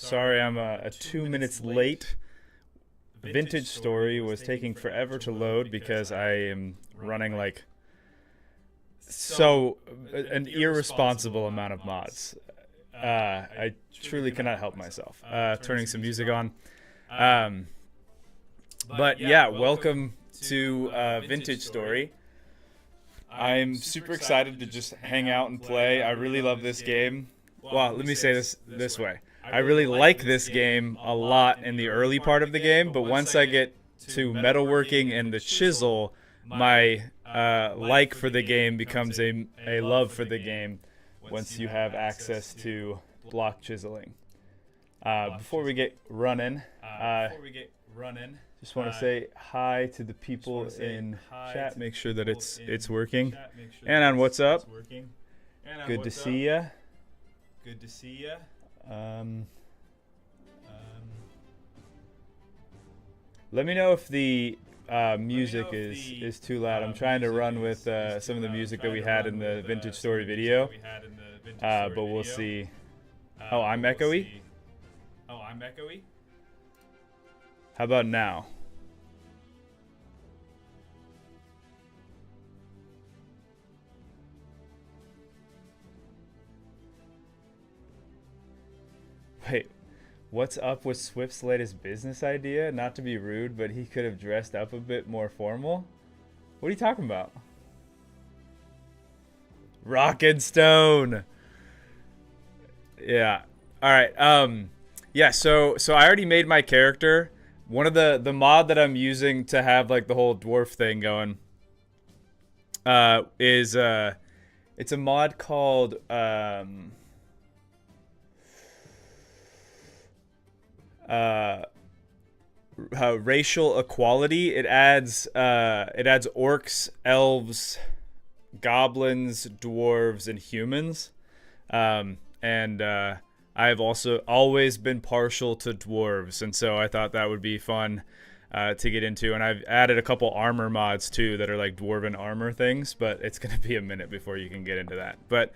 Sorry, I'm 2 minutes late. Vintage Story was taking forever to load because I am running like an irresponsible amount of mods. I truly cannot help myself. Turning some music on. But yeah, welcome to Vintage Story. I'm super excited to just hang out and play. I really love this game. Well, let me say this way. I really like this game a lot in the early part of the game, but once I get to metalworking and the chisel, my like for the game becomes a love for the game once you have access to block chiseling. Before we get running, just want to say hi to the people in chat. Make sure that it's working. Anon, what's up? Good to see ya. Good to see ya. Let me know if the music is too loud. I'm trying to run with some of the music that we had in the Vintage Story video, but we'll see. Oh, I'm echoey? How about now? Wait, what's up with Swift's latest business idea? Not to be rude, but he could have dressed up a bit more formal. What are you talking about? Rock and Stone. Yeah. All right. Yeah. So I already made my character. One of the mod that I'm using to have like the whole dwarf thing going, is it's a mod called racial equality. It adds orcs, elves, goblins, dwarves, and humans. I've also always been partial to dwarves, and so I thought that would be fun to get into. And I've added a couple armor mods too that are like dwarven armor things, but it's gonna be a minute before you can get into that. But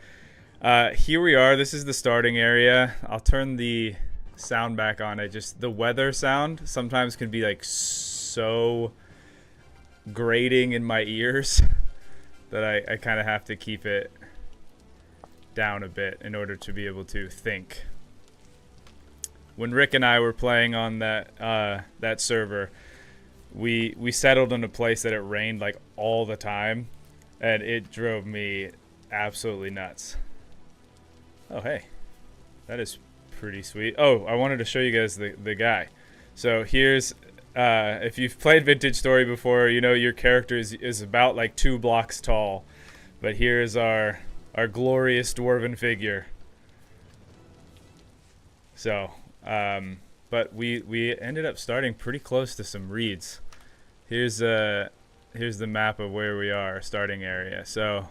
here we are. This is the starting area. I'll turn the sound back on. The weather sound sometimes can be like so grating in my ears that I kind of have to keep it down a bit in order to be able to think. When Rick and I were playing on that server, we settled in a place that it rained like all the time, and it drove me absolutely nuts. Oh hey, that is pretty sweet. Oh, I wanted to show you guys the guy. So here's if you've played Vintage Story before, you know your character is about like 2 blocks tall, but here's our glorious dwarven figure. So but we ended up starting pretty close to some reeds. Here's the map of where we are, starting area. So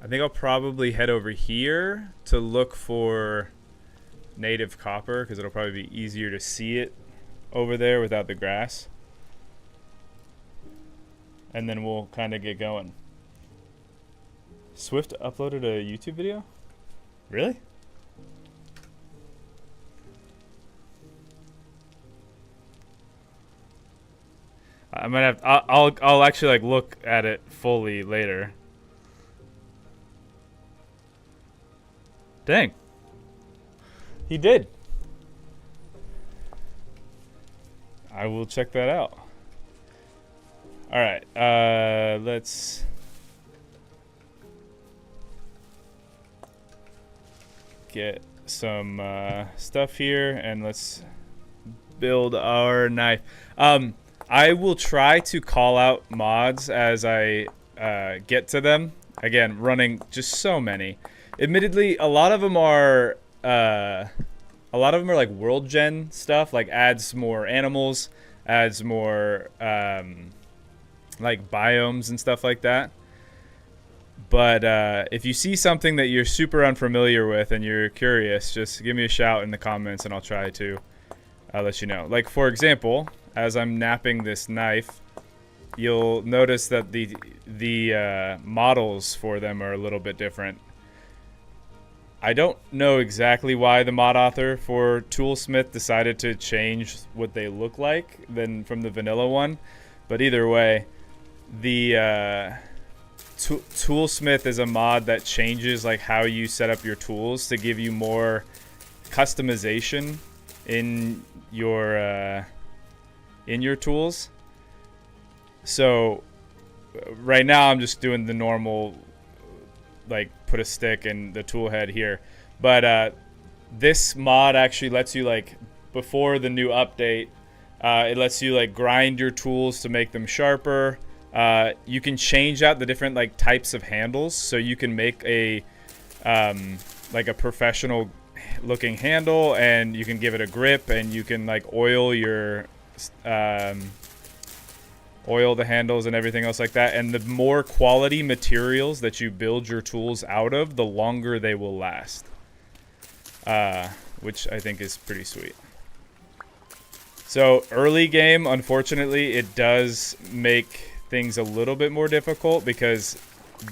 I think I'll probably head over here to look for native copper, because it'll probably be easier to see it over there without the grass. And then we'll kind of get going. Swift uploaded a YouTube video? Really? I might have. I'll actually like look at it fully later. Dang. He did. I will check that out. All right. Let's get some stuff here, and let's build our knife. I will try to call out mods as I get to them. Again, running just so many. Admittedly, a lot of them are like world gen stuff, like adds more animals, adds more like biomes and stuff like that. But if you see something that you're super unfamiliar with and you're curious, just give me a shout in the comments and I'll try to let you know. Like, for example, as I'm napping this knife, you'll notice that the models for them are a little bit different. I don't know exactly why the mod author for Toolsmith decided to change what they look like than from the vanilla one, but either way, the Toolsmith is a mod that changes like how you set up your tools to give you more customization in your tools. So right now I'm just doing the normal, like put a stick in the tool head here, but this mod actually lets you, like, before the new update, it lets you like grind your tools to make them sharper. You can change out the different like types of handles, so you can make a like a professional looking handle, and you can give it a grip, and you can like oil your oil the handles and everything else like that. And the more quality materials that you build your tools out of, the longer they will last, which I think is pretty sweet. So early game, unfortunately, it does make things a little bit more difficult, because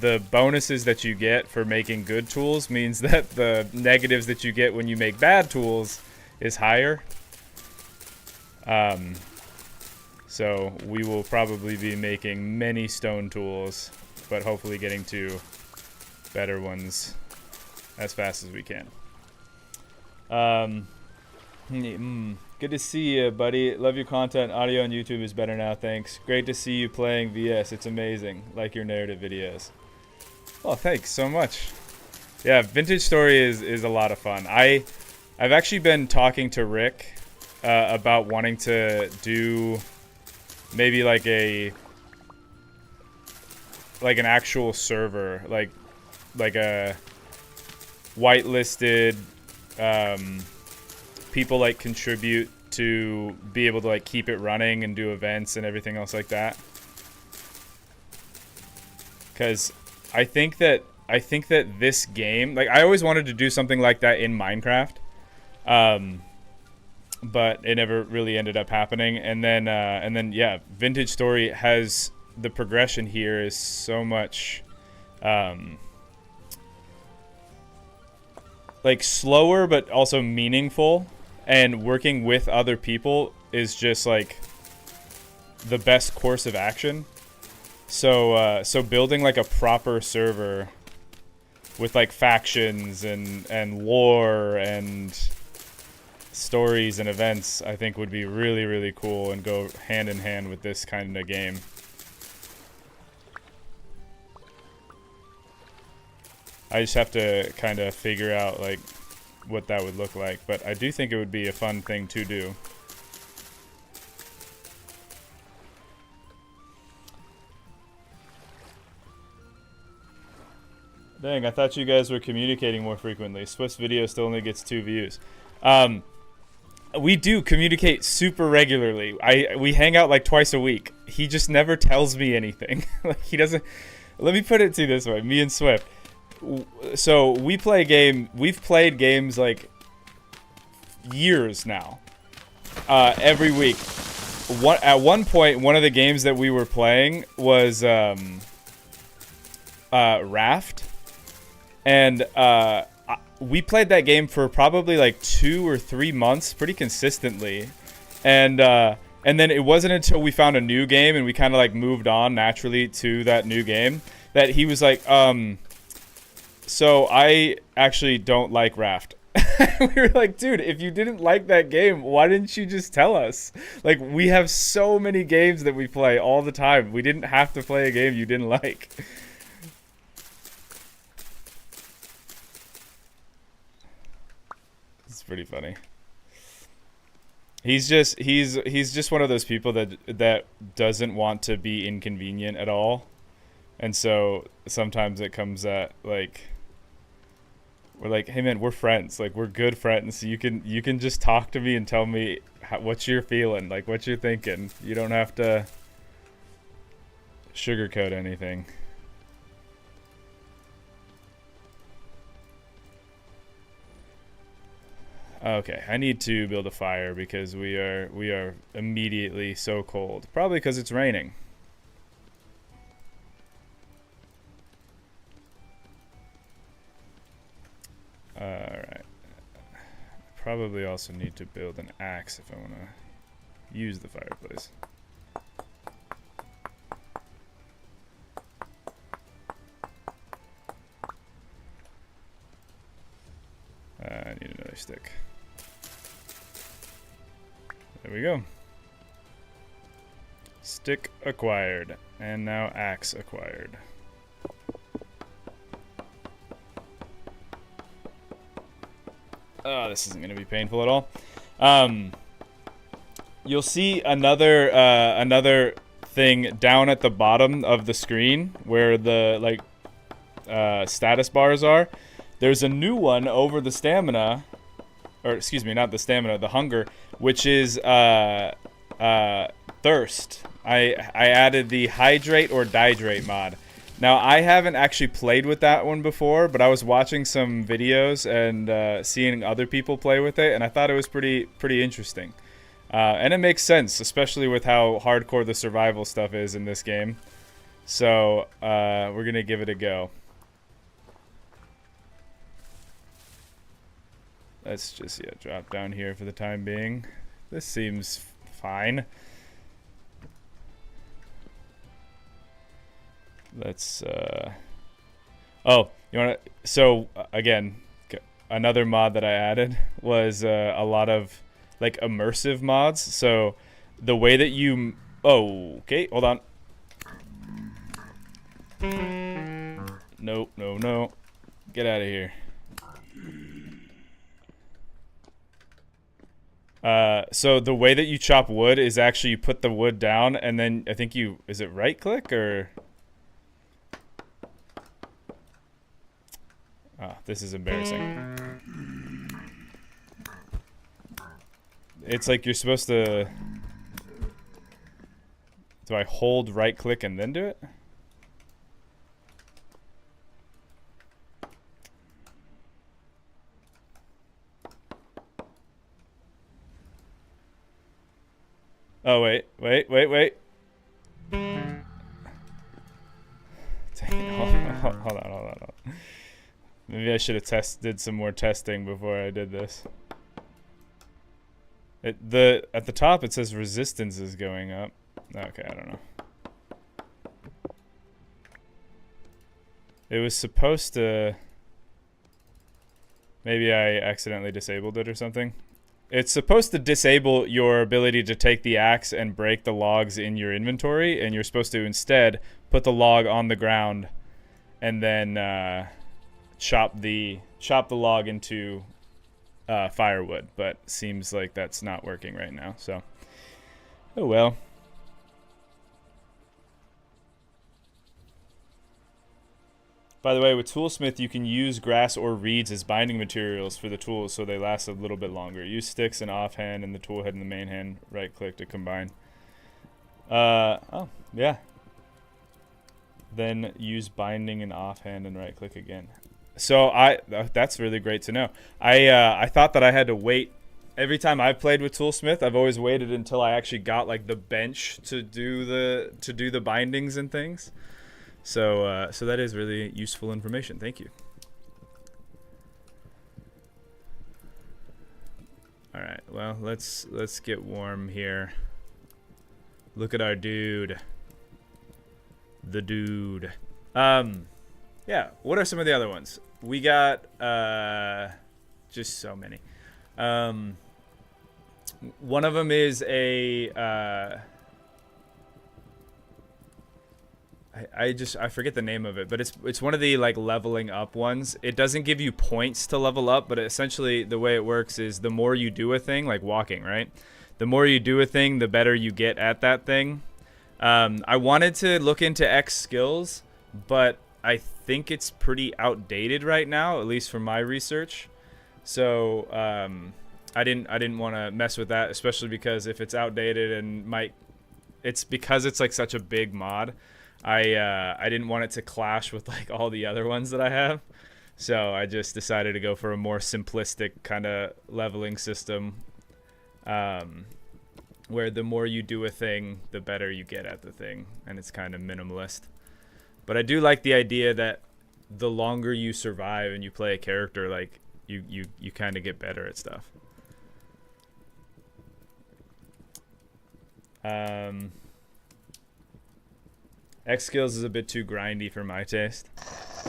the bonuses that you get for making good tools means that the negatives that you get when you make bad tools is higher. So we will probably be making many stone tools, but hopefully getting to better ones as fast as we can. Good to see you, buddy. Love your content. Audio on YouTube is better now, thanks. Great to see you playing VS. It's amazing. Like your narrative videos. Oh, thanks so much. Yeah, Vintage Story is a lot of fun. I've actually been talking to Rick about wanting to do maybe like an actual server, like a whitelisted, people like contribute to be able to like keep it running and do events and everything else like that. Because I think that this game, like, I always wanted to do something like that in Minecraft, but it never really ended up happening. And then yeah, Vintage Story has the progression here is so much like slower but also meaningful, and working with other people is just like the best course of action. So building like a proper server with like factions and lore and stories and events, I think would be really, really cool and go hand in hand with this kind of game. I just have to kind of figure out like what that would look like, but I do think it would be a fun thing to do. Dang, I thought you guys were communicating more frequently. Swift's video still only gets 2 views. We do communicate super regularly. We hang out like twice a week. He just never tells me anything. Like, he doesn't. Let me put it to you this way: me and Swift. So we've played games like years now, every week. At one point, one of the games that we were playing was Raft, and we played that game for probably like 2 or 3 months, pretty consistently, and then it wasn't until we found a new game and we kind of like moved on naturally to that new game that he was like, so I actually don't like Raft. We were like, dude, if you didn't like that game, why didn't you just tell us? Like, we have so many games that we play all the time. We didn't have to play a game you didn't like. It's pretty funny. He's just one of those people that doesn't want to be inconvenient at all. And so sometimes it comes at like, we're like, hey man, we're friends. Like, we're good friends. You can just talk to me and tell me what you're feeling, like what you're thinking. You don't have to sugarcoat anything. Okay, I need to build a fire because we are immediately so cold. Probably because it's raining. probably also need to build an axe if I want to use the fireplace. I need another stick. There we go. Stick acquired. And now axe acquired. Oh, this isn't going to be painful at all. You'll see another thing down at the bottom of the screen where the status bars are. There's a new one over the stamina, or excuse me, not the stamina, the hunger, which is thirst. I added the hydrate or dihydrate mod. Now, I haven't actually played with that one before, but I was watching some videos and seeing other people play with it, and I thought it was pretty interesting. And it makes sense, especially with how hardcore the survival stuff is in this game. So, we're going to give it a go. Let's just, drop down here for the time being. This seems fine. Let's, oh, you want to, so, again, another mod that I added was a lot of, like, immersive mods. So, the way that you, oh, okay, hold on. Nope, no. Get out of here. So the way that you chop wood is actually you put the wood down and then I think is it right click or? Oh, this is embarrassing. It's like you're supposed to, do I hold right click and then do it? Oh, wait. Dang it, hold on. Maybe I should have did some more testing before I did this. At the top it says resistance is going up. Okay, I don't know. It was supposed to, maybe I accidentally disabled it or something. It's supposed to disable your ability to take the axe and break the logs in your inventory, and you're supposed to instead put the log on the ground and then chop the log into firewood. But seems like that's not working right now. So, oh well. By the way, with Toolsmith, you can use grass or reeds as binding materials for the tools so they last a little bit longer. Use sticks and offhand and the tool head and the main hand. Right click to combine. Oh, yeah. Then use binding and offhand and right click again. So that's really great to know. I thought that I had to wait. Every time I've played with Toolsmith, I've always waited until I actually got like the bench to do the bindings and things. So that is really useful information. Thank you. All right. Well, let's get warm here. Look at our dude. The dude. Yeah. What are some of the other ones? We got just so many. One of them is a. I forget the name of it, but it's one of the like leveling up ones. It doesn't give you points to level up, but essentially the way it works is the more you do a thing, like walking, right? The more you do a thing, the better you get at that thing. I wanted to look into X skills, but I think it's pretty outdated right now, at least from my research. So I didn't want to mess with that, especially because if it's outdated and it's because it's like such a big mod. I didn't want it to clash with like all the other ones that I have, so I just decided to go for a more simplistic kind of leveling system, where the more you do a thing, the better you get at the thing, and it's kind of minimalist. But I do like the idea that the longer you survive and you play a character, like you kind of get better at stuff. Um, X skills is a bit too grindy for my taste.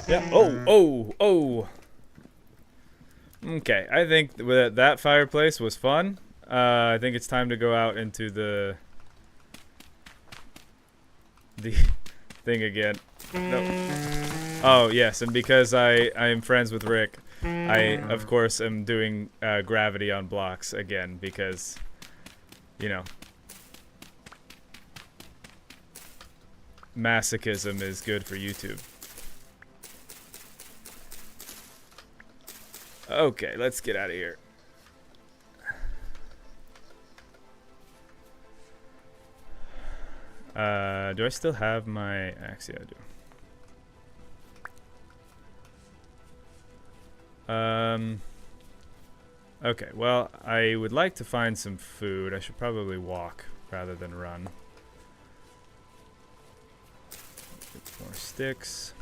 Yeah. Oh. Okay, I think that fireplace was fun. I think it's time to go out into the thing again. No. Oh yes, and because I am friends with Rick, I of course am doing gravity on blocks again because, you know, masochism is good for YouTube. Okay, let's get out of here. Do I still have my axe? Yeah, I do. Okay, well, I would like to find some food. I should probably walk rather than run. Get more sticks.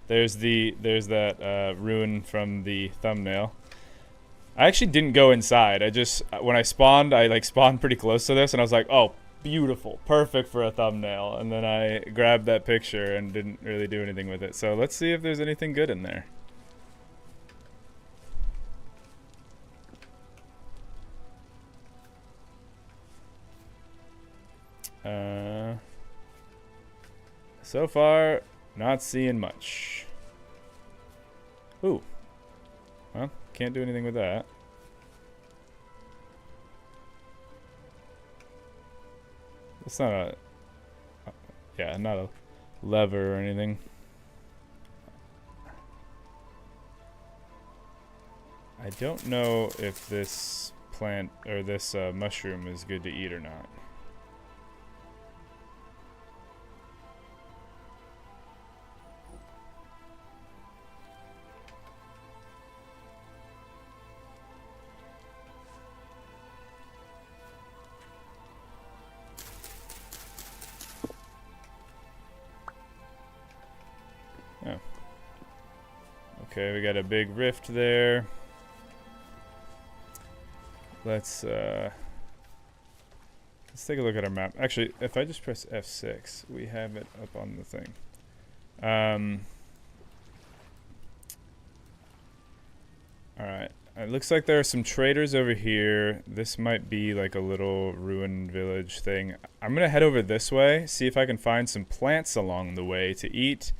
There's that ruin from the thumbnail. I actually didn't go inside. I just, when I spawned, I like spawned pretty close to this, and I was like, oh, beautiful, perfect for a thumbnail. And then I grabbed that picture and didn't really do anything with it. So let's see if there's anything good in there. So far, not seeing much. Ooh. Well, can't do anything with that. It's not a... yeah, not a lever or anything. I don't know if this plant or this mushroom is good to eat or not. Oh. Okay, we got a big rift there. Let's take a look at our map. Actually, if I just press F6, we have it up on the thing. Alright. It looks like there are some traders over here. This might be like a little ruined village thing. I'm gonna head over this way, see if I can find some plants along the way to eat.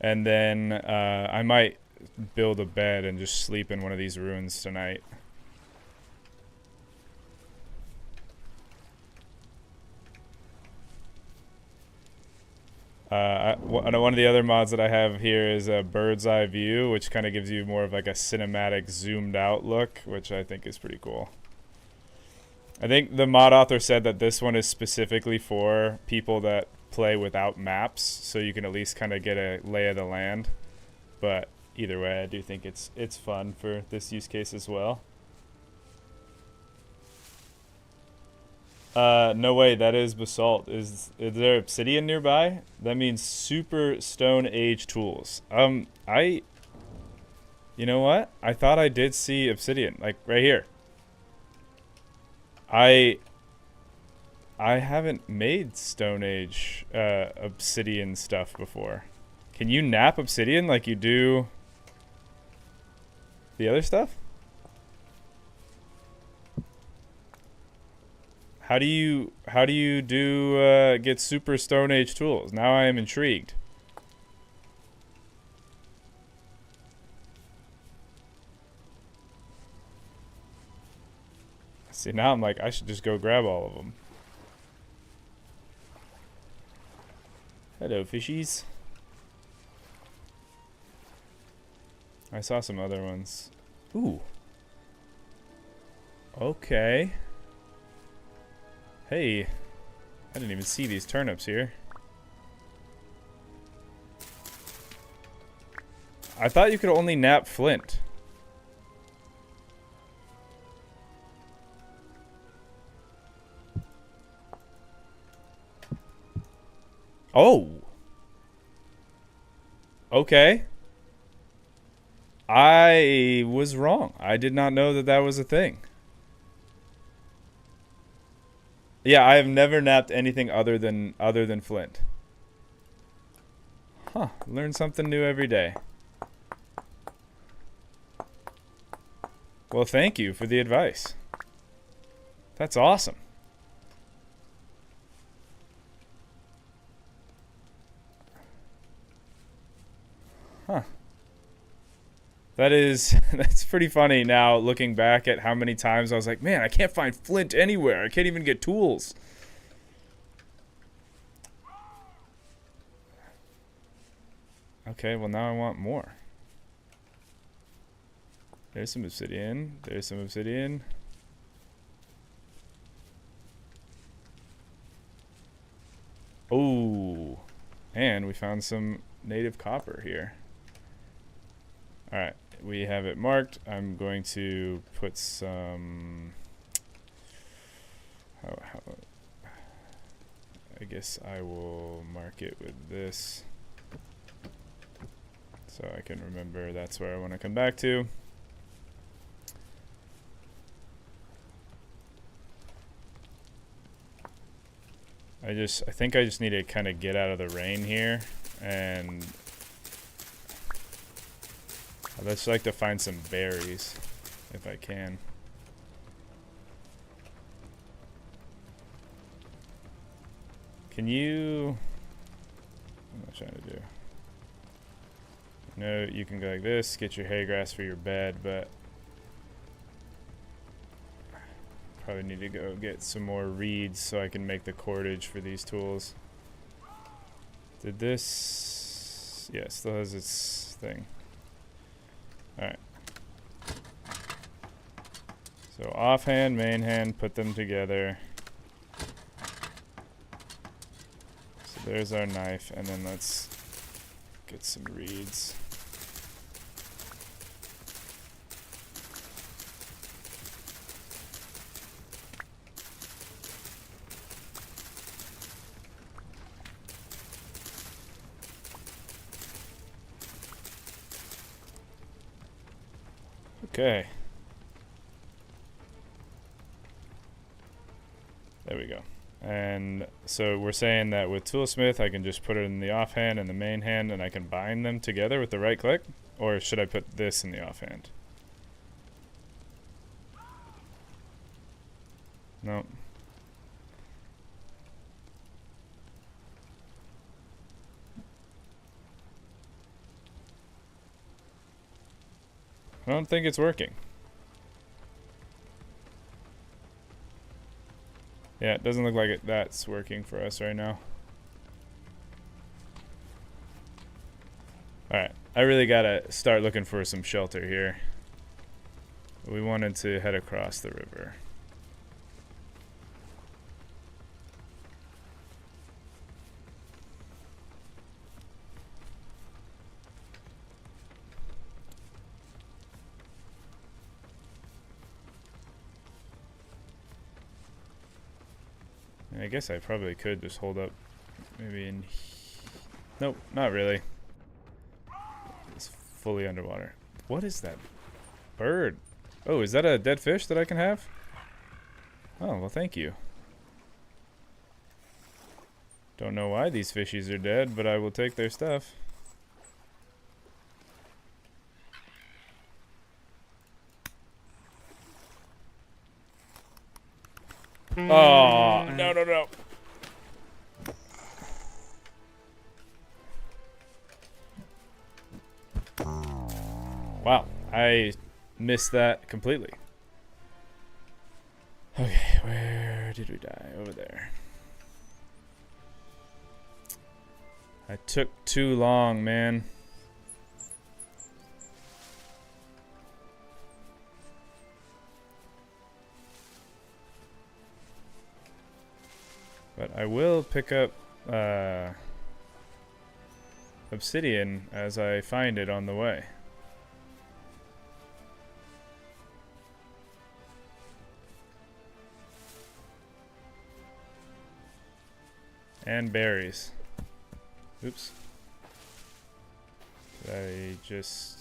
And then I might build a bed and just sleep in one of these ruins tonight. One of the other mods that I have here is a bird's eye view, which kind of gives you more of like a cinematic zoomed out look, which I think is pretty cool. I think the mod author said that this one is specifically for people that play without maps, so you can at least kind of get a lay of the land. But either way, I do think it's fun for this use case as well. No way, that is basalt. Is there obsidian nearby? That means super stone age tools. You know what? I thought I did see obsidian, like right here. I haven't made stone age obsidian stuff before. Can you nap obsidian like you do the other stuff? How do you get super stone age tools? Now I am intrigued. See, now I'm like, I should just go grab all of them. Hello, fishies. I saw some other ones. Ooh. Okay. Hey, I didn't even see these turnips here. I thought you could only nap flint. Oh. Okay. I was wrong. I did not know that that was a thing. Yeah, I have never napped anything other than flint. Huh. Learn something new every day. Well, thank you for the advice. That's awesome. Huh. That's pretty funny now looking back at how many times I was like, man, I can't find flint anywhere. I can't even get tools. Okay, well now I want more. There's some obsidian. There's some obsidian. Oh, and we found some native copper here. All right, we have it marked. I'm going to put some. I guess I will mark it with this so I can remember that's where I want to come back to. I think I just need to kind of get out of the rain here, and I'd just like to find some berries if I can. Can you... What am I trying to do? No, you can go like this, get your hay grass for your bed, but probably need to go get some more reeds so I can make the cordage for these tools. Did this... Yeah, it still has its thing. Alright. So offhand, main hand, put them together. So there's our knife, and then let's get some reeds. Okay. There we go. And so we're saying that with Toolsmith, I can just put it in the offhand and the main hand, and I can bind them together with the right click? Or should I put this in the offhand? No. I don't think it's working. Yeah, it doesn't look like that's working for us right now. Alright, I really gotta start looking for some shelter here. We wanted to head across the river. I guess I probably could just hold up maybe in... Nope, not really. It's fully underwater. What is that bird? Oh, is that a dead fish that I can have? Oh, well, thank you. Don't know why these fishies are dead, but I will take their stuff. Oh, no, no, no. Wow, I missed that completely. Okay, where did we die? Over there. I took too long, man. But I will pick up obsidian as I find it on the way. And berries. Oops. Did I just...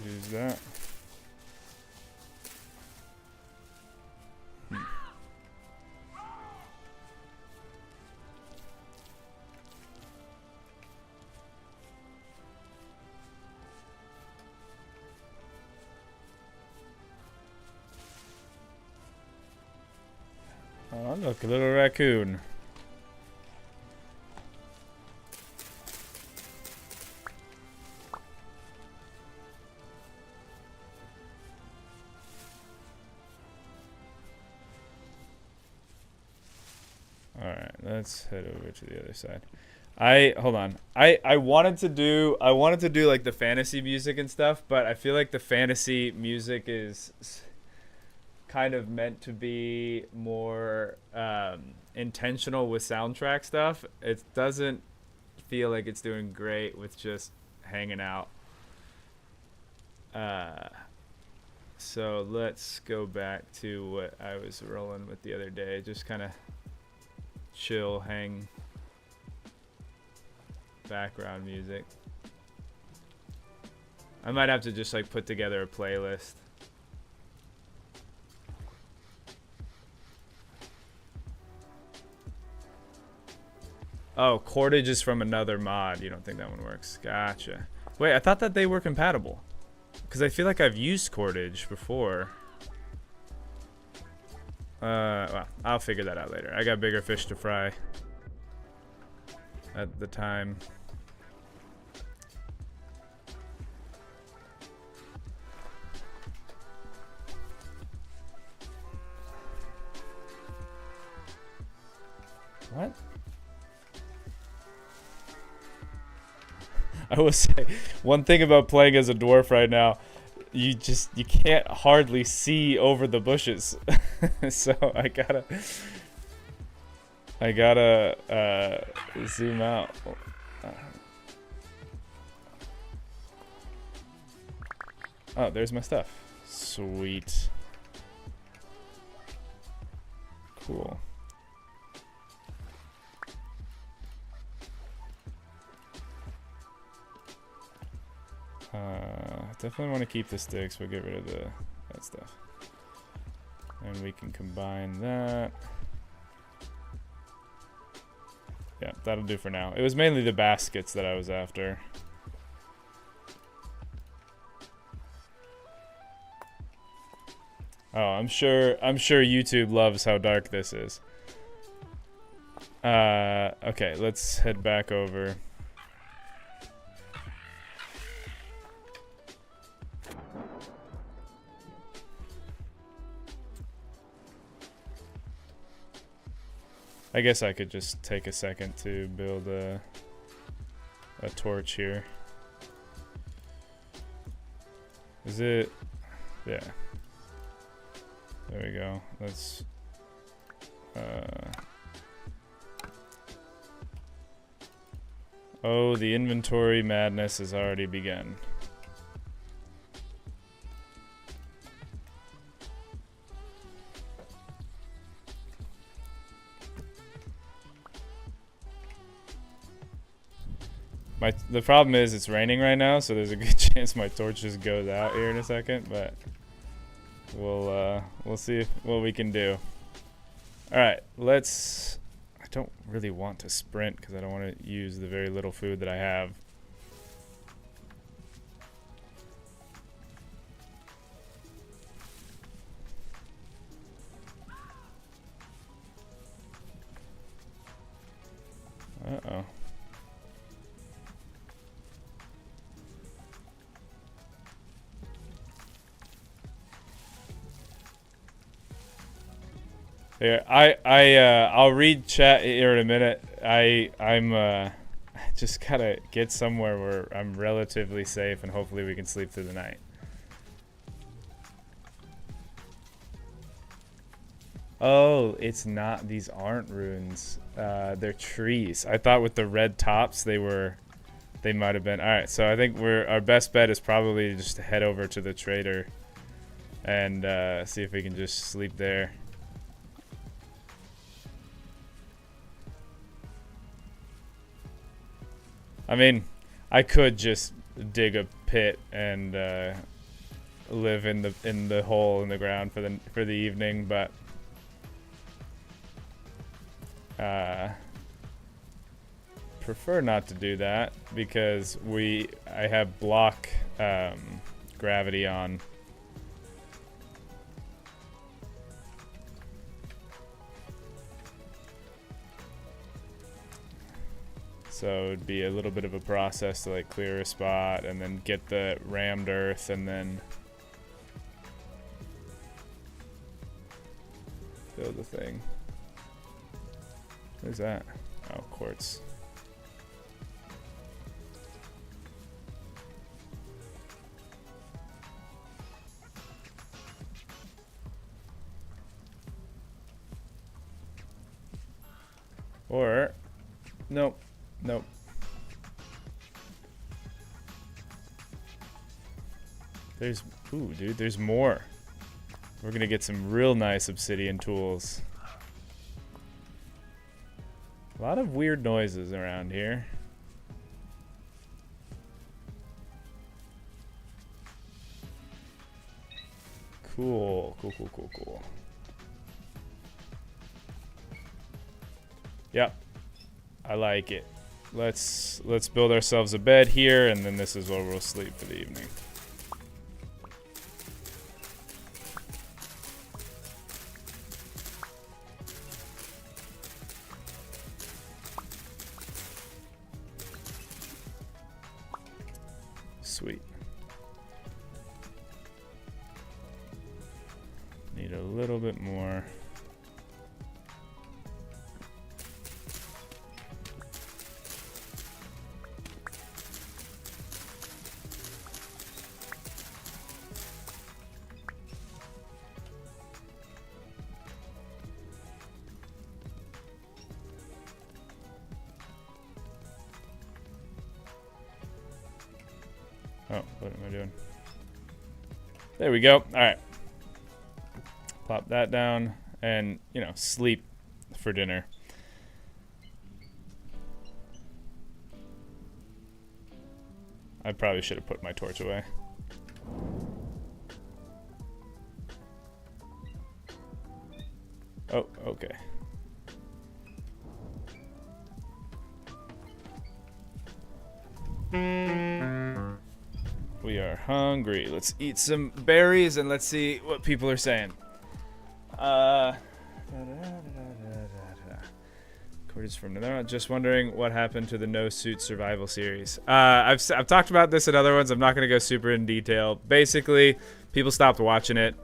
Use that. Oh, look, a little raccoon. Alright, let's head over to the other side. Hold on. I wanted to do like the fantasy music and stuff, but I feel like the fantasy music is kind of meant to be more intentional with soundtrack stuff. It doesn't feel like it's doing great with just hanging out. So let's go back to what I was rolling with the other day. Just kind of chill, hang, background music. I might have to just like put together a playlist. Oh, cordage is from another mod. You don't think that one works? Gotcha. Wait, I thought that they were compatible. Because I feel like I've used cordage before. Well, I'll figure that out later. I got bigger fish to fry at the time. What? I will say, one thing about playing as a dwarf right now, you can't hardly see over the bushes. So I gotta zoom out. Oh, there's my stuff. Sweet. Cool. Definitely want to keep the sticks, but get rid of that stuff. And we can combine that. Yeah, that'll do for now. It was mainly the baskets that I was after. Oh, I'm sure YouTube loves how dark this is. Okay, let's head back over. I guess I could just take a second to build a torch here. Is it? Yeah. There we go. Let's oh, the inventory madness has already begun. The problem is it's raining right now, so there's a good chance my torch just goes out here in a second, but we'll see what we can do. All right, I don't really want to sprint because I don't want to use the very little food that I have. Uh-oh. Yeah, I'll read chat here in a minute. I'm just gotta get somewhere where I'm relatively safe and hopefully we can sleep through the night. Oh, it's not. These aren't runes. They're trees. I thought with the red tops they might have been. All right, so I think our best bet is probably just to head over to the trader and see if we can just sleep there. I mean, I could just dig a pit and live in the hole in the ground for the evening, but prefer not to do that because I have block gravity on. So it'd be a little bit of a process to like clear a spot and then get the rammed earth and then build the thing. What is that? Oh, quartz. Or, nope. Nope. Ooh, dude, there's more. We're gonna get some real nice obsidian tools. A lot of weird noises around here. Cool. Yep. I like it. Let's build ourselves a bed here, and then this is where we'll sleep for the evening. Sweet. Need a little bit more. Oh, what am I doing? There we go. All right. Plop that down and, you know, sleep for dinner. I probably should have put my torch away. Oh, okay. We are hungry. Let's eat some berries and let's see what people are saying. Quarters from Nether. Just wondering what happened to the No Suit Survival series. I've talked about this in other ones. I'm not going to go super in detail. Basically, people stopped watching it.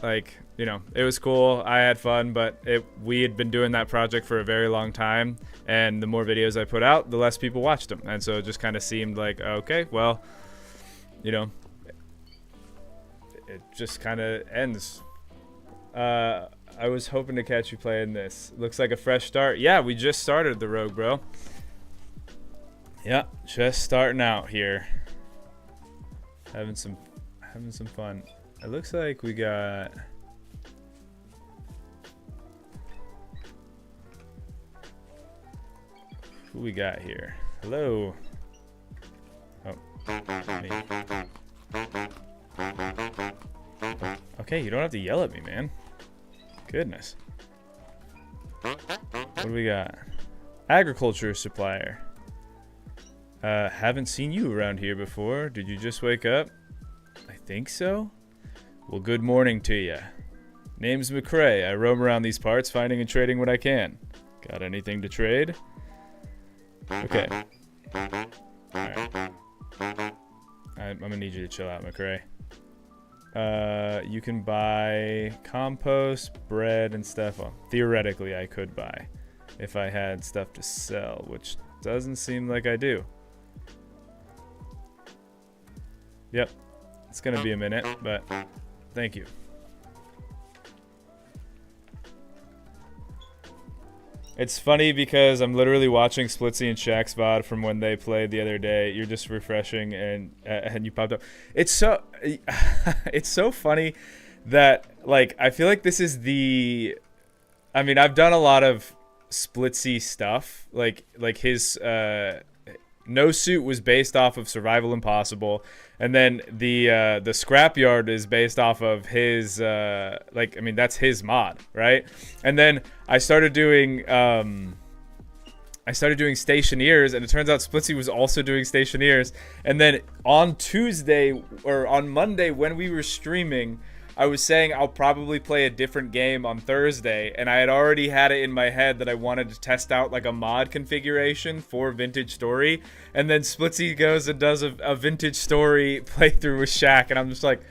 Like, you know, it was cool. I had fun, but we had been doing that project for a very long time. And the more videos I put out, the less people watched them. And so it just kind of seemed like, okay, well, you know, it just kind of ends. I was hoping to catch you playing this. Looks like a fresh start. Yeah, we just started the Rogue, bro. Yeah, just starting out here. Having some fun. It looks like we got who we got here. Hello. Oh. Me. Okay, you don't have to yell at me, man. Goodness. What do we got? Agriculture supplier. Haven't seen you around here before. Did you just wake up? I think so. Well, good morning to ya. Name's McCrae. I roam around these parts, finding and trading what I can. Got anything to trade? Okay. Alright. I'm gonna need you to chill out, McCrae. You can buy compost, bread, and stuff. Well, theoretically, I could buy if I had stuff to sell, which doesn't seem like I do. Yep. It's gonna be a minute, but thank you. It's funny because I'm literally watching Splitsy and Shaq's VOD from when they played the other day. You're just refreshing and you popped up. It's so it's so funny that, like, I feel like this is the, I mean, I've done a lot of Splitsy stuff, like his No Suit was based off of Survival Impossible, and then the Scrapyard is based off of his like, I mean, that's his mod, right? And then I started doing Stationeers, and it turns out Splitsy was also doing Stationeers. And then on Tuesday or on Monday when we were streaming, I was saying I'll probably play a different game on Thursday, and I had already had it in my head that I wanted to test out like a mod configuration for Vintage Story. And then Splitsy goes and does a Vintage Story playthrough with Shaq, and I'm just like,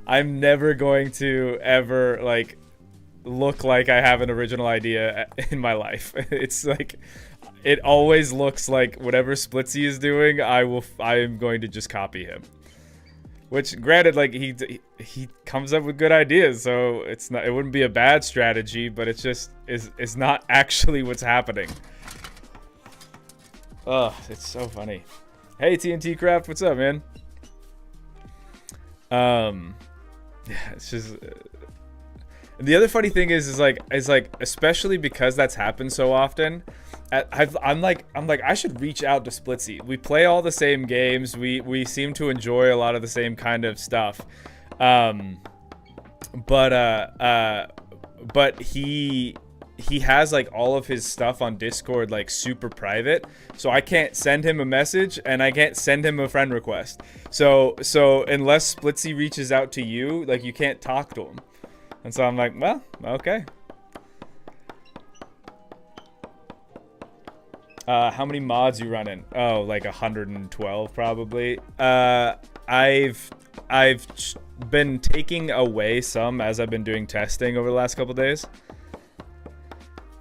I'm never going to ever like look like I have an original idea in my life. It's like, it always looks like whatever Splitsy is doing, I am going to just copy him. Which, granted, like he comes up with good ideas, so it wouldn't be a bad strategy, but it's just is not actually what's happening. Ugh, it's so funny. Hey TNT Craft, what's up, man? Yeah, it's just. The other funny thing is like especially because that's happened so often. I'm like I should reach out to Splitsy. We play all the same games. We seem to enjoy a lot of the same kind of stuff. But he has like all of his stuff on Discord like super private, so I can't send him a message and I can't send him a friend request. So unless Splitsy reaches out to you, like, you can't talk to him. And so I'm like, well, okay. How many mods you running? Oh, like 112 probably. I've been taking away some as I've been doing testing over the last couple days.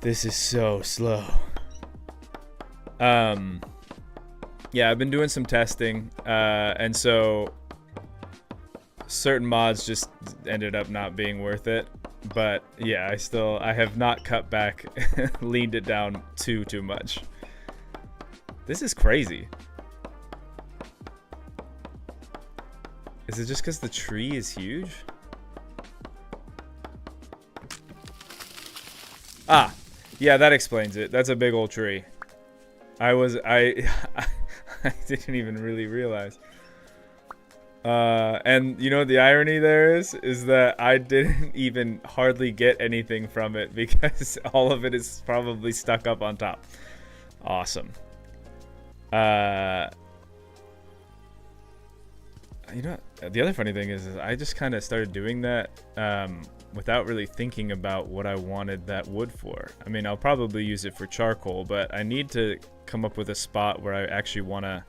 This is so slow. Yeah, I've been doing some testing, and so certain mods just ended up not being worth it. But yeah, I have not cut back, leaned it down too much. This is crazy. Is it just because the tree is huge? Ah, yeah, that explains it. That's a big old tree. I didn't even really realize. And you know what the irony there is that I didn't even hardly get anything from it because all of it is probably stuck up on top. Awesome. You know, the other funny thing is I just kind of started doing that without really thinking about what I wanted that wood for. I mean, I'll probably use it for charcoal, but I need to come up with a spot where I actually want to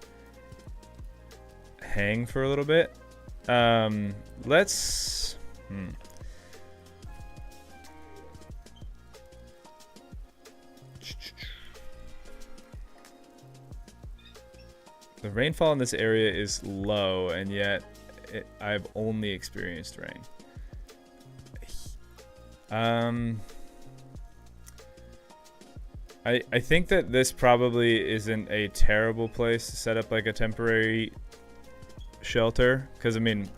hang for a little bit. Let's The rainfall in this area is low, and yet I've only experienced rain. I think that this probably isn't a terrible place to set up like a temporary shelter, because I mean,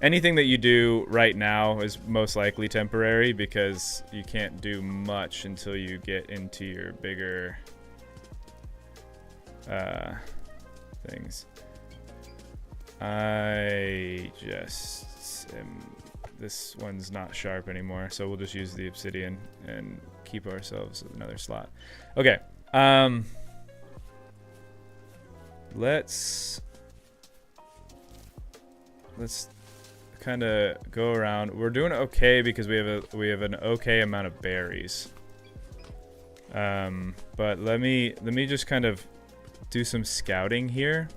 anything that you do right now is most likely temporary because you can't do much until you get into your bigger things. This one's not sharp anymore, so we'll just use the obsidian and keep ourselves another slot. Okay, let's kind of go around. We're doing okay because we have an okay amount of berries. But let me just kind of do some scouting here.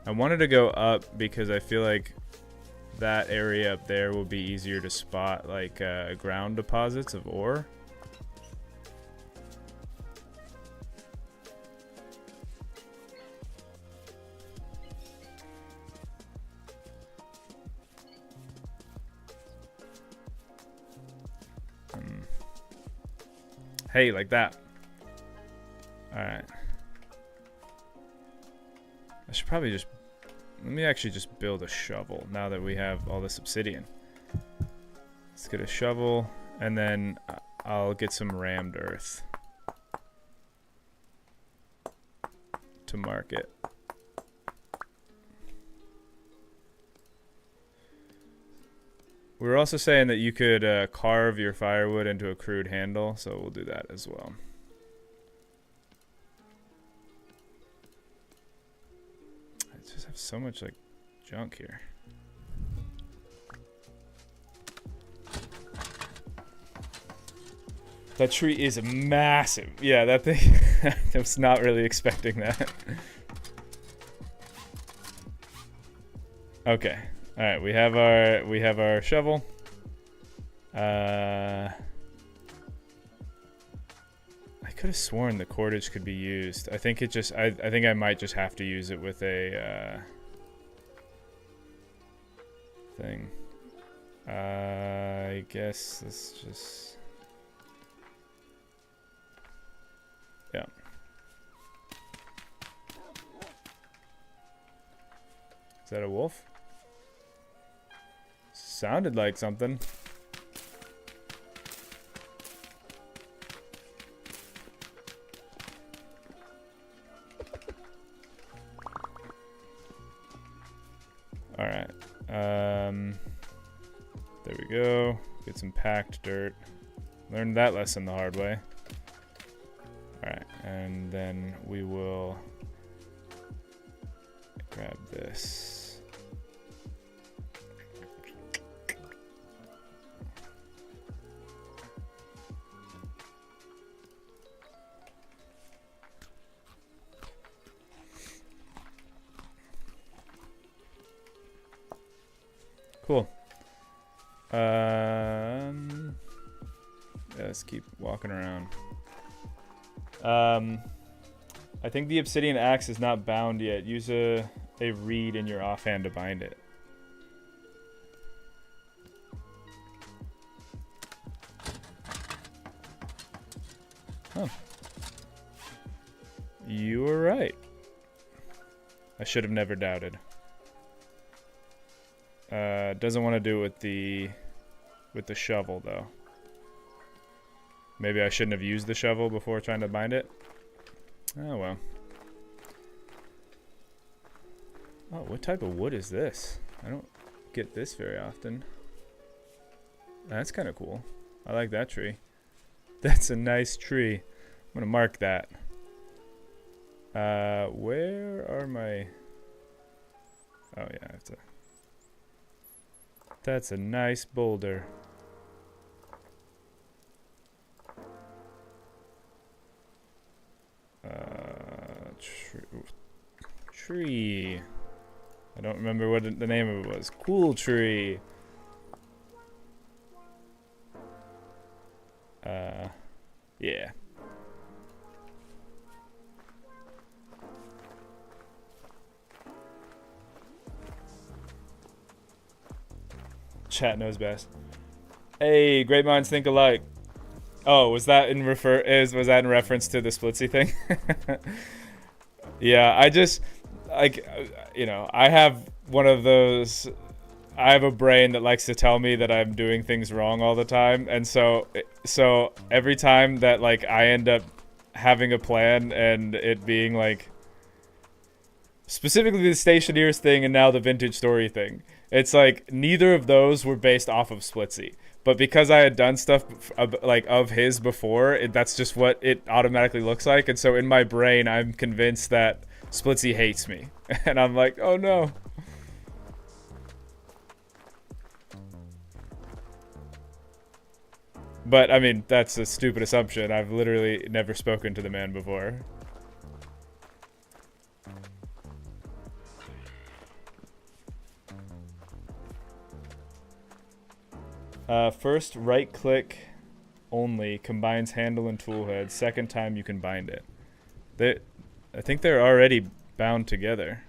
I wanted to go up because I feel like that area up there will be easier to spot, like ground deposits of ore. Hey, like that. Alright. I should probably just... Let me actually just build a shovel now that we have all this obsidian. Let's get a shovel, and then I'll get some rammed earth to mark it. We were also saying that you could carve your firewood into a crude handle, so we'll do that as well. I just have so much like junk here. That tree is massive. Yeah, that thing. I was not really expecting that. Okay. All right. We have our shovel. I could have sworn the cordage could be used. I think it just. I think I might just have to use it with a thing. I guess this just. Yeah. Is that a wolf? Sounded like something. All right. There we go. Get some packed dirt. Learned that lesson the hard way. Alright, and then we will grab this. Cool. Yeah, let's keep walking around. I think the obsidian axe is not bound yet. Use a reed in your offhand to bind it. Huh. You were right. I should have never doubted. Doesn't want to do it with the shovel though. Maybe I shouldn't have used the shovel before trying to bind it. Oh well. Oh, what type of wood is this? I don't get this very often. That's kind of cool. I like that tree. That's a nice tree. I'm gonna mark that. Where are my... Oh yeah, I have to... That's a nice boulder. Tree. I don't remember what the name of it was. Cool tree. Yeah. Chat knows best. Hey, great minds think alike. Oh, was that in was that in reference to the splitsy thing? Yeah, I just like, you know, I have one of those. I have a brain that likes to tell me that I'm doing things wrong all the time, and so every time that like I end up having a plan and it being like specifically the Stationeers thing and now the Vintage Story thing, it's like neither of those were based off of Splitsy. But because I had done stuff like of his before, that's just what it automatically looks like. And so in my brain, I'm convinced that Splitsy hates me. And I'm like, oh no. But I mean, that's a stupid assumption. I've literally never spoken to the man before. First right click only combines handle and tool head. Second time you can bind it. I think they're already bound together.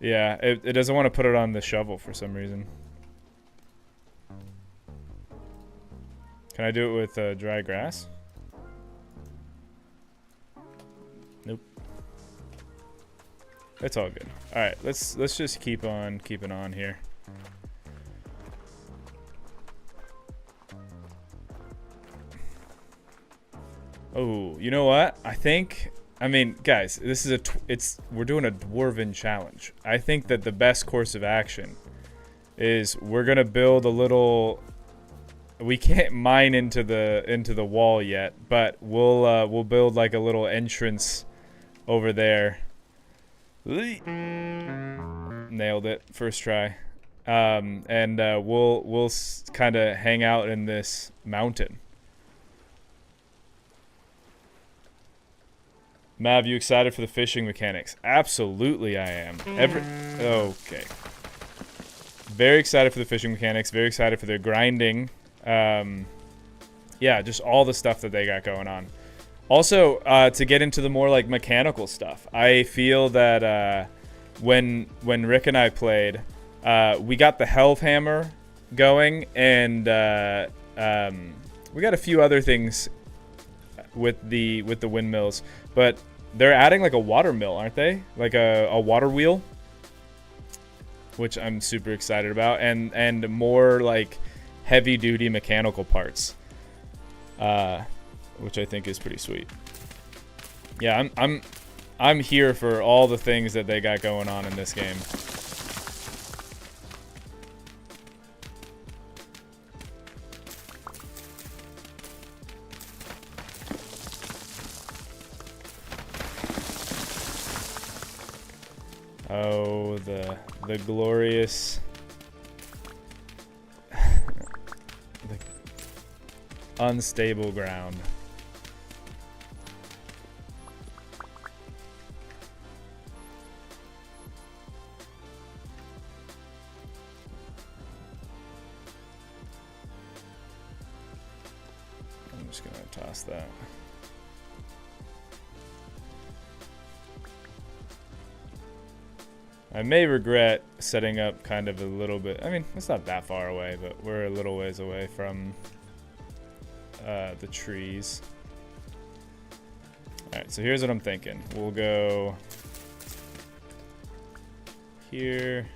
Yeah, it doesn't want to put it on the shovel for some reason. Can I do it with dry grass? Nope. It's all good. All right, let's just keep on keeping on here. Oh, you know what? I think I mean, guys, this is we're doing a dwarven challenge. I think that the best course of action is we're gonna build a little. We can't mine into the wall yet, but we'll build like a little entrance over there. Nailed it first try. And we'll kind of hang out in this mountain. Mav, you excited for the fishing mechanics? Absolutely, I am. Okay. Very excited for the fishing mechanics. Very excited for their grinding. Yeah, just all the stuff that they got going on. Also, to get into the more like mechanical stuff, I feel that when Rick and I played, we got the Hellhammer going, and we got a few other things with the windmills, but they're adding like a water mill, aren't they? Like a water wheel, which I'm super excited about, and more like heavy duty mechanical parts, which I think is pretty sweet. Yeah, I'm here for all the things that they got going on in this game. Oh, the glorious the unstable ground. I'm just gonna toss that. I may regret setting up kind of a little bit. I mean, it's not that far away, but we're a little ways away from the trees. Alright, so here's what I'm thinking. We'll go here.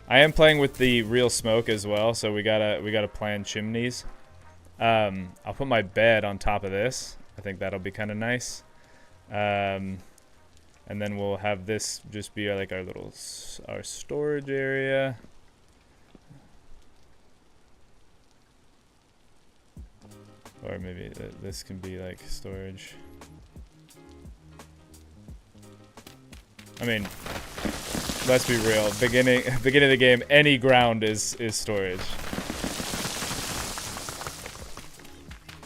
I am playing with the real smoke as well, so we gotta plan chimneys. I'll put my bed on top of this. I think that'll be kind of nice. And then we'll have this just be like our storage area. Or maybe this can be like storage. I mean, let's be real. Beginning of the game, any ground is storage.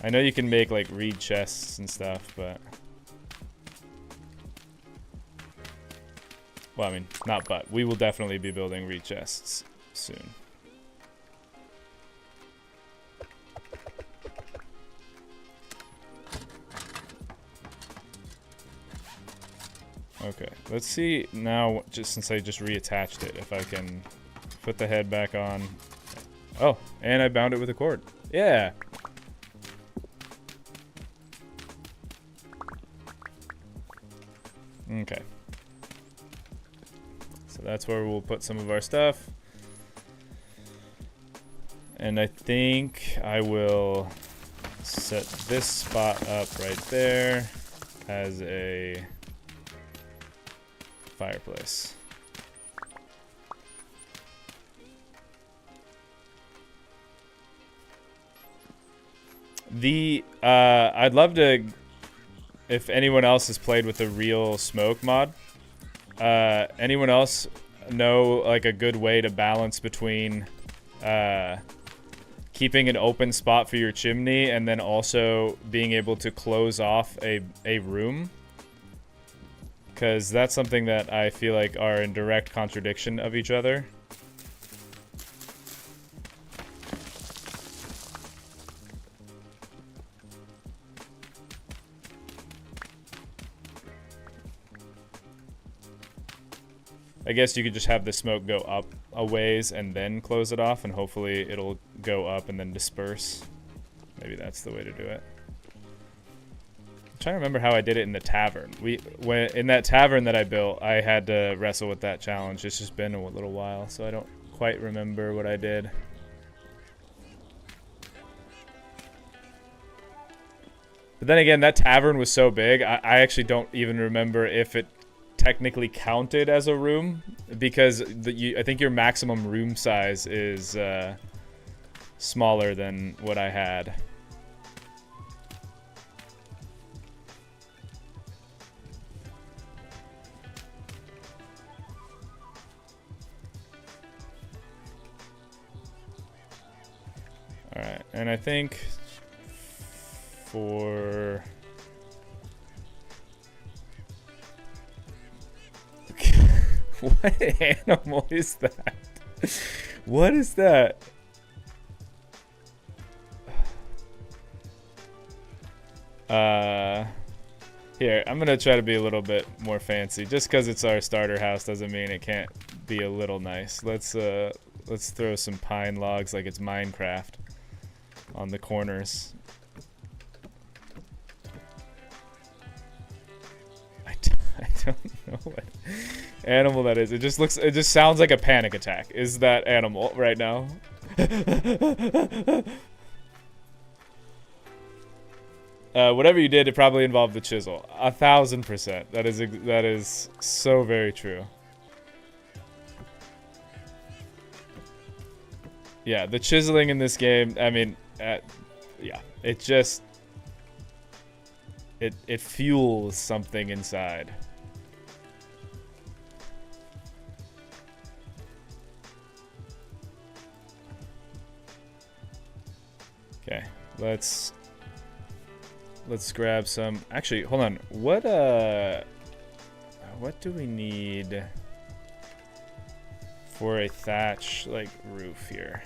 I know you can make like reed chests and stuff, but well, I mean, not but. We will definitely be building reed chests soon. Okay, let's see now, just since I just reattached it, if I can put the head back on. Oh, and I bound it with a cord. Yeah. Okay. So that's where we'll put some of our stuff. And I think I will set this spot up right there as a fireplace. I'd love to, if anyone else has played with the real smoke mod. Anyone else know like a good way to balance between keeping an open spot for your chimney and then also being able to close off a room? Because that's something that I feel like are in direct contradiction of each other. I guess you could just have the smoke go up a ways and then close it off, and hopefully it'll go up and then disperse. Maybe that's the way to do it. I'm trying to remember how I did it in the tavern. In that tavern that I built, I had to wrestle with that challenge. It's just been a little while, so I don't quite remember what I did. But then again, that tavern was so big, I actually don't even remember if it technically counted as a room, because I think your maximum room size is smaller than what I had. Alright, and I think for... What animal is that? What is that? Here, I'm gonna try to be a little bit more fancy. Just because it's our starter house doesn't mean it can't be a little nice. Let's throw some pine logs like it's Minecraft on the corners. I don't know what animal that is. It just sounds like a panic attack. Is that animal right now? Whatever you did, it probably involved the chisel. 1000%. That is so very true. Yeah, the chiseling in this game, I mean, yeah, it just it fuels something inside. Okay, let's grab some. Actually, hold on. What do we need for a thatch like roof here?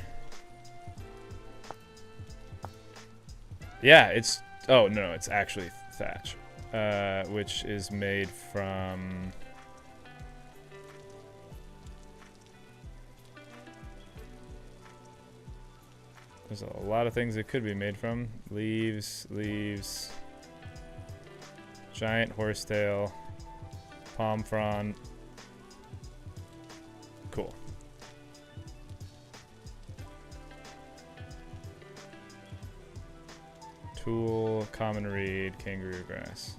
Yeah, it's oh no, it's actually thatch, which is made from there's a lot of things it could be made from. Leaves, giant horsetail, palm frond. Cool. Tool, common reed, kangaroo grass.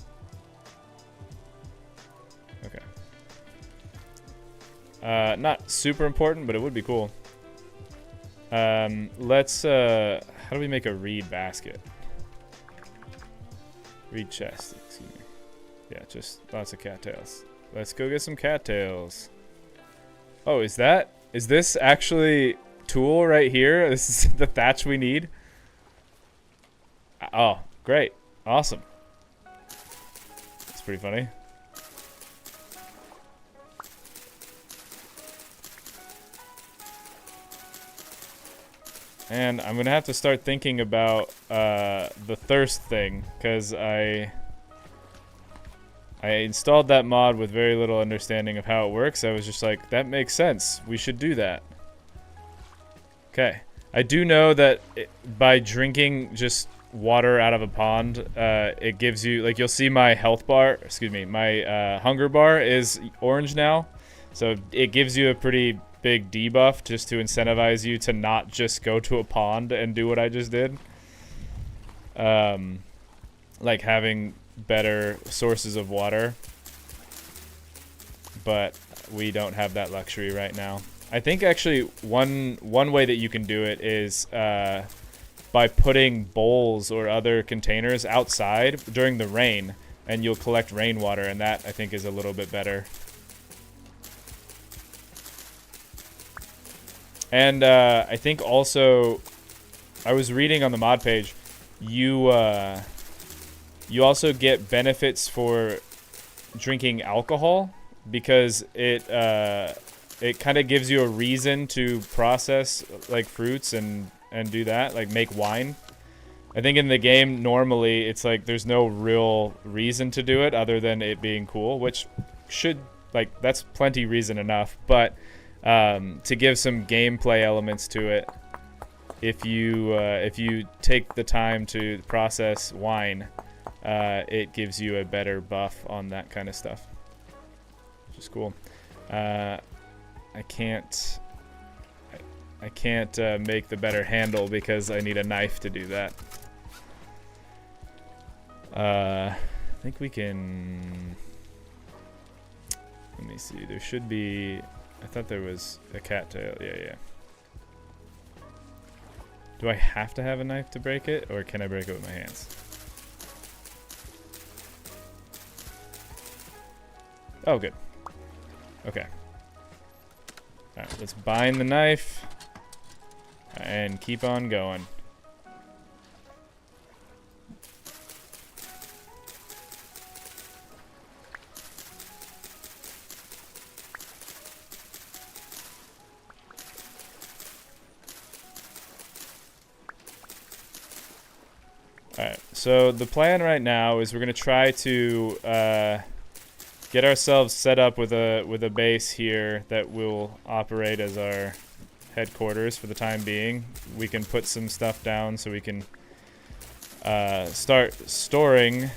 Okay. Not super important, but it would be cool. Let's, how do we make a reed basket? Reed chest, excuse me. Yeah, just lots of cattails. Let's go get some cattails. Oh, is this actually tool right here? This is the thatch we need? Oh, great. Awesome. That's pretty funny. And I'm gonna have to start thinking about the thirst thing, because I installed that mod with very little understanding of how it works. I was just like, that makes sense. We should do that. Okay. I do know that by drinking just water out of a pond, it gives you, like, you'll see my health bar, excuse me, my hunger bar is orange now. So it gives you a pretty big debuff just to incentivize you to not just go to a pond and do what I just did. Like having better sources of water. But we don't have that luxury right now. I think actually one way that you can do it is by putting bowls or other containers outside during the rain, and you'll collect rainwater, and that I think is a little bit better. And I think also, I was reading on the mod page, you also get benefits for drinking alcohol, because it kind of gives you a reason to process like fruits and do that, like make wine. I think in the game normally it's like there's no real reason to do it other than it being cool, which should, like, that's plenty reason enough, but to give some gameplay elements to it, if you take the time to process wine, it gives you a better buff on that kind of stuff, which is cool. I can't make the better handle because I need a knife to do that. I think we can... Let me see. There should be... I thought there was a cattail. Yeah. Do I have to have a knife to break it, or can I break it with my hands? Oh, good. Okay. Alright, let's bind the knife and keep on going. Alright, so the plan right now is we're going to try to get ourselves set up with a base here that will operate as our headquarters for the time being. We can put some stuff down so we can start storing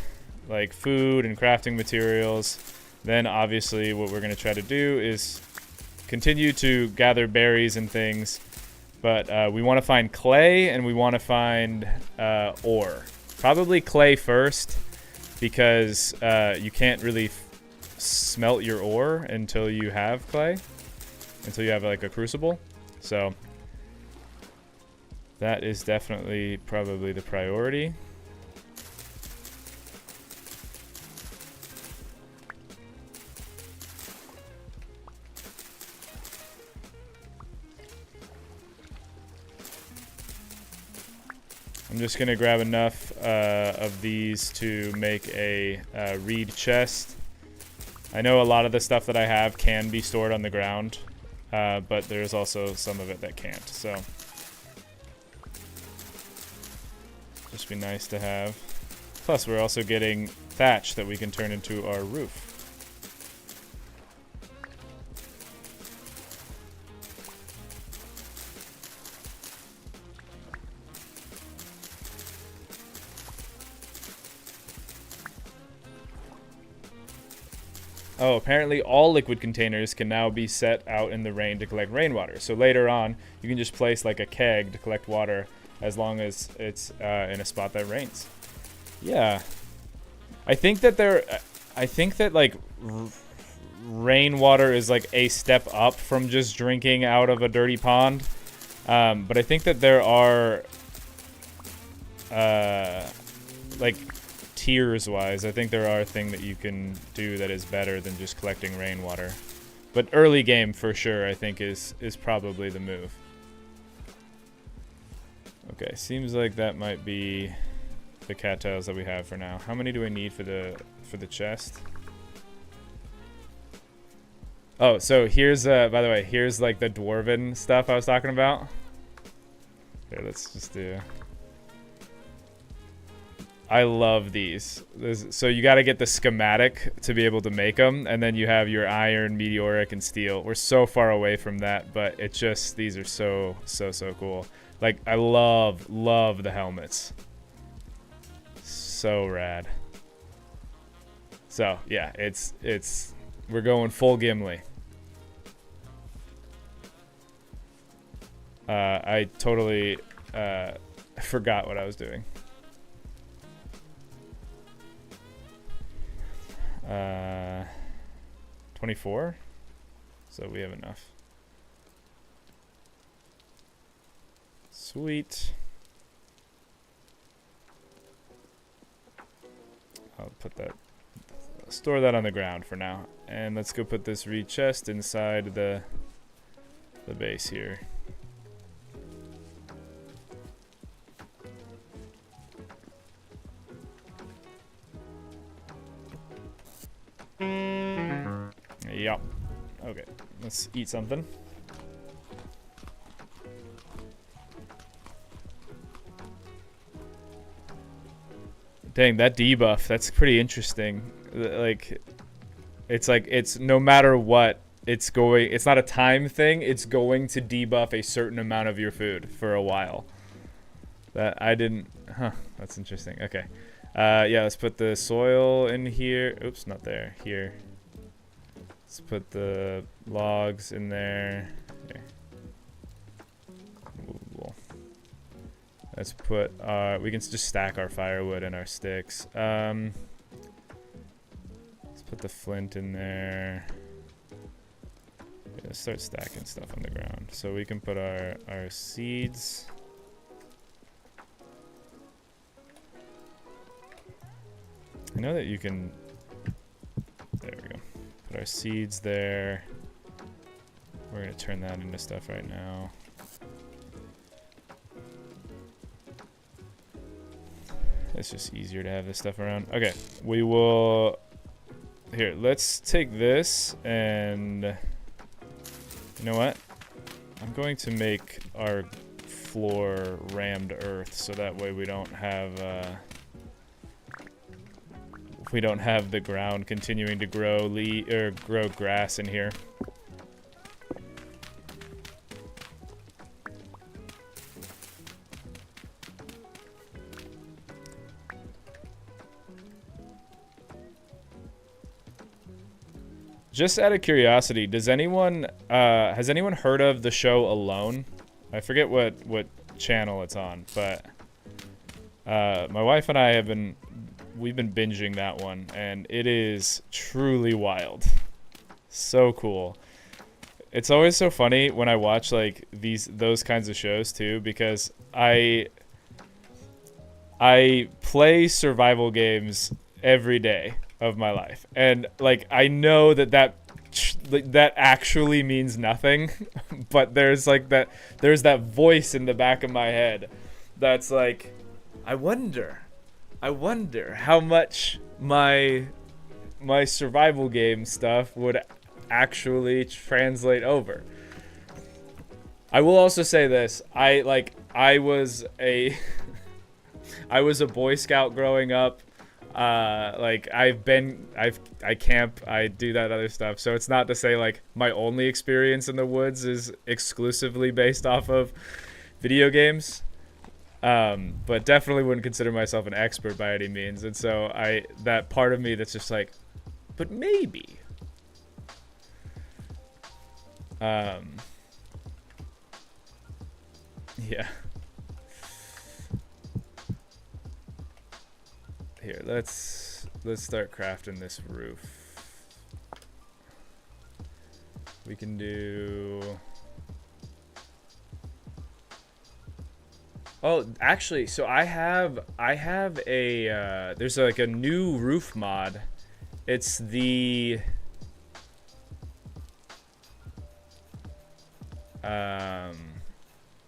like food and crafting materials. Then obviously what we're going to try to do is continue to gather berries and things. But we want to find clay and we want to find ore. Probably clay first because you can't really smelt your ore until you have clay. Until you have like a crucible. So that is definitely probably the priority. I'm just going to grab enough of these to make a reed chest. I know a lot of the stuff that I have can be stored on the ground, but there's also some of it that can't. So just be nice to have. Plus, we're also getting thatch that we can turn into our roof. Oh, apparently all liquid containers can now be set out in the rain to collect rainwater. So later on, you can just place like a keg to collect water as long as it's in a spot that rains. Yeah. I think that like rainwater is like a step up from just drinking out of a dirty pond. But I think that there are like tiers wise, I think there are things that you can do that is better than just collecting rainwater. But early game for sure, I think is probably the move. Okay, seems like that might be the cattails that we have for now. How many do I need for the chest? Oh, so here's by the way, here's like the dwarven stuff I was talking about. Here, let's just do. I love these. So you got to get the schematic to be able to make them, and then you have your iron, meteoric, and steel. We're so far away from that, but it just, these are so cool. Like, I love the helmets. So rad. So yeah, we're going full Gimli. I totally forgot what I was doing. 24, so we have enough. Sweet. I'll put that, store that on the ground for now, and let's go put this reed chest inside the base here. Yep. Okay, let's eat something. Dang, that debuff, that's pretty interesting. Like, it's no matter what, it's not a time thing, it's going to debuff a certain amount of your food for a while. That I didn't, that's interesting. Okay. Yeah, let's put the soil in here. Oops, not there. Here. Let's put the logs in there. Here. Let's put, we can just stack our firewood and our sticks. Let's put the flint in there. Yeah, let's start stacking stuff on the ground. So we can put our seeds. I know that you can, there we go. Put our seeds there. We're gonna turn that into stuff right now. It's just easier to have this stuff around. Okay, we will, here, let's take this and, you know what? I'm going to make our floor rammed earth so that way we don't have the ground continuing to grow grow grass in here. Just out of curiosity, does anyone has anyone heard of the show Alone? I forget what channel it's on, but my wife and I we've been binging that one, and it is truly wild. So cool. It's always so funny when I watch like those kinds of shows too, because I play survival games every day of my life, and like I know that actually means nothing, but there's that voice in the back of my head that's like, I wonder how much my survival game stuff would actually translate over. I will also say this, I was a Boy Scout growing up. I camp, I do that other stuff. So it's not to say like my only experience in the woods is exclusively based off of video games. But definitely wouldn't consider myself an expert by any means. And so that part of me that's just like, but maybe. Yeah. Here, let's start crafting this roof. We can do. Oh, actually, so I have a there's like a new roof mod. It's the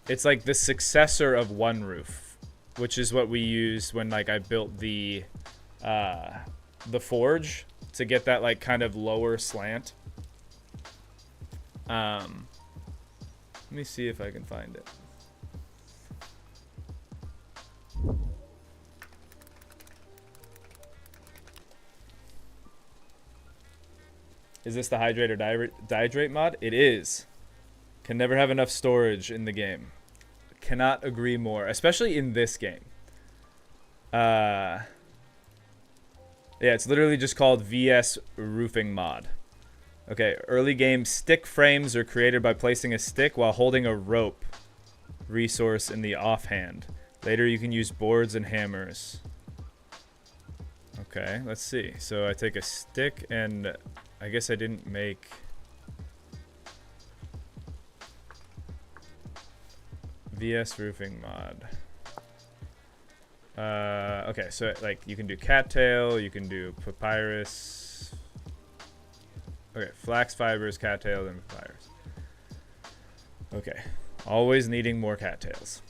it's like the successor of One Roof, which is what we used when like I built the forge to get that like kind of lower slant. Let me see if I can find it. Is this the hydrate or dihydrate mod? It is. Can never have enough storage in the game. Cannot agree more, especially in this game. Yeah, it's literally just called VS Roofing Mod. Okay, early game stick frames are created by placing a stick while holding a rope resource in the offhand. Later you can use boards and hammers. Okay, let's see. So I take a stick and I guess I didn't make... VS Roofing Mod. Okay, so like you can do cattail, you can do papyrus. Okay, flax fibers, cattail, and papyrus. Okay, always needing more cattails.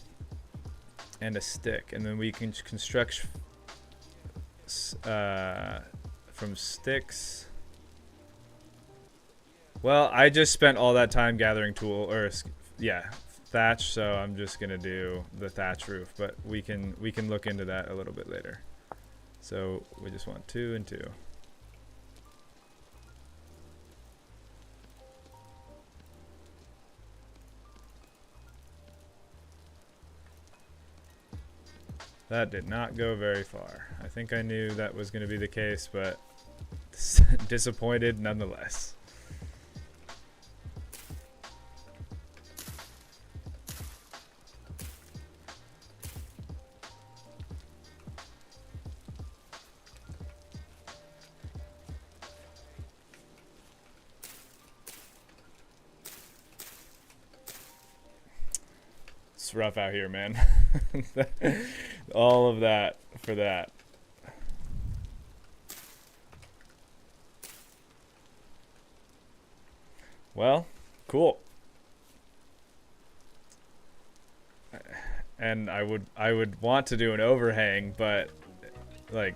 And a stick, and then we can construct from sticks. Well, I just spent all that time gathering thatch, so I'm just gonna do the thatch roof, but we can look into that a little bit later. So we just want 2 and 2. That did not go very far. I think I knew that was going to be the case, but disappointed nonetheless. It's rough out here, man. All of that for that. Well, cool. And I would want to do an overhang, but like,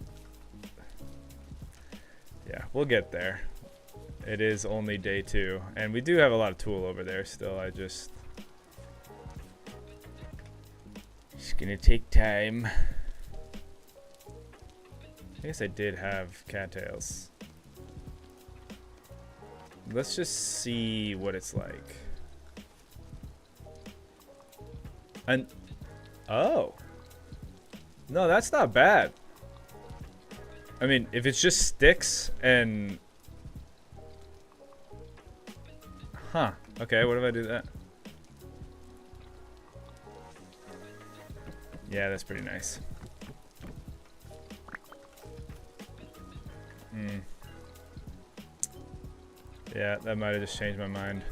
yeah, we'll get there. It is only day 2, and we do have a lot of tool over there still. It's gonna take time. I guess I did have cattails. Let's just see what it's like. And oh, no, that's not bad. I mean, if it's just sticks and okay, what if I do that? Yeah, that's pretty nice. Yeah, that might have just changed my mind.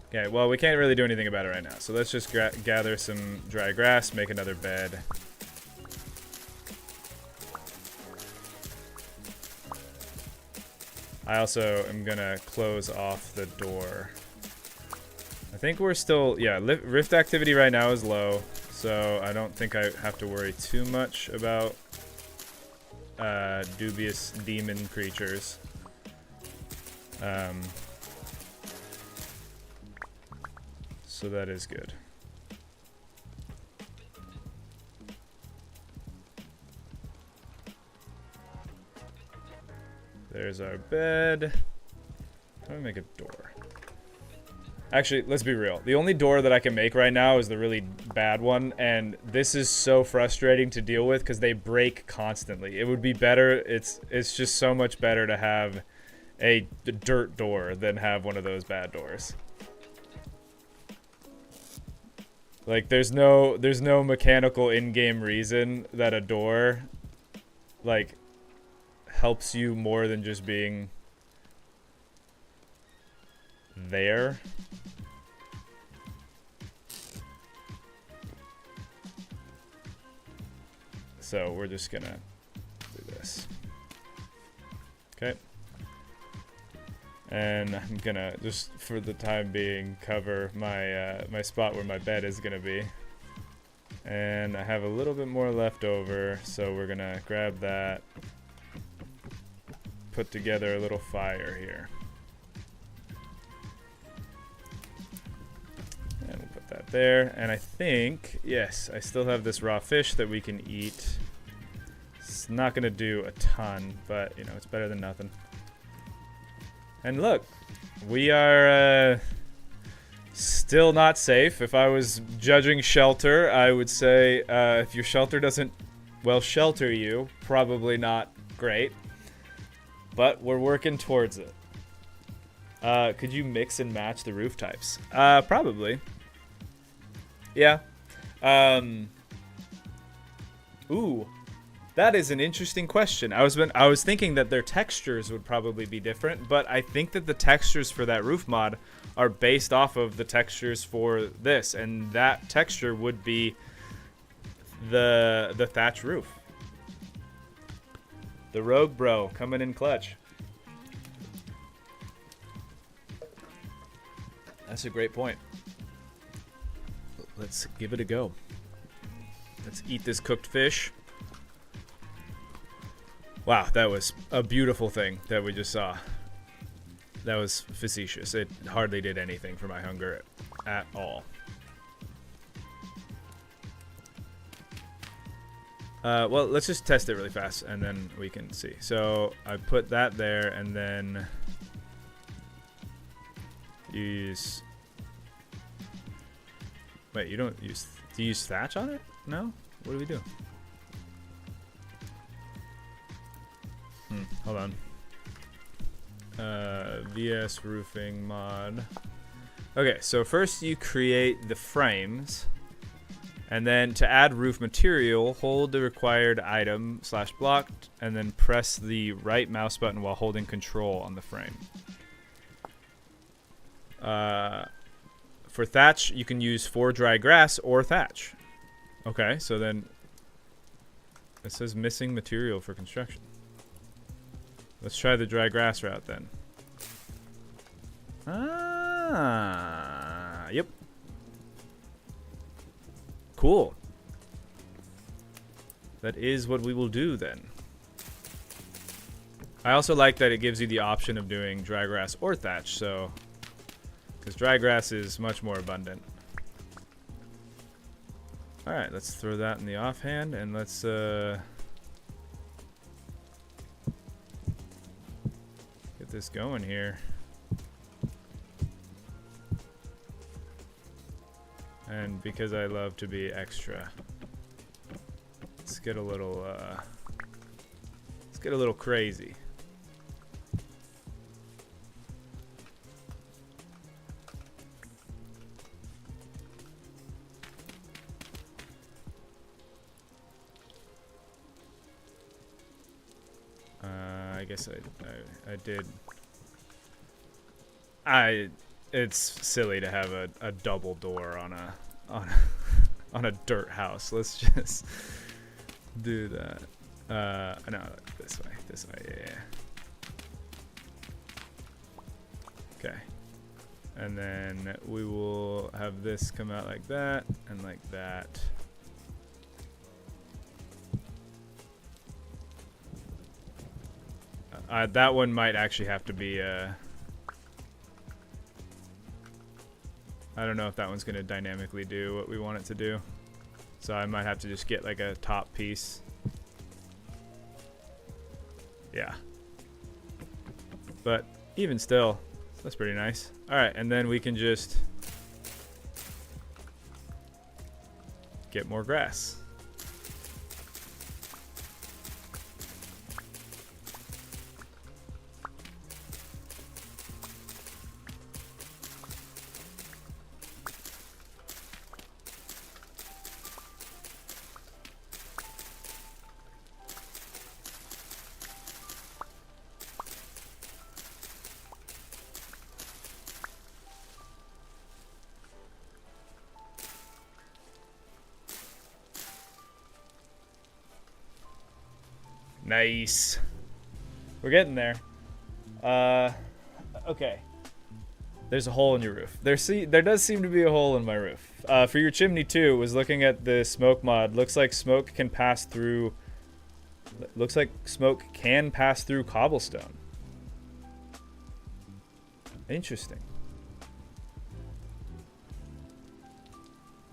Okay, well, we can't really do anything about it right now. So let's just gather some dry grass, make another bed. I also am gonna close off the door. I think we're still, yeah, rift activity right now is low, so I don't think I have to worry too much about dubious demon creatures. So that is good. There's our bed. How do I make a door? Actually, let's be real. The only door that I can make right now is the really bad one, and this is so frustrating to deal with because they break constantly. It would be better. It's just so much better to have a dirt door than have one of those bad doors. Like, there's no mechanical in-game reason that a door, like, helps you more than just being there. So we're just gonna do this. Okay. And I'm gonna, just for the time being, cover my my spot where my bed is gonna be. And I have a little bit more left over, so we're gonna grab that, put together a little fire here. And we'll put that there. And I think, yes, I still have this raw fish that we can eat. It's not gonna do a ton, but, you know, it's better than nothing. And look, we are still not safe. If I was judging shelter, I would say if your shelter doesn't, well, shelter you, probably not great. But we're working towards it. Could you mix and match the roof types? Probably. Yeah. Ooh. That is an interesting question. I was thinking that their textures would probably be different, but I think that the textures for that roof mod are based off of the textures for this, and that texture would be the thatch roof. The Rogue Bro coming in clutch. That's a great point. Let's give it a go. Let's eat this cooked fish. Wow, that was a beautiful thing that we just saw. That was facetious. It hardly did anything for my hunger at all. Well, let's just test it really fast, and then we can see. So I put that there, and then use... Wait, you don't use... Do you use thatch on it? No? What do we do? Hold on. VS roofing mod. Okay, so first you create the frames, and then to add roof material, hold the required item / blocked, and then press the right mouse button while holding control on the frame. for thatch, you can use 4 dry grass or thatch. Okay, so then it says missing material for construction. Let's try the dry grass route then. Ah, yep. Cool. That is what we will do then. I also like that it gives you the option of doing dry grass or thatch, so because dry grass is much more abundant. All right, let's throw that in the offhand, and let's get this going here. And because I love to be extra, let's get a little crazy. I guess I did. It's silly to have a double door on a dirt house. Let's just do that. No, this way, yeah. Okay, and then we will have this come out like that and like that. That one might actually have to be I don't know if that one's going to dynamically do what we want it to do. So I might have to just get like a top piece. Yeah. But even still, that's pretty nice. All right, and then we can just get more grass. Nice. We're getting there. Okay. There's a hole in your roof. There does seem to be a hole in my roof. For your chimney too, was looking at the smoke mod. Looks like smoke can pass through cobblestone. Interesting.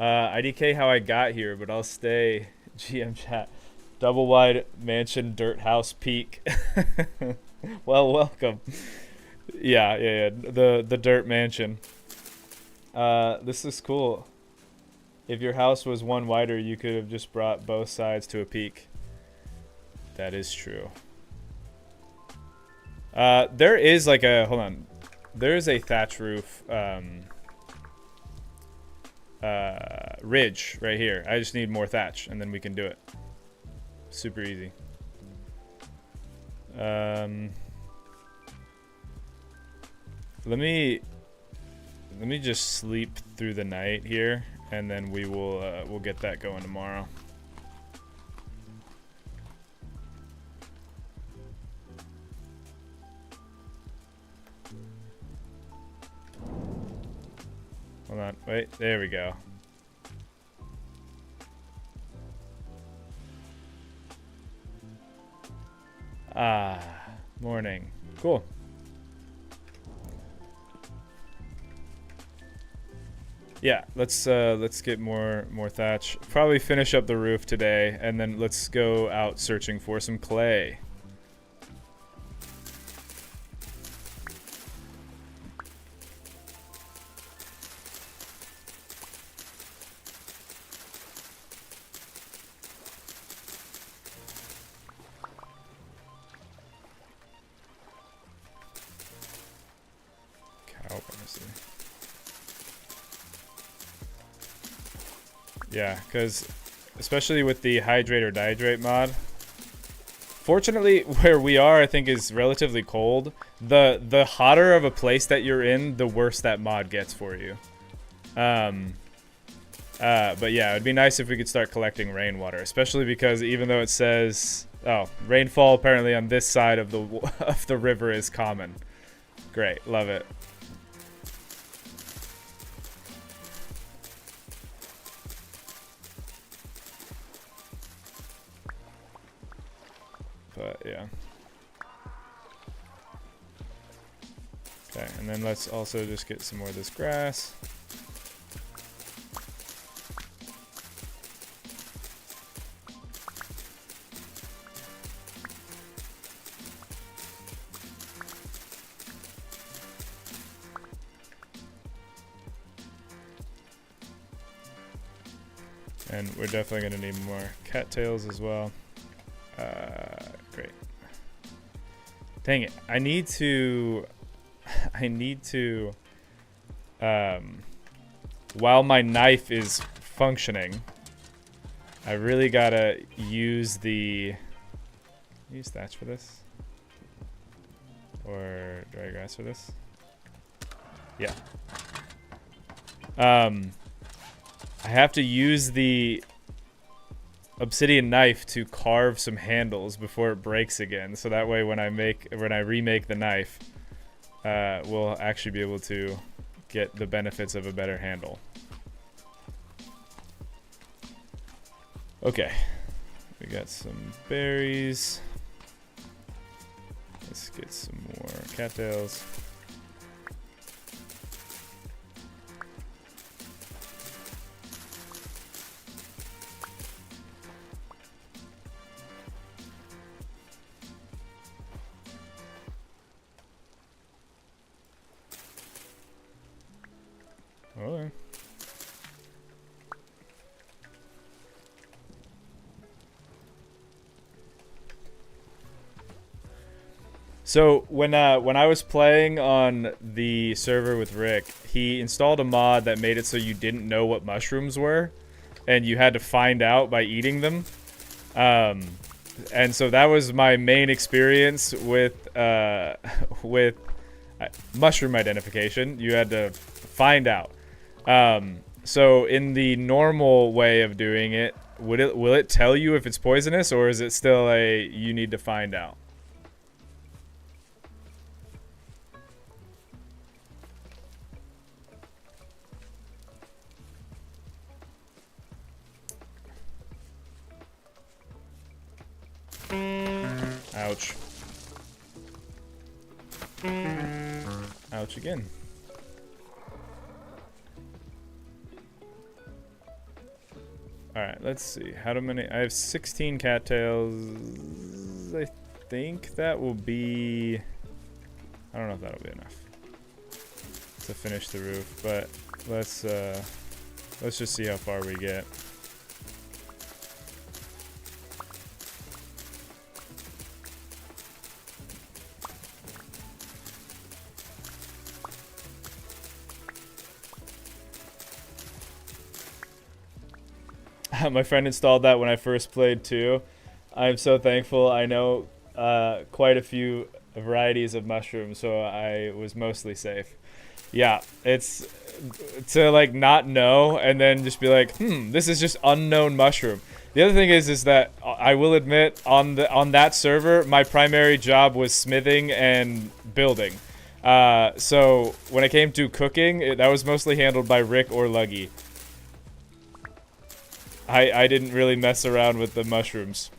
IDK how I got here, but I'll stay GM chat. Double wide mansion dirt house peak. Well, welcome. Yeah. The dirt mansion. This is cool. If your house was one wider, you could have just brought both sides to a peak. That is true. There is like a hold on. There is a thatch roof ridge right here. I just need more thatch, and then we can do it. Super easy. Let me just sleep through the night here, and then we'll get that going tomorrow. Hold on, wait, there we go. Morning. Cool. Yeah, let's get more thatch. Probably finish up the roof today, and then let's go out searching for some clay. Yeah, because especially with the hydrate or dehydrate mod, fortunately where we are I think is relatively cold. The hotter of a place that you're in, the worse that mod gets for you. But yeah, it'd be nice if we could start collecting rainwater, especially because even though it says, oh, rainfall apparently on this side of the of the river is common. Great, love it. But yeah. Okay, and then let's also just get some more of this grass. And we're definitely going to need more cattails as well. Great. Dang it. I need to, while my knife is functioning, I really got to use thatch for this? Or dry grass for this? Yeah. I have to use the obsidian knife to carve some handles before it breaks again, so that way when I remake the knife, we'll actually be able to get the benefits of a better handle. Okay, we got some berries. Let's get some more cattails. Okay. So when I was playing on the server with Rick, he installed a mod that made it so you didn't know what mushrooms were, and you had to find out by eating them. And so that was my main experience with mushroom identification. You had to find out. So in the normal way of doing it, will it tell you if it's poisonous, or is it still a you need to find out? Ouch. Ouch again. Alright, let's see. How many? I have 16 cattails. I think that will be... I don't know if that'll be enough to finish the roof, but let's just see how far we get. My friend installed that when I first played too. I'm so thankful. I know quite a few varieties of mushrooms, so I was mostly safe. Yeah, it's to like not know and then just be like, this is just unknown mushroom. The other thing is that I will admit on that server, my primary job was smithing and building. So when it came to cooking, that was mostly handled by Rick or Luggy. I didn't really mess around with the mushrooms.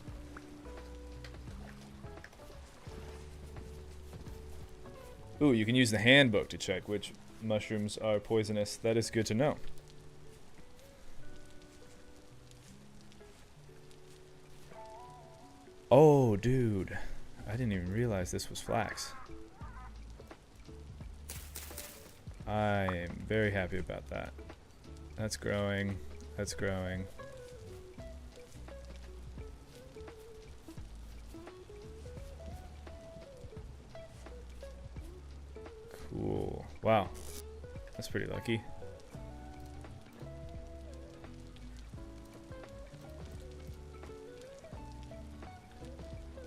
Ooh, you can use the handbook to check which mushrooms are poisonous. That is good to know. Oh, dude. I didn't even realize this was flax. I am very happy about that. That's growing. That's growing. Cool. Wow. That's pretty lucky.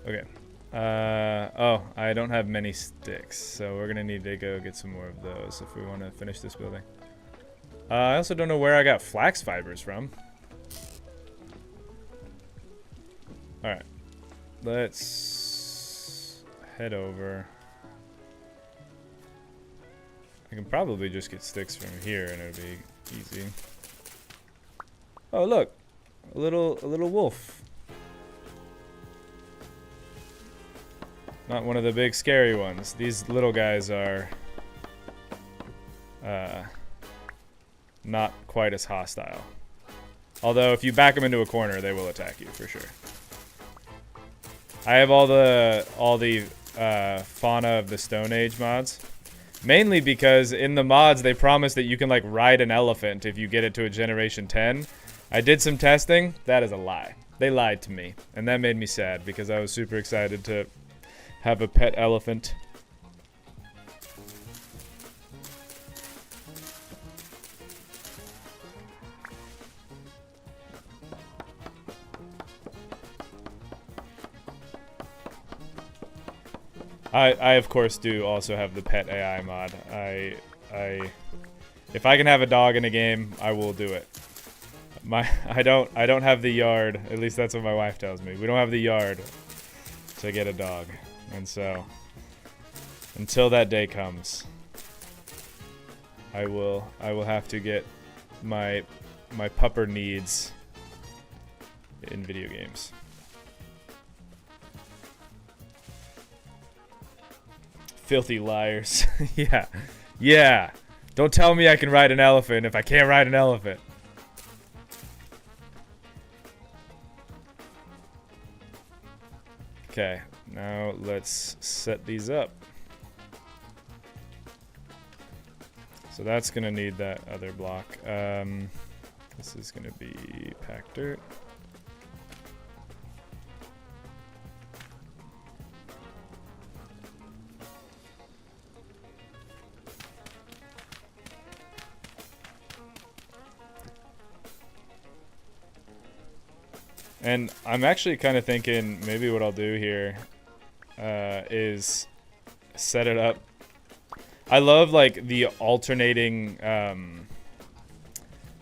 Okay. Oh, I don't have many sticks, so we're gonna need to go get some more of those if we want to finish this building. I also don't know where I got flax fibers from. Alright. Let's head over. I can probably just get sticks from here and it'll be easy. Oh look, a little wolf. Not one of the big scary ones. These little guys are not quite as hostile. Although if you back them into a corner, they will attack you for sure. I have all the fauna of the Stone Age mods. Mainly because in the mods they promise that you can like ride an elephant if you get it to a generation 10. I did some testing. That is a lie. They lied to me. And that made me sad because I was super excited to have a pet elephant. I of course do also have the pet AI mod. If I can have a dog in a game, I will do it. I don't have the yard. At least that's what my wife tells me. We don't have the yard to get a dog, and so until that day comes, I will have to get my pupper needs in video games. Filthy liars. Yeah. Yeah. Don't tell me I can ride an elephant if I can't ride an elephant. Okay. Now let's set these up. So that's going to need that other block. This is going to be packed dirt. And I'm actually kind of thinking maybe what I'll do here is set it up. I love like the alternating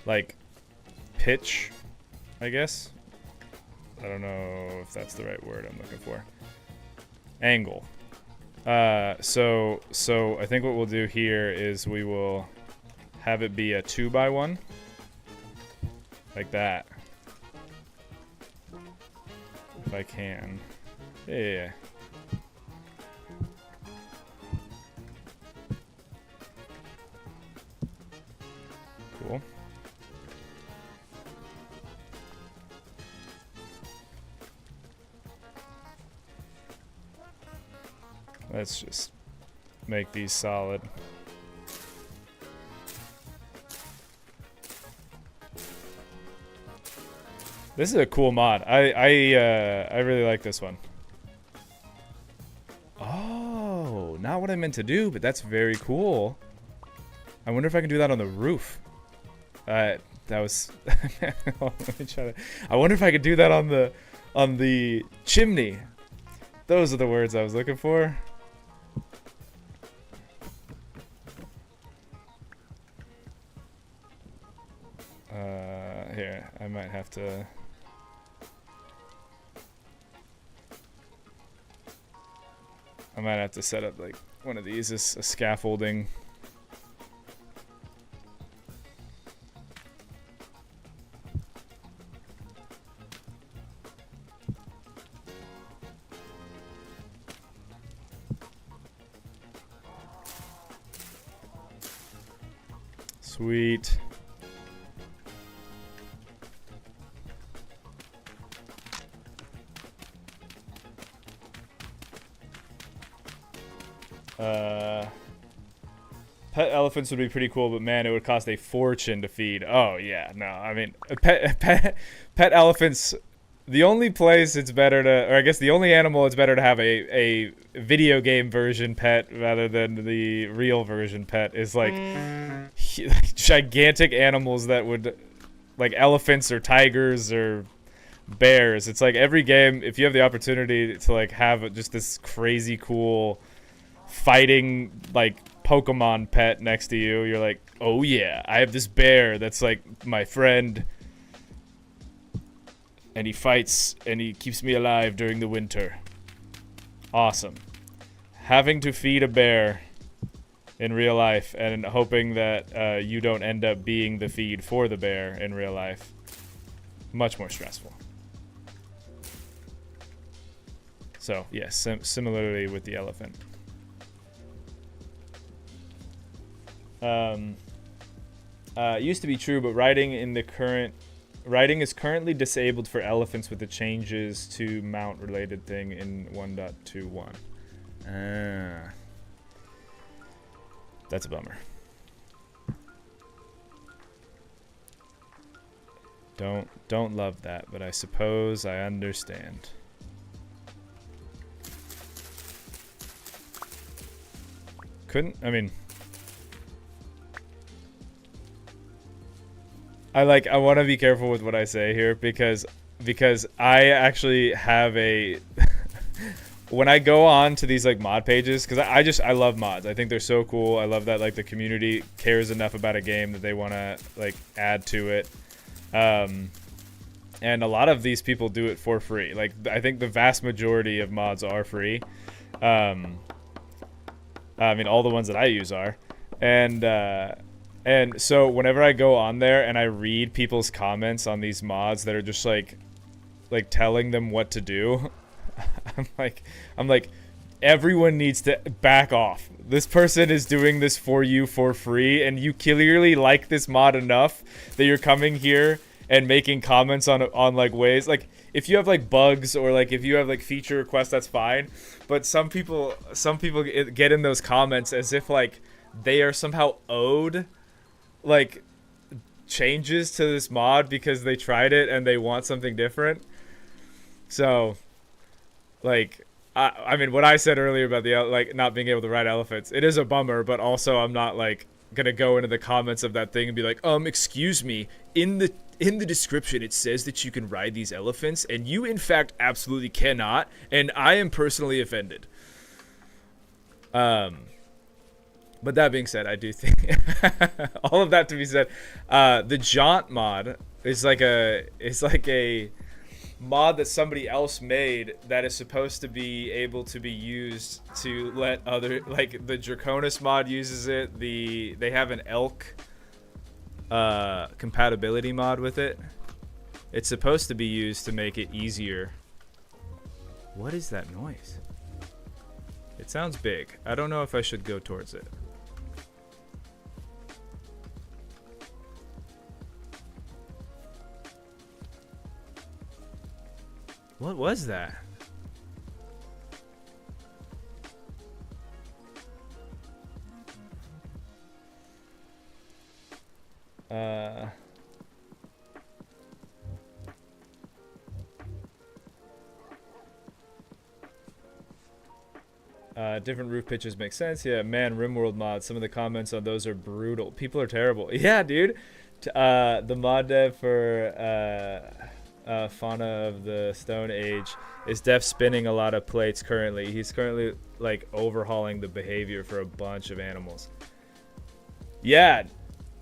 like pitch, I guess. I don't know if that's the right word I'm looking for. Angle. So I think what we'll do here is we will have it be a 2x1 like that. If I can. Yeah. Cool. Let's just make these solid. This is a cool mod. I really like this one. Oh, not what I meant to do, but that's very cool. I wonder if I can do that on the roof. That was. Let me try that. I wonder if I could do that on the chimney. Those are the words I was looking for. Here, I might have to. I might have to set up like one of these as a scaffolding. Sweet. Pet elephants would be pretty cool, but man, it would cost a fortune to feed. Oh yeah, no, I mean, pet elephants. The only place it's better to, or I guess the only animal it's better to have a video game version pet rather than the real version pet is like gigantic animals that would, like elephants or tigers or bears. It's like every game, if you have the opportunity to like have just this crazy cool fighting like Pokemon pet next to you. You're like, oh yeah, I have this bear that's like my friend, and he fights and he keeps me alive during the winter. Awesome. Having to feed a bear in real life and hoping that you don't end up being the feed for the bear in real life. Much more stressful. So, yes, similarly with the elephant. Used to be true, but writing is currently disabled for elephants with the changes to mount related thing in 1.21. That's a bummer. Don't love that, but I suppose I understand. I mean, I want to be careful with what I say here because I actually have a when I go on to these like mod pages, because I love mods. I think they're so cool. I love that like the community cares enough about a game that they want to like add to it. And a lot of these people do it for free. Like I think the vast majority of mods are free. I mean, all the ones that I use are. And so whenever I go on there and I read people's comments on these mods that are just like telling them what to do, I'm like, everyone needs to back off. This person is doing this for you for free, and you clearly like this mod enough that you're coming here and making comments on like ways like if you have like bugs or like if you have like feature requests, that's fine. But some people get in those comments as if like they are somehow owed like changes to this mod because they tried it and they want something different. So like I mean, what I said earlier about the like not being able to ride elephants, it is a bummer, but also I'm not like gonna go into the comments of that thing and be like, excuse me, in the description it says that you can ride these elephants and you in fact absolutely cannot, and I am personally offended. But that being said, I do think all of that to be said, the jaunt mod is like a mod that somebody else made that is supposed to be able to be used to let other, like the Draconis mod uses it. They have an elk compatibility mod with it. It's supposed to be used to make it easier. What is that noise? It sounds big. I don't know if I should go towards it. What was that? Different roof pitches make sense. Yeah, man, RimWorld mods. Some of the comments on those are brutal. People are terrible. Yeah, dude. The mod dev for Fauna of the Stone Age is def spinning a lot of plates currently. He's currently like overhauling the behavior for a bunch of animals. Yeah.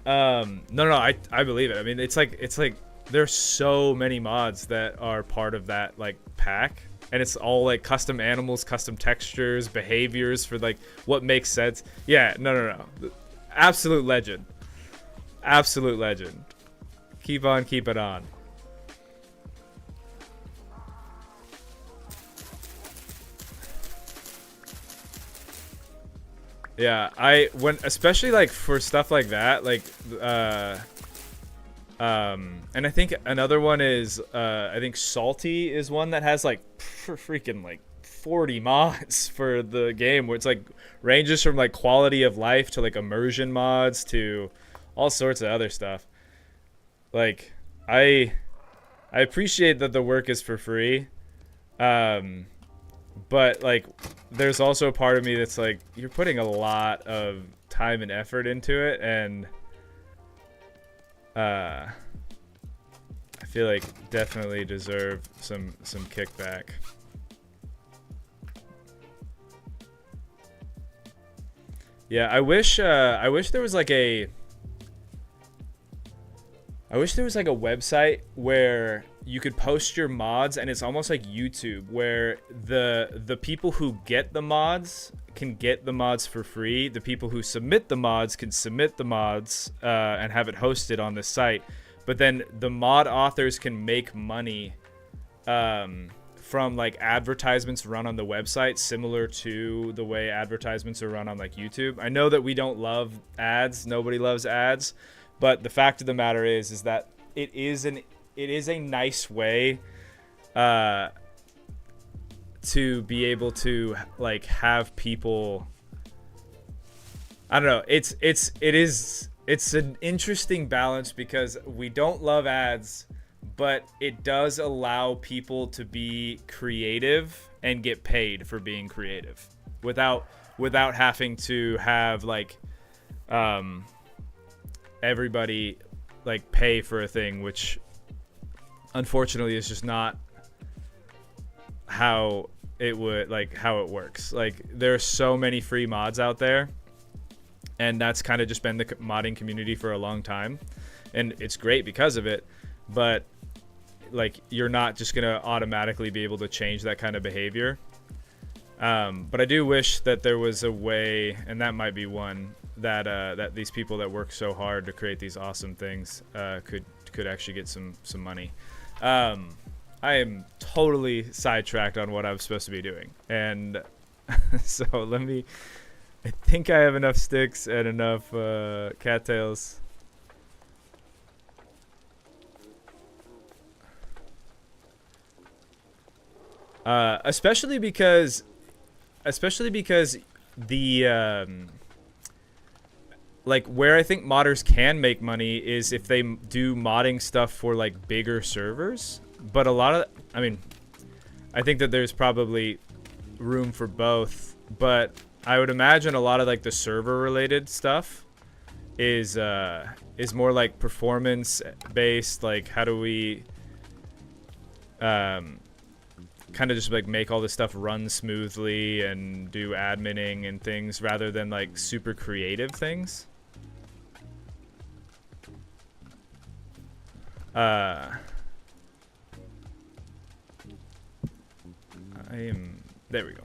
No, I believe it. I mean, it's like there's so many mods that are part of that like pack, and it's all like custom animals, custom textures, behaviors for like what makes sense. Yeah, no. Absolute legend. Absolute legend. Keep on keeping on. Yeah, especially like for stuff like that, like and I think another one is I think Salty is one that has like freaking like 40 mods for the game, where it's like ranges from like quality of life to like immersion mods to all sorts of other stuff. Like I appreciate that the work is for free. But like there's also a part of me that's like, you're putting a lot of time and effort into it, and I feel like definitely deserve some kickback. Yeah, I wish there was like a I wish there was like a website where you could post your mods, and it's almost like YouTube, where the people who get the mods can get the mods for free. The people who submit the mods can submit the mods and have it hosted on the site. But then the mod authors can make money from like advertisements run on the website, similar to the way advertisements are run on like YouTube. I know that we don't love ads. Nobody loves ads. But the fact of the matter is that it is a nice way to be able to like have people. I don't know. It's an interesting balance because we don't love ads, but it does allow people to be creative and get paid for being creative without having to have like everybody like pay for a thing, which unfortunately is just not how it works. Like there's so many free mods out there, and that's kind of just been the modding community for a long time, and it's great because of it. But like you're not just gonna automatically be able to change that kind of behavior. But I do wish that there was a way, and that might be one, that these people that work so hard to create these awesome things could actually get some money. I am totally sidetracked on what I'm supposed to be doing, and so I think I have enough sticks and enough cattails. Especially because the like where I think modders can make money is if they do modding stuff for like bigger servers. But a lot of, I mean, I think that there's probably room for both, but I would imagine a lot of like the server related stuff is more like performance based. Like how do we kind of just like make all this stuff run smoothly and do adminning and things rather than like super creative things. There we go.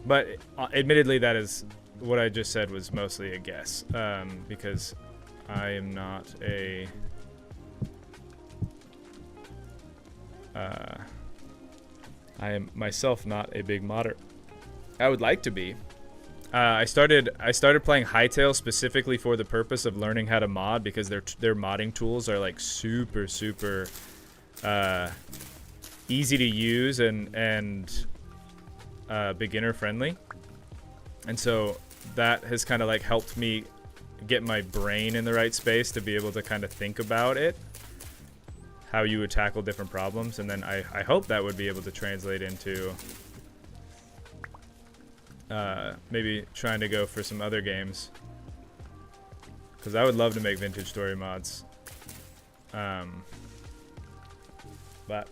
But admittedly, that is what I just said was mostly a guess, because I am not a I am myself not a big modder. I would like to be. I started playing Hytale specifically for the purpose of learning how to mod, because their modding tools are like super easy to use and beginner friendly, and so that has kind of like helped me get my brain in the right space to be able to kind of think about it, how you would tackle different problems, and then I hope that would be able to translate into maybe trying to go for some other games, because I would love to make vintage story mods. But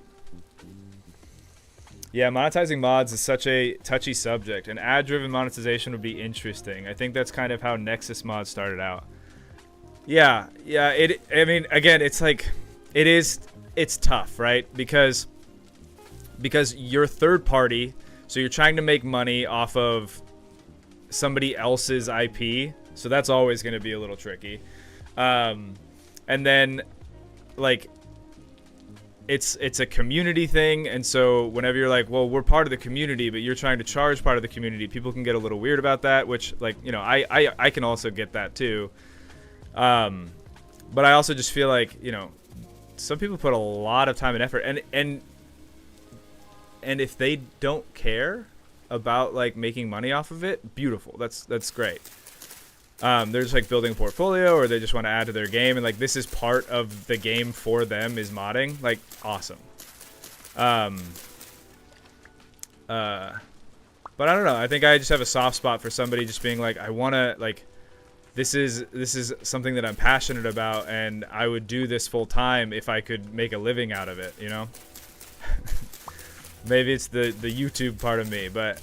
yeah, monetizing mods is such a touchy subject, and ad-driven monetization would be interesting. I think that's kind of how Nexus Mod started out. Yeah. I mean, again, it's like it's tough, right? Because you're third party, so you're trying to make money off of somebody else's IP, so that's always going to be a little tricky. And then like it's a community thing, and so whenever you're like, well, we're part of the community, but you're trying to charge part of the community, people can get a little weird about that, which, like, you know, I can also get that too. But I also just feel like, you know, some people put a lot of time and effort, and if they don't care about like making money off of it, beautiful. That's great. They're just like building a portfolio, or they just want to add to their game, and like this is part of the game for them is modding. Like, awesome. But I don't know. I think I just have a soft spot for somebody just being like, I want to, like, this is something that I'm passionate about, and I would do this full time if I could make a living out of it, you know? Maybe it's the YouTube part of me, but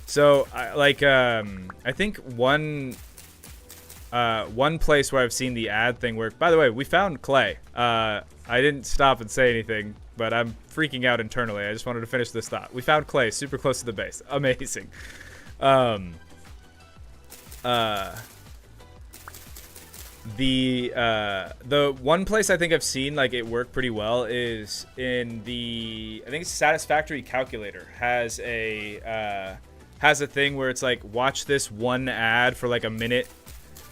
so I think one place where I've seen the ad thing work. By the way, we found clay. I didn't stop and say anything, but I'm freaking out internally. I just wanted to finish this thought. We found clay super close to the base. Amazing. The one place I think I've seen like it work pretty well is in I think it's Satisfactory Calculator has a thing where it's like watch this one ad for like a minute,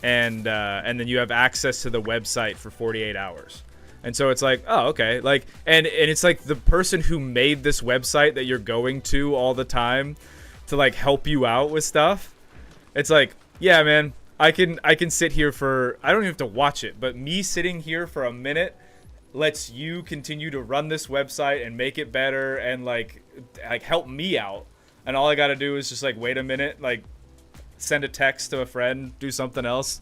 and then you have access to the website for 48 hours. And so it's like, oh, okay, like, and it's like the person who made this website that you're going to all the time to like help you out with stuff. It's like, yeah, man, I can sit here for, I don't even have to watch it, but me sitting here for a minute lets you continue to run this website and make it better and like help me out. And all I got to do is just like wait a minute, like send a text to a friend, do something else,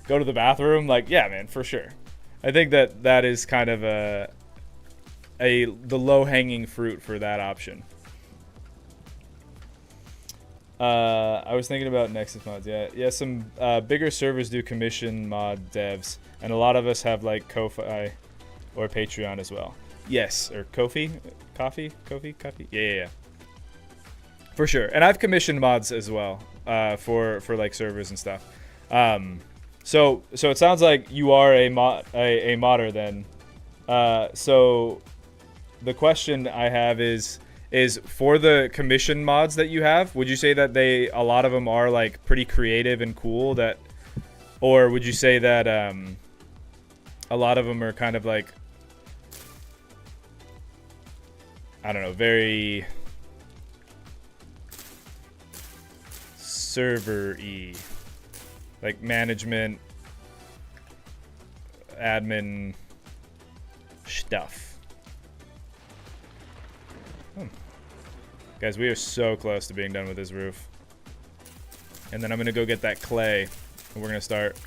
go to the bathroom. Like, yeah, man, for sure. I think that is kind of the low-hanging fruit for that option. I was thinking about Nexus mods. Yeah. Some bigger servers do commission mod devs, and a lot of us have like Ko-Fi or Patreon as well. Yes, or Ko-Fi, Coffee. Yeah. For sure. And I've commissioned mods as well for like servers and stuff. So it sounds like you are a modder then. So the question I have is for the commission mods that you have, would you say that a lot of them are like pretty creative and cool, or would you say that a lot of them are kind of like, I don't know, very server-y? Like management, admin stuff. Guys, we are so close to being done with this roof. And then I'm going to go get that clay, and we're going to start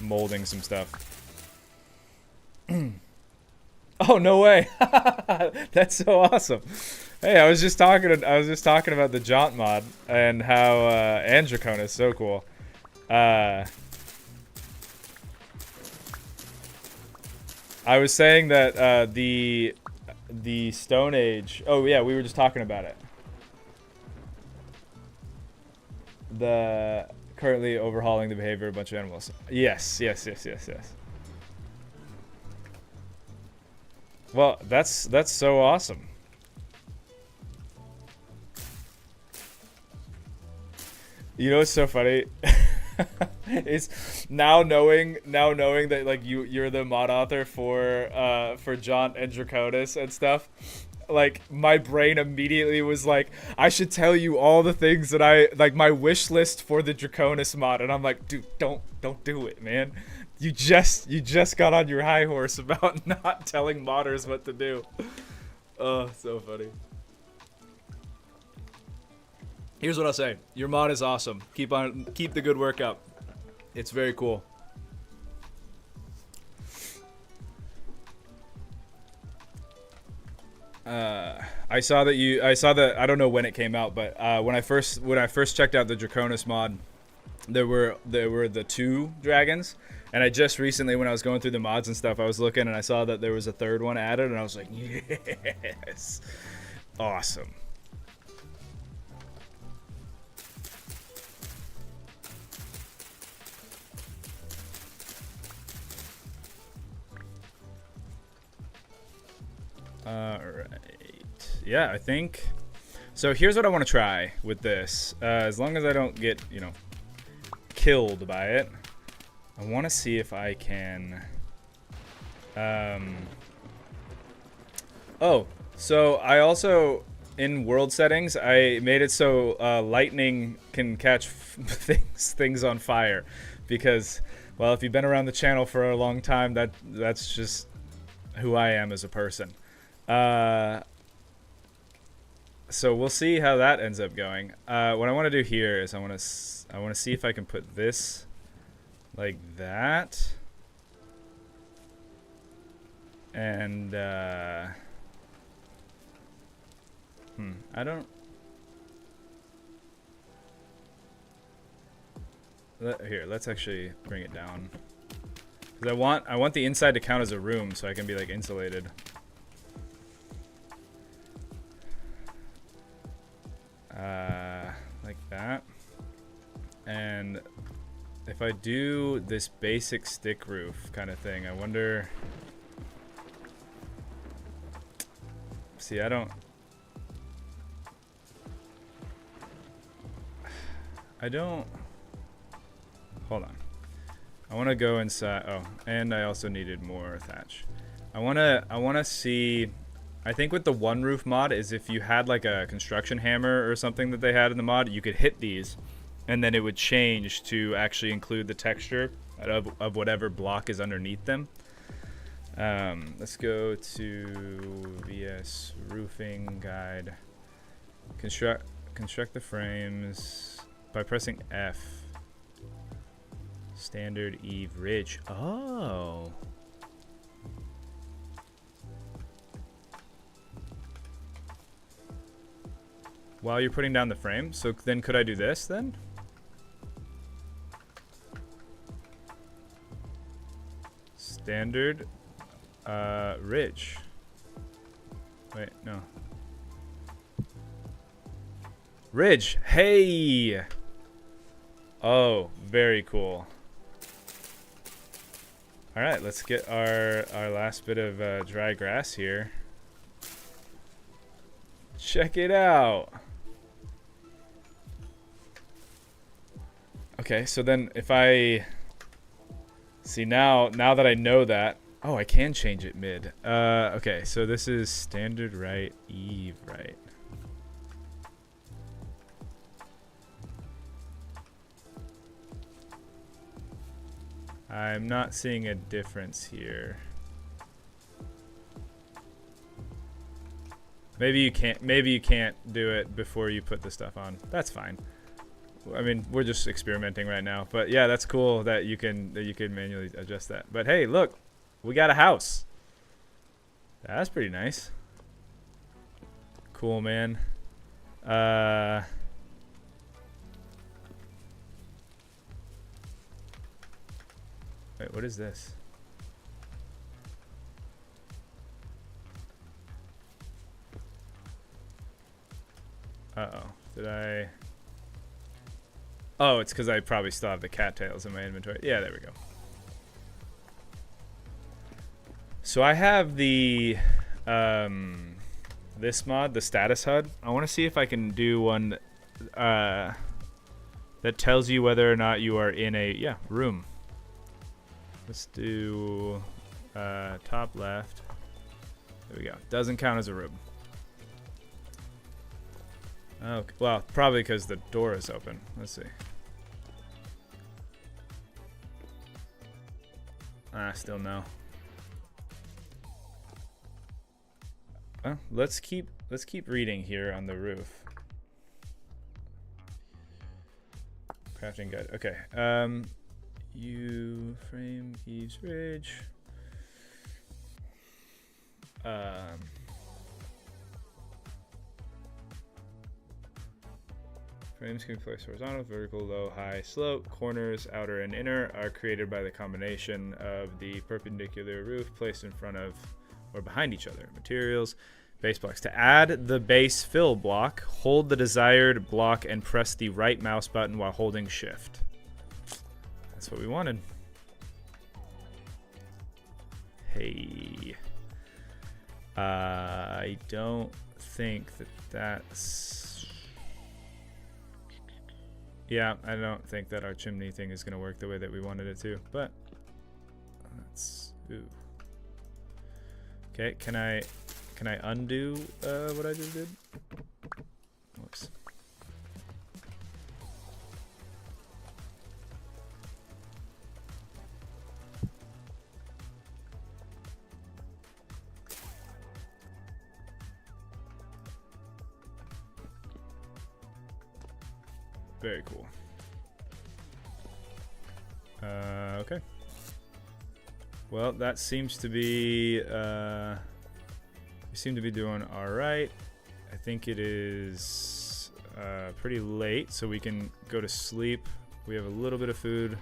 molding some stuff. Oh, no way. That's so awesome. Hey, I was just talking about the Jaunt mod and how Androcon is so cool. I was saying that the Stone Age. Oh yeah, we were just talking about it. The currently overhauling the behavior of a bunch of animals. Yes. Well, that's so awesome. You know what's so funny? It's now knowing that like you're the mod author for Jaunt and Draconis and stuff. Like my brain immediately was like, I should tell you all the things that I like, my wish list for the Draconis mod, and I'm like, dude, don't do it, man. You just got on your high horse about not telling modders what to do. Oh, so funny. Here's what I'll say. Your mod is awesome. Keep the good work up. It's very cool. I saw that I don't know when it came out, but when I first checked out the Draconis mod, there were the 2 dragons, and I just recently, when I was going through the mods and stuff, I was looking and I saw that there was a 3rd one added, and I was like, yes. Awesome. Alright. Yeah, I think... So here's what I want to try with this. As long as I don't get, killed by it, I want to see if I can... Oh, so I also, in world settings, I made it so lightning can catch things on fire. Because, well, if you've been around the channel for a long time, that's just who I am as a person. So we'll see how that ends up going. What I want to do here is I want to see if I can put this like that, and I don't. Here, let's actually bring it down. Cause I want the inside to count as a room, so I can be like insulated. Like that. And if I do this basic stick roof kind of thing, I wonder. See, I don't. Hold on. I want to go inside. Oh, and I also needed more thatch. I want to see. I think with the one roof mod is if you had like a construction hammer or something that they had in the mod, you could hit these, and then it would change to actually include the texture of whatever block is underneath them. Let's go to VS Roofing Guide. Construct the frames by pressing F. Standard eave ridge. Oh. While you're putting down the frame. So then could I do this then? Standard ridge. Wait, no. Ridge. Hey. Oh, very cool. All right, let's get our last bit of dry grass here. Check it out. Okay, so then if I see now that I know that, oh, I can change it mid. Okay, so this is standard right, eve right. I'm not seeing a difference here. Maybe you can't do it before you put the stuff on. That's fine. I mean, we're just experimenting right now, but yeah, that's cool that you can manually adjust that. But hey, look, we got a house. That's pretty nice. Cool, man. Wait, what is this? Uh-oh. Did I... Oh, it's because I probably still have the cattails in my inventory. Yeah, there we go. So I have the... this mod, the status HUD. I want to see if I can do one that tells you whether or not you are in a room. Let's do top left. There we go. Doesn't count as a room. Okay. Well, probably because the door is open. Let's see. Still no. Let's keep reading here on the roof. Crafting guide. Okay. You frame eaves ridge. Frames can be placed horizontal, vertical, low, high, slope. Corners, outer and inner, are created by the combination of the perpendicular roof placed in front of or behind each other. Materials, base blocks. To add the base fill block, hold the desired block and press the right mouse button while holding shift. That's what we wanted. Hey. I don't think that's... Yeah, I don't think that our chimney thing is going to work the way that we wanted it to, but let's... Ooh. Okay, can I undo what I just did? Whoops. Very cool. Okay. Well, that seems to be we seem to be doing all right. I think it is pretty late, so we can go to sleep. We have a little bit of food.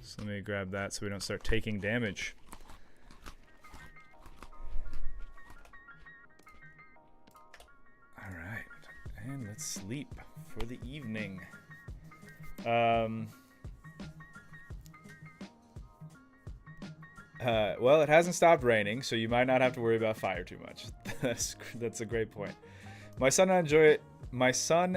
So let me grab that so we don't start taking damage. All right, and let's sleep for the evening. Well, it hasn't stopped raining, so you might not have to worry about fire too much. That's a great point. My son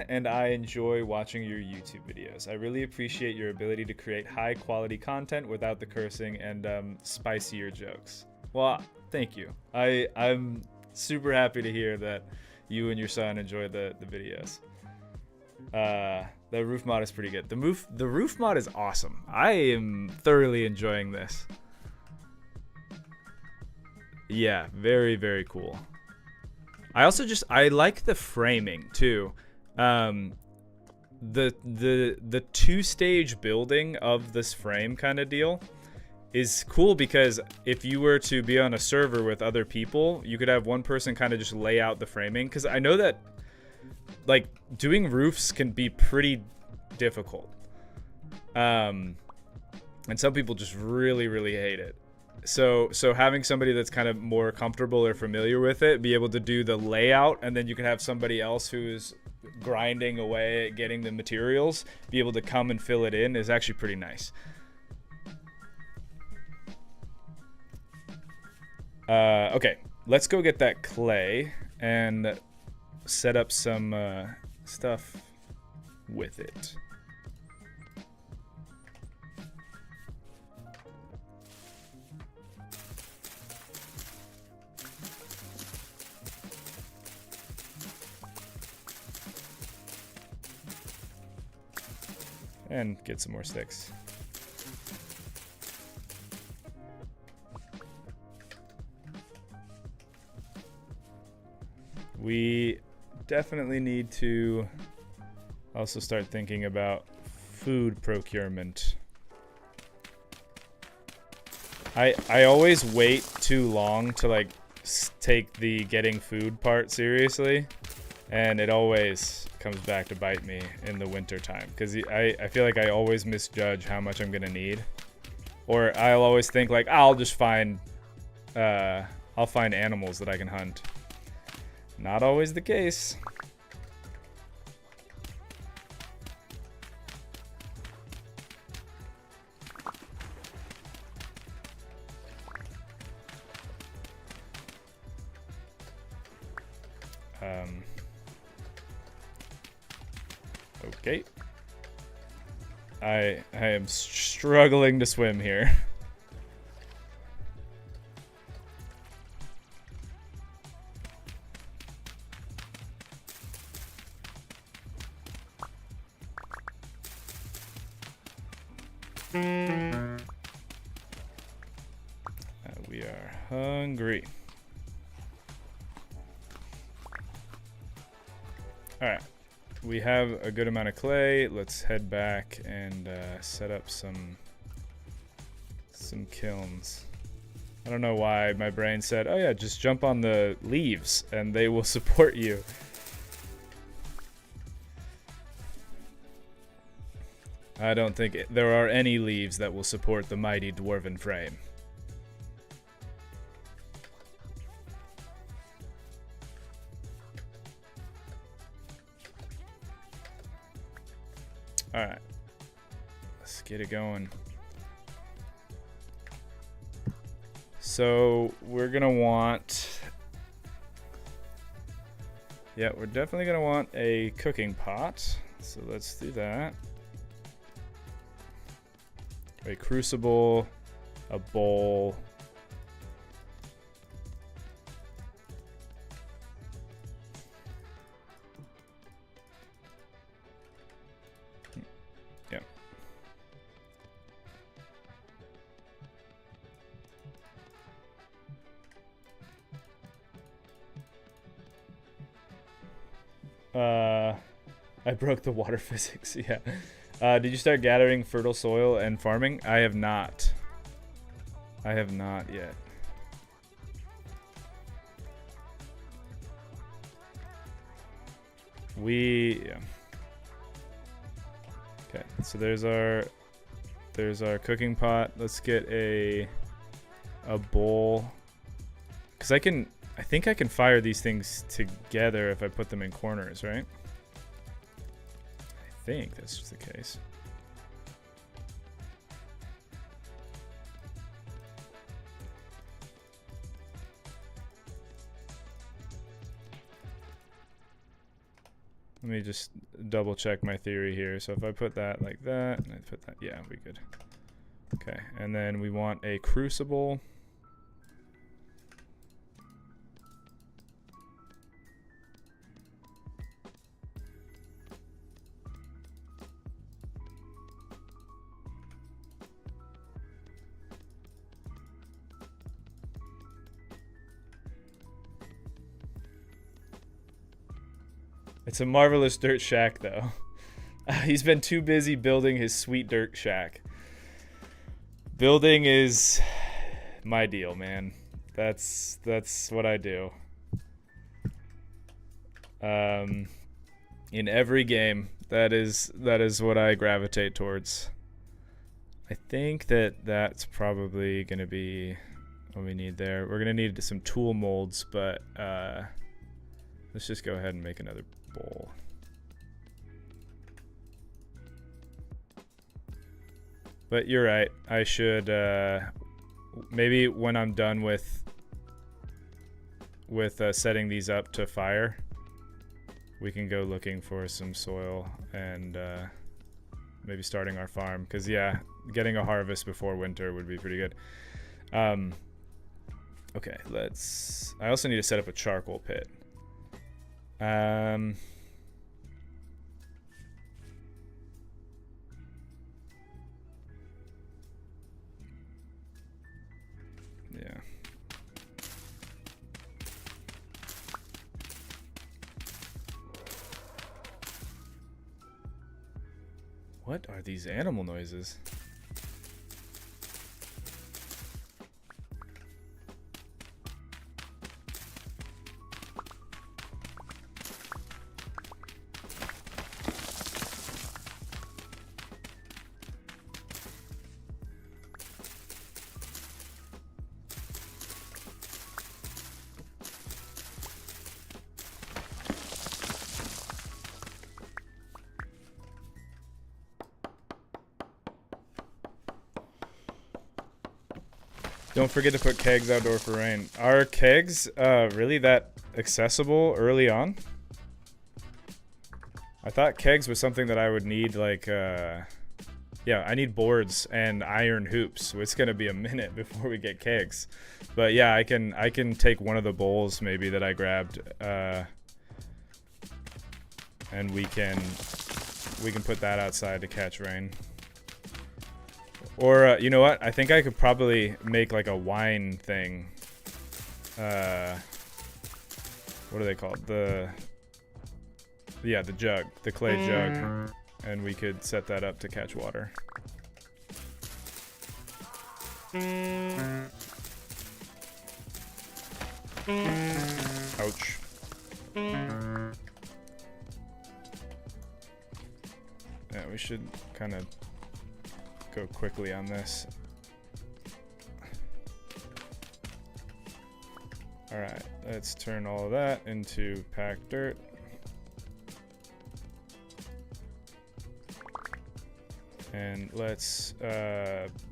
and I enjoy watching your YouTube videos. I really appreciate your ability to create high quality content without the cursing and spicier jokes. Well, thank you. I'm super happy to hear that you and your son enjoy the videos. The roof mod is pretty good. The roof mod is awesome. I am thoroughly enjoying this. Yeah, very, very cool. I like the framing too. The two-stage building of this frame kind of deal is cool because if you were to be on a server with other people, you could have one person kind of just lay out the framing, because I know that like doing roofs can be pretty difficult. And some people just really, really hate it. So having somebody that's kind of more comfortable or familiar with it be able to do the layout, and then you can have somebody else who's grinding away at getting the materials be able to come and fill it in is actually pretty nice. Okay, let's go get that clay and set up some stuff with it. And get some more sticks. We definitely need to also start thinking about food procurement. I always wait too long to like take the getting food part seriously, and it always comes back to bite me in the winter time, because I feel like I always misjudge how much I'm gonna need, or I'll always think like I'll find animals that I can hunt. Not always the case. Okay. I am struggling to swim here. We are hungry. All right. We have a good amount of clay. Let's head back and set up some kilns. I don't know why my brain said, oh yeah, just jump on the leaves and they will support you. I don't think there are any leaves that will support the mighty dwarven frame. Alright, let's get it going. So we're gonna want, yeah, we're definitely gonna want a cooking pot. So let's do that. A crucible, a bowl. I broke the water physics, yeah. Did you start gathering fertile soil and farming? I have not. I have not yet. Yeah. Okay, so there's our cooking pot. Let's get a bowl, because I think I can fire these things together if I put them in corners, right? I think that's just the case. Let me just double check my theory here. So if I put that like that, and I put that, yeah, we good. Okay, and then we want a crucible. It's a marvelous dirt shack, though. He's been too busy building his sweet dirt shack. Building is my deal, man. That's what I do. In every game, that is what I gravitate towards. I think that's probably gonna be what we need there. We're gonna need some tool molds, but let's just go ahead and make another bowl. But you're right. I should maybe when I'm done with setting these up to fire, we can go looking for some soil and maybe starting our farm. Because yeah, getting a harvest before winter would be pretty good. Okay, I also need to set up a charcoal pit. Yeah. What are these animal noises? Don't forget to put kegs outdoor for rain. Are kegs really that accessible early on? I thought kegs was something that I would need, like, yeah, I need boards and iron hoops. So it's gonna be a minute before we get kegs. But yeah, I can take one of the bowls maybe that I grabbed, and we can put that outside to catch rain. Or, you know what? I think I could probably make like a wine thing. What are they called? The jug. The clay jug. And we could set that up to catch water. Ouch. Yeah, we should kind of go quickly on this. Alright, let's turn all of that into packed dirt. And let's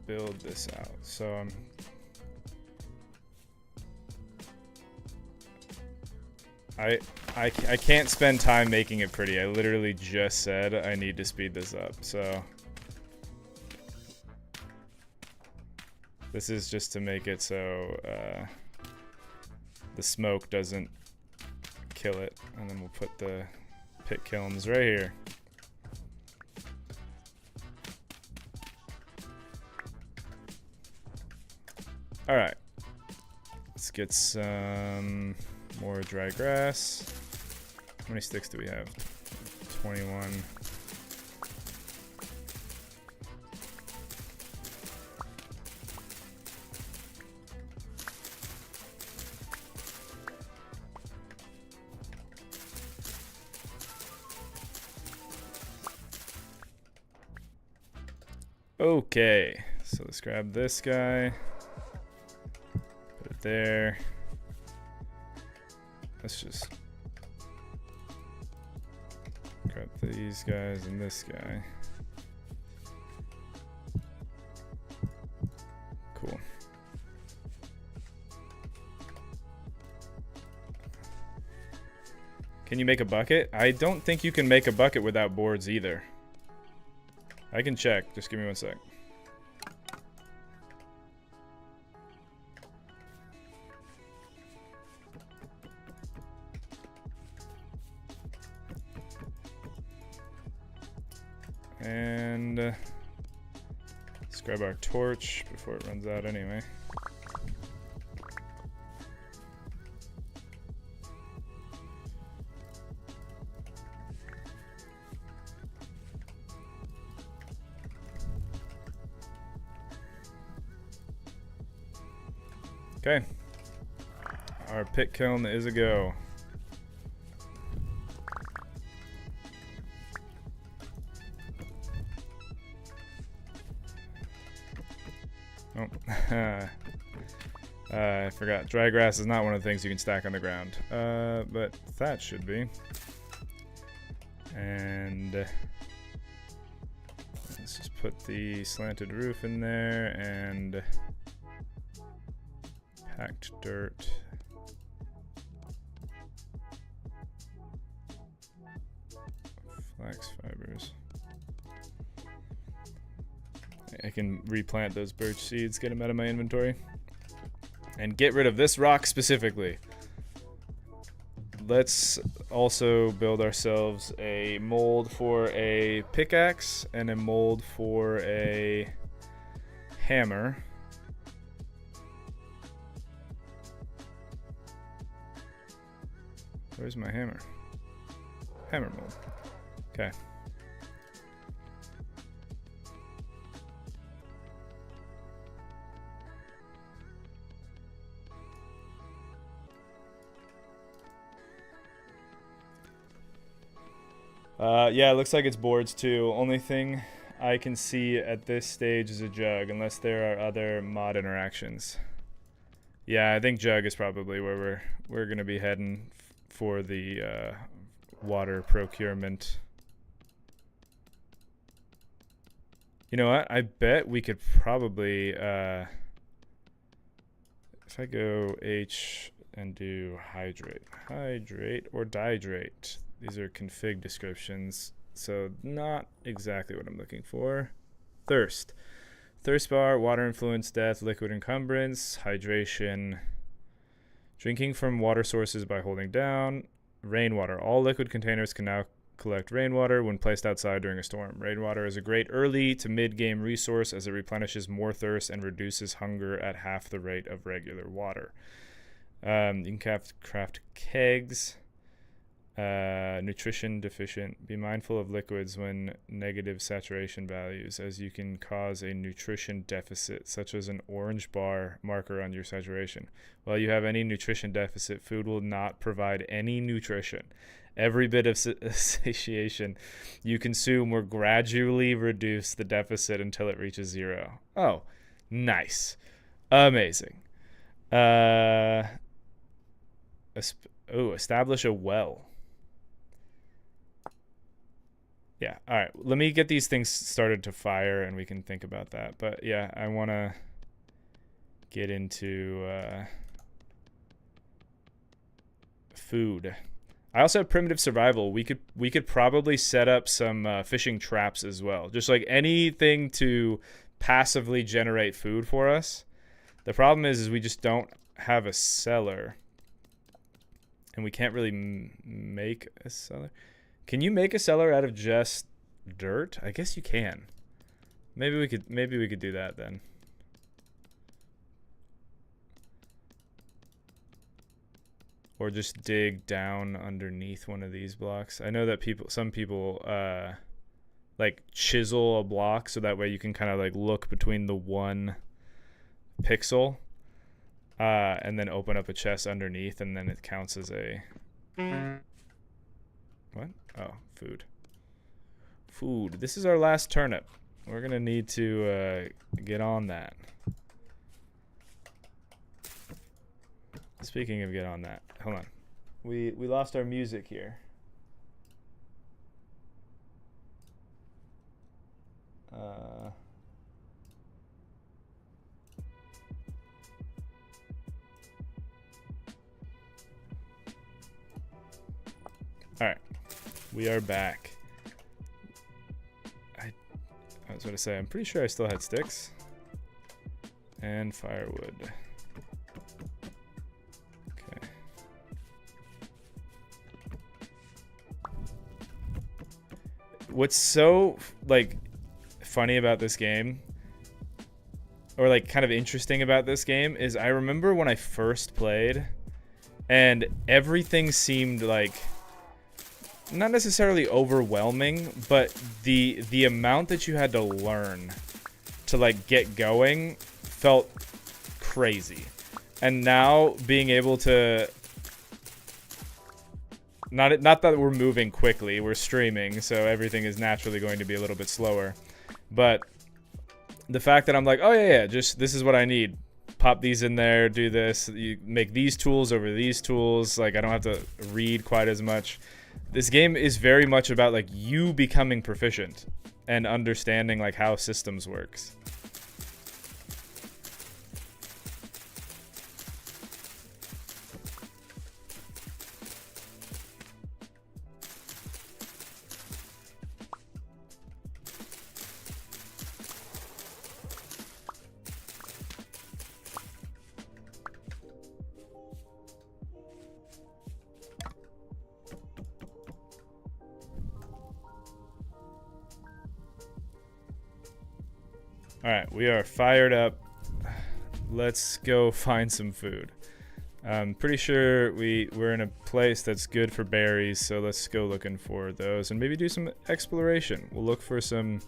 build this out. So I can't spend time making it pretty. I literally just said I need to speed this up. So this is just to make it so the smoke doesn't kill it. And then we'll put the pit kilns right here. Alright. Let's get some more dry grass. How many sticks do we have? 21. Okay, so let's grab this guy. Put it there. Let's just grab these guys and this guy. Cool. Can you make a bucket? I don't think you can make a bucket without boards either. I can check. Just give me one sec. And let's grab our torch before it runs out anyway. Okay, our pit kiln is a go. Oh, I forgot. Dry grass is not one of the things you can stack on the ground, but that should be. And let's just put the slanted roof in there and packed dirt. Flax fibers. I can replant those birch seeds, get them out of my inventory, and get rid of this rock specifically. Let's also build ourselves a mold for a pickaxe and a mold for a hammer. Where's my hammer? Hammer mold. Okay. Yeah, it looks like it's boards too. Only thing I can see at this stage is a jug, unless there are other mod interactions. Yeah, I think jug is probably where we're gonna be heading for the water procurement. You know what? I bet we could probably if I go H and do hydrate or dihydrate. These are config descriptions, so not exactly what I'm looking for. Thirst bar, water influence, death, liquid encumbrance, hydration, drinking from water sources by holding down, rainwater. All liquid containers can now collect rainwater when placed outside during a storm. Rainwater is a great early to mid-game resource as it replenishes more thirst and reduces hunger at half the rate of regular water. You can craft kegs. Nutrition deficient. Be mindful of liquids when negative saturation values, as you can cause a nutrition deficit, such as an orange bar marker on your saturation. While you have any nutrition deficit, food will not provide any nutrition. Every bit of satiation you consume will gradually reduce the deficit until it reaches 0. Oh, nice. Amazing. Establish a well. Yeah, all right. Let me get these things started to fire and we can think about that. But yeah, I want to get into food. I also have primitive survival. We could probably set up some fishing traps as well. Just like anything to passively generate food for us. The problem is we just don't have a cellar. And we can't really make a cellar. Can you make a cellar out of just dirt? I guess you can. Maybe we could do that then. Or just dig down underneath one of these blocks. I know that some people like chisel a block so that way you can kind of like look between the one pixel and then open up a chest underneath and then it counts as a what? Oh, food. Food. This is our last turnip. We're gonna need to get on that. Speaking of get on that, hold on. We lost our music here. All right, we are back. I was going to say, I'm pretty sure I still had sticks and firewood. Okay. What's so like funny about this game, or like kind of interesting about this game, is I remember when I first played and everything seemed like not necessarily overwhelming, but the amount that you had to learn to like get going felt crazy. And now being able to not that we're moving quickly, we're streaming, so everything is naturally going to be a little bit slower. But the fact that I'm like, oh yeah, just this is what I need. Pop these in there, do this, you make these tools over these tools, like I don't have to read quite as much. This game is very much about like you becoming proficient and understanding like how systems works. All right, we are fired up. Let's go find some food. I'm pretty sure we're in a place that's good for berries, so let's go looking for those and maybe do some exploration. We'll look for some...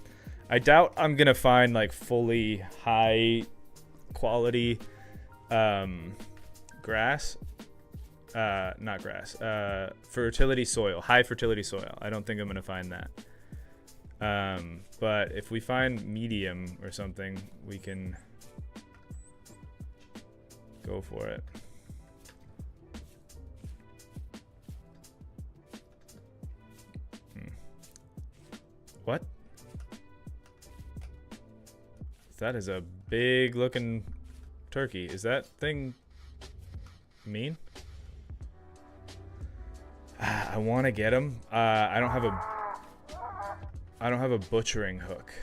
I doubt I'm going to find like fully high quality grass. Not grass. Fertility soil. High fertility soil. I don't think I'm going to find that. But if we find medium or something, we can go for it. What? That is a big looking turkey. Is that thing mean? I want to get him. I don't have a butchering hook.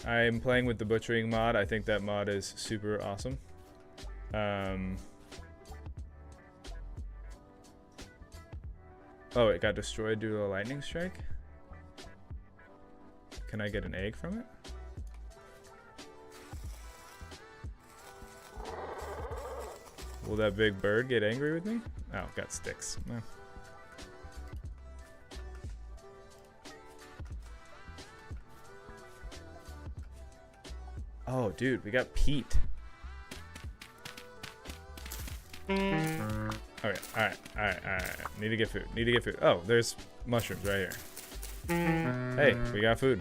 I'm playing with the butchering mod. I think that mod is super awesome. Oh, it got destroyed due to a lightning strike? Can I get an egg from it? Will that big bird get angry with me? Oh, got sticks. No. Oh, dude, we got Pete. Okay, alright. Need to get food. Oh, there's mushrooms right here. Hey, we got food.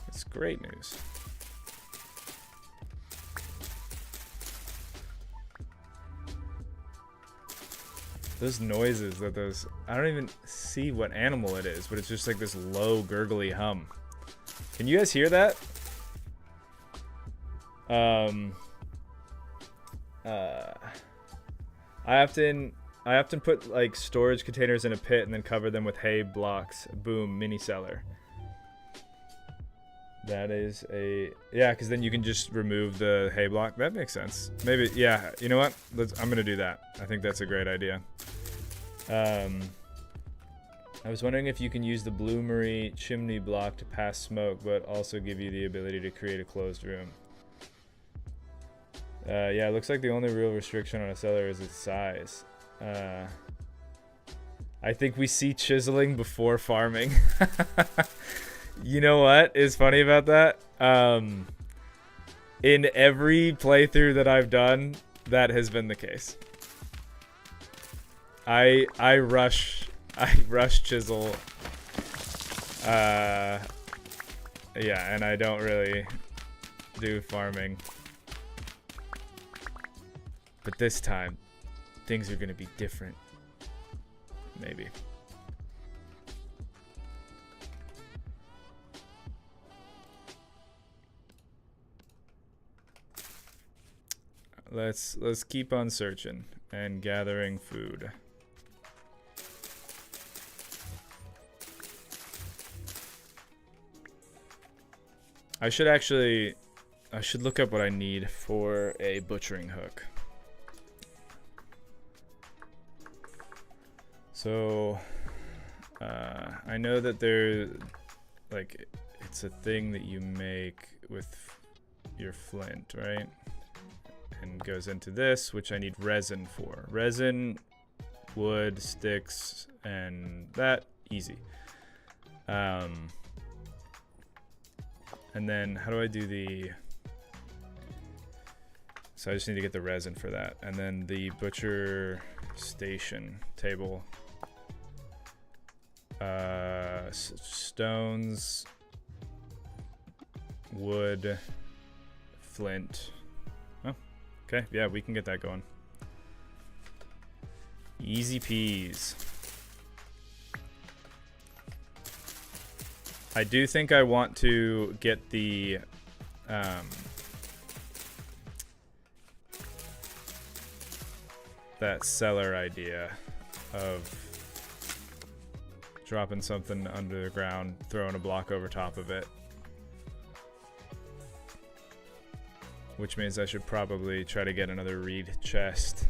It's great news. Those noises that those... I don't even see what animal it is, but it's just like this low, gurgly hum. Can you guys hear that? I often put like storage containers in a pit and then cover them with hay blocks. Boom, mini cellar. That is a... Yeah, because then you can just remove the hay block. That makes sense. Maybe, yeah, you know what? I'm going to do that. I think that's a great idea. I was wondering if you can use the bloomery chimney block to pass smoke, but also give you the ability to create a closed room. Yeah, it looks like the only real restriction on a cellar is its size. I think we see chiseling before farming. You know what is funny about that? In every playthrough that I've done, that has been the case. I rush chisel. Yeah, and I don't really do farming. But this time, things are gonna be different. Maybe. Let's keep on searching and gathering food. I should look up what I need for a butchering hook. So, I know that like, it's a thing that you make with your flint, right? And goes into this, which I need resin for. Resin, wood, sticks, and that, easy. And then how do I do the... So I just need to get the resin for that. And then the butcher station table. Stones, wood, flint. Oh, okay. Yeah, we can get that going. Easy peas. I do think I want to get the that cellar idea of dropping something under the ground, throwing a block over top of it. Which means I should probably try to get another reed chest.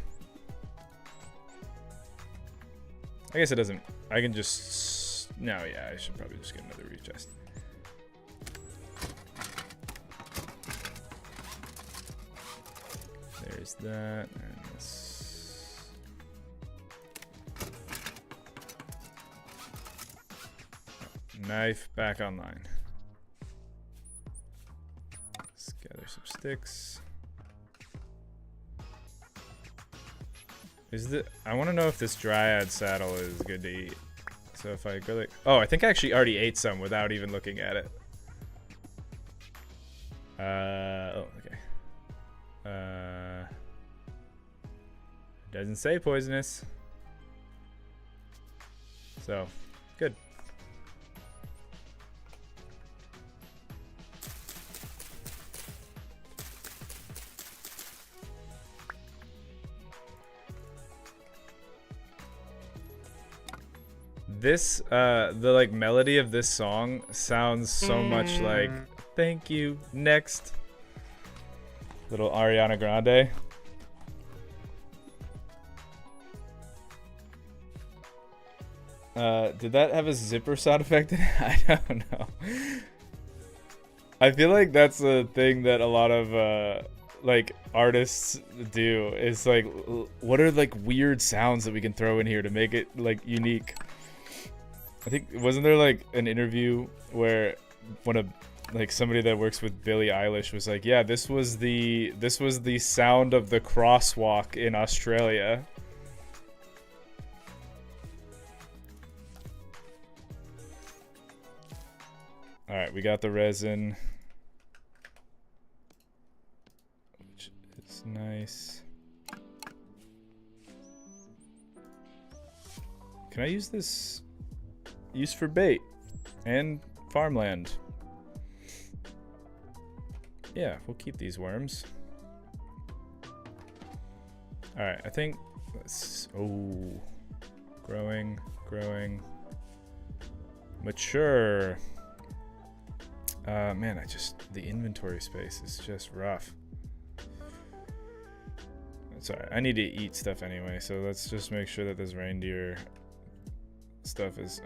I guess it doesn't... I can just... No, yeah, I should probably just get another reed chest. There's that, and this... Knife back online. Let's gather some sticks. I want to know if this dryad saddle is good to eat. So if I go like, oh, I think I actually already ate some without even looking at it. Oh, okay. Doesn't say poisonous. So, good. This, the like melody of this song sounds so much like "Thank you, next." Little Ariana Grande. Did that have a zipper sound effect in it? I don't know. I feel like that's a thing that a lot of like artists do. Is like, what are like weird sounds that we can throw in here to make it like unique? I think, wasn't there like an interview where like somebody that works with Billie Eilish was like, yeah, this was the sound of the crosswalk in Australia. All right, we got the resin, which is nice. Can I use this? Use for bait and farmland. Yeah, we'll keep these worms. All right, I think let's, oh, growing, mature. Man, the inventory space is just rough. Sorry, I need to eat stuff anyway, so let's just make sure that this reindeer stuff is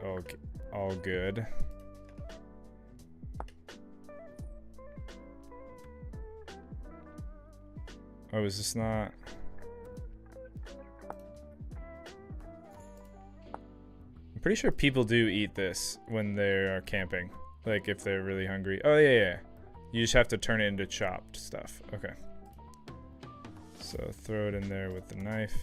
all good. Oh, is this not? I'm pretty sure people do eat this when they are camping, like if they're really hungry. Oh yeah. You just have to turn it into chopped stuff. Okay. So throw it in there with the knife.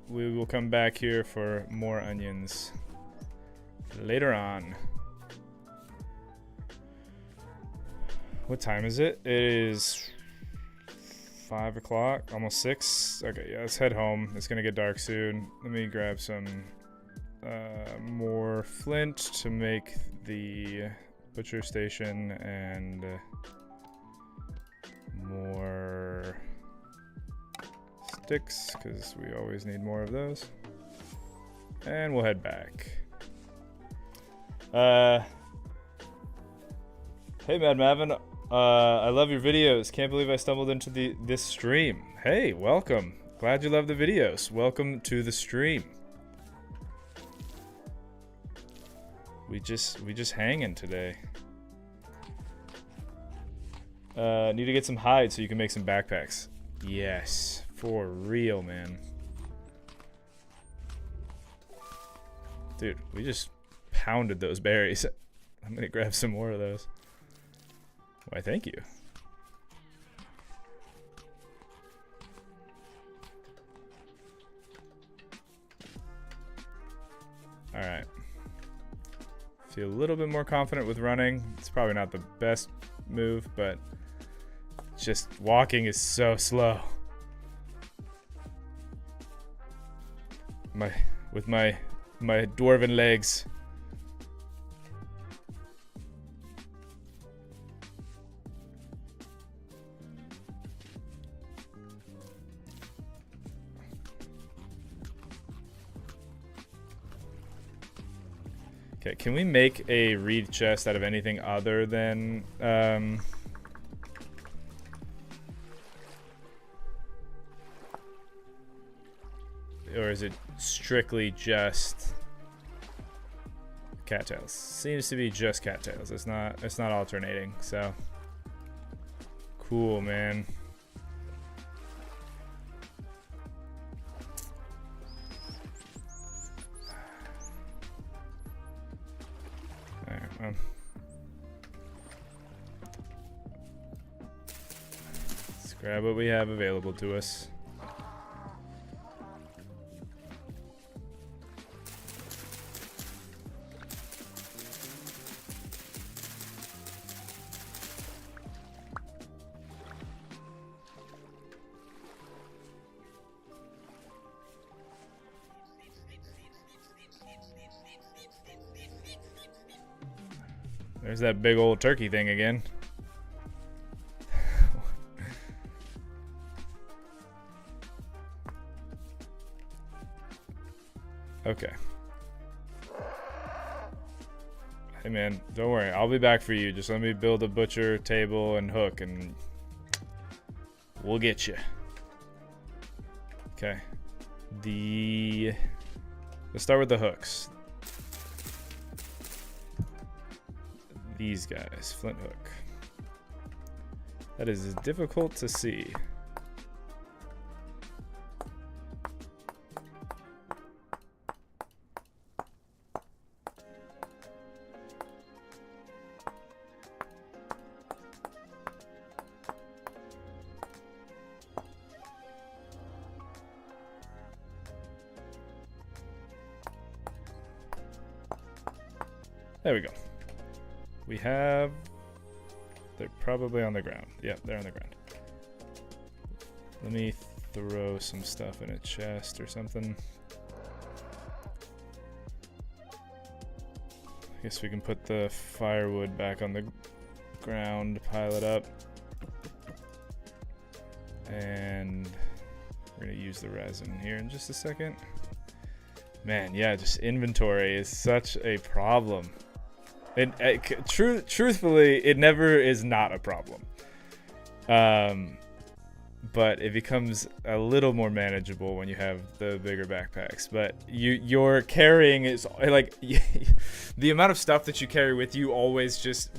we will come back here for more onions later on. What time is it? It is 5 o'clock, almost 6. Okay, yeah, let's head home. It's gonna get dark soon. Let me grab some more flint to make the butcher station and more sticks, because we always need more of those. And we'll head back. Hey, Mad Mavin. I love your videos. Can't believe I stumbled into this stream. Hey, welcome. Glad you love the videos. Welcome to the stream. We just hanging today. Need to get some hide so you can make some backpacks. Yes, for real, man. Dude, we just pounded those berries. I'm gonna grab some more of those. Why, thank you. All right. Feel a little bit more confident with running. It's probably not the best move, but just walking is so slow. With my dwarven legs. Okay, can we make a reed chest out of anything other than or is it strictly just cattails? Seems to be just cattails. It's not alternating, so cool, man. Let's grab what we have available to us. There's that big old turkey thing again. Okay. Hey man, don't worry. I'll be back for you. Just let me build a butcher table and hook and we'll get you. Okay. Let's start with the hooks. These guys, flint hook. That is difficult to see. There we go. We have... They're probably on the ground. Yep, they're on the ground. Let me throw some stuff in a chest or something. I guess we can put the firewood back on the ground, pile it up. And we're gonna use the resin here in just a second. Man, yeah, just inventory is such a problem. And truthfully, it never is not a problem. But it becomes a little more manageable when you have the bigger backpacks. But your carrying is like the amount of stuff that you carry with you always just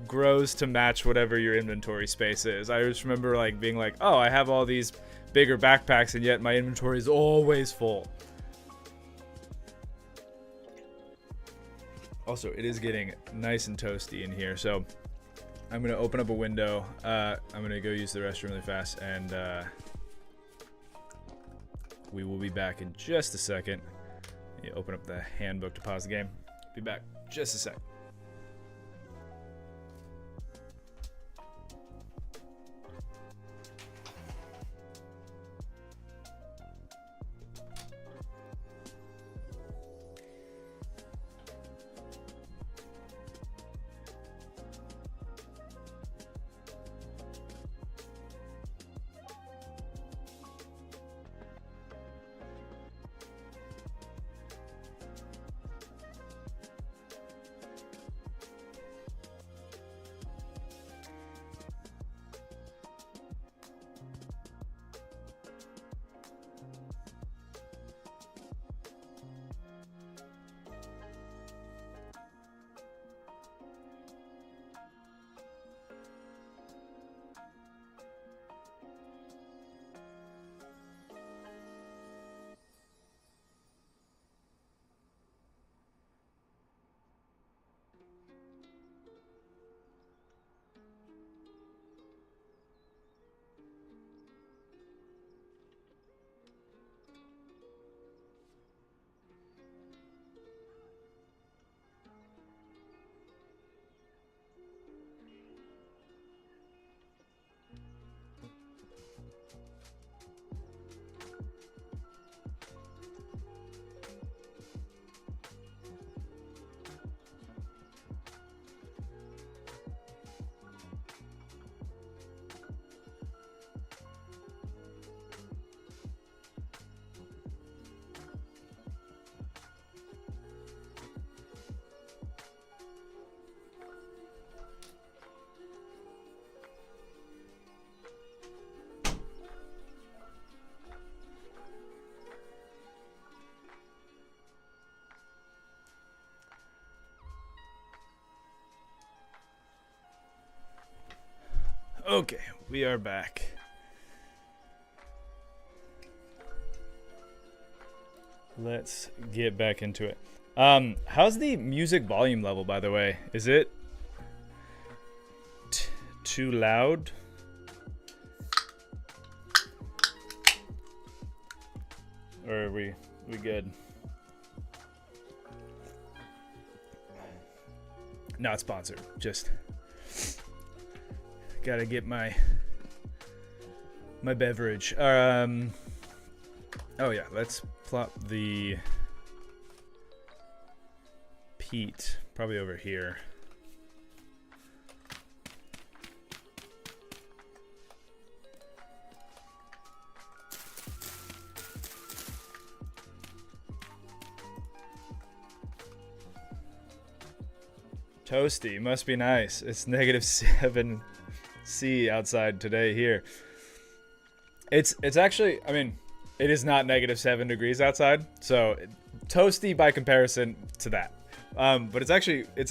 grows to match whatever your inventory space is. I just remember like being like, oh, I have all these bigger backpacks, and yet my inventory is always full. Also, it is getting nice and toasty in here, so I'm gonna open up a window. I'm gonna go use the restroom really fast, and We will be back in just a second. Let me open up the handbook to pause the game. Be back just a sec. Okay, we are back. Let's get back into it. How's the music volume level, by the way? Is it too loud? Or are we good? Not sponsored, just gotta get my beverage. Oh yeah, let's plop the peat probably over here. Toasty, must be nice. It's -7 C outside today here. It's actually, I mean, it is not -7 degrees outside, so toasty by comparison to that. But it's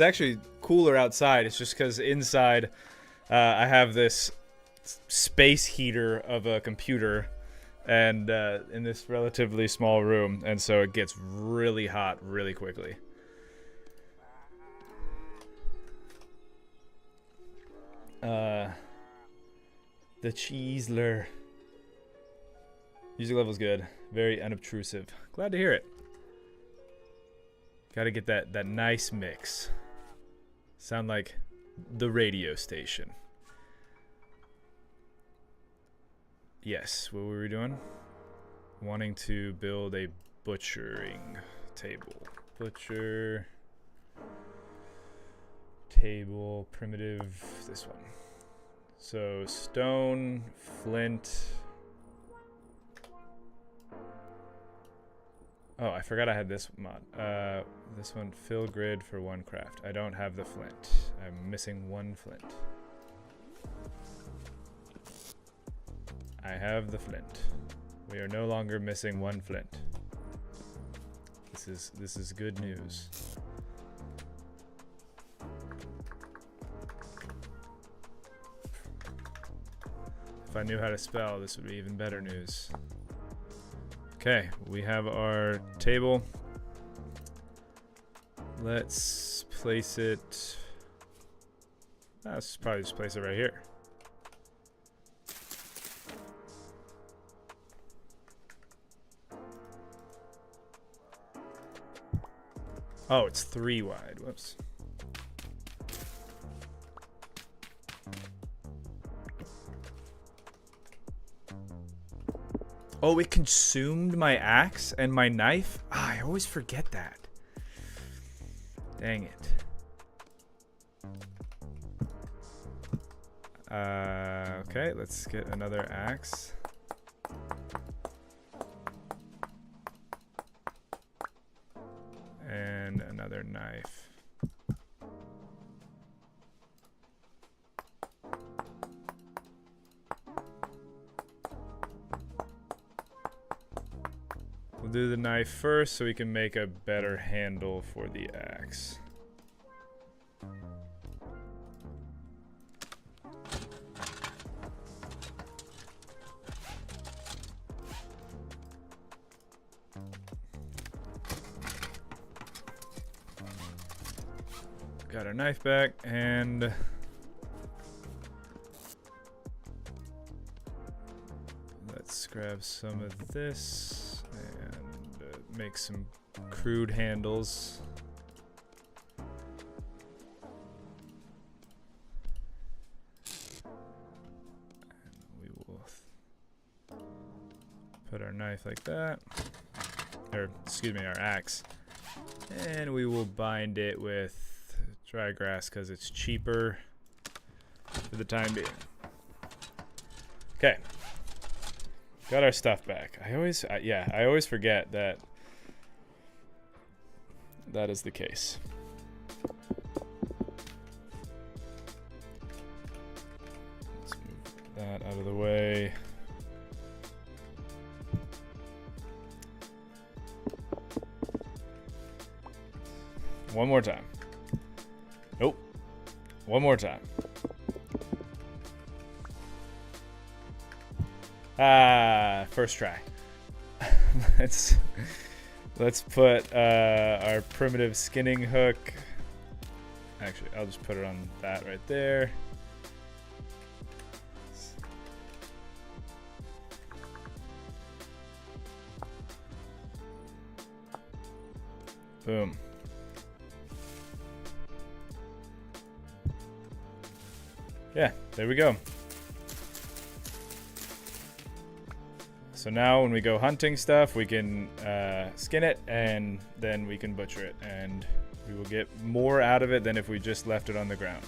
actually cooler outside. It's just because inside I have this space heater of a computer, and in this relatively small room, and so it gets really hot really quickly. The Cheeseler. Music level's good. Very unobtrusive. Glad to hear it. Gotta get that nice mix. Sound like the radio station. Yes, what were we doing? Wanting to build a butchering table. Butcher table, primitive, this one. So stone, flint. Oh, I forgot I had this mod. This one, fill grid for one craft. I don't have the flint. I'm missing one flint. I have the flint. We are no longer missing one flint. This is good news. If I knew how to spell, this would be even better news. Okay, we have our table. Let's place it. Let's probably just place it right here. Oh, it's 3 wide. Whoops. Oh, it consumed my axe and my knife? Ah, I always forget that. Dang it. Okay, let's get another axe. And another knife. We'll do the knife first so we can make a better handle for the axe. Got our knife back, and let's grab some of this and make some crude handles. And we will put our knife like that, or excuse me, our axe, and we will bind it with dry grass because it's cheaper for the time being. Okay, got our stuff back. I always forget that that is the case. Let's move that out of the way. One more time. Nope. One more time. Ah, first try. let's put our primitive skinning hook. Actually, I'll just put it on that right there. Boom. Yeah, there we go. So now when we go hunting stuff, we can skin it, and then we can butcher it, and we will get more out of it than if we just left it on the ground.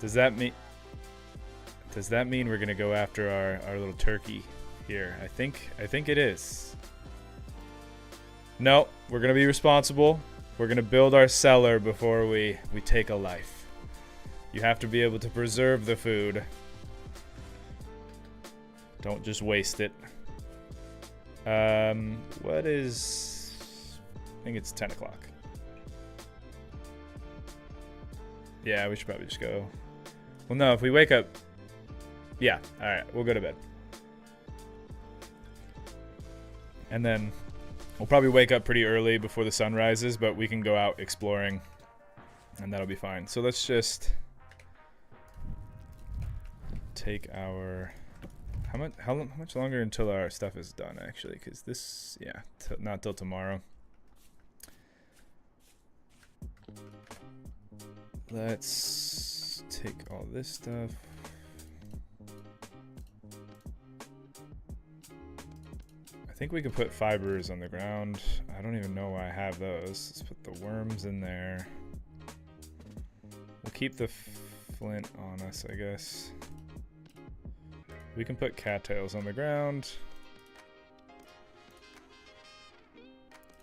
Does that mean we're gonna go after our little turkey here? I think it is. No, we're gonna be responsible. We're gonna build our cellar before we take a life. You have to be able to preserve the food. Don't just waste it. What is... I think it's 10 o'clock. Yeah, we should probably just go. Well, no, if we wake up... Yeah, alright, we'll go to bed. And then we'll probably wake up pretty early before the sun rises, but we can go out exploring, and that'll be fine. So let's just... take our how much longer until our stuff is done, actually, because this, yeah, not till tomorrow. Let's take all this stuff. I think we could put fibers on the ground. I don't even know why I have those. Let's put the worms in there. We'll keep the flint on us, I guess. We can put cattails on the ground.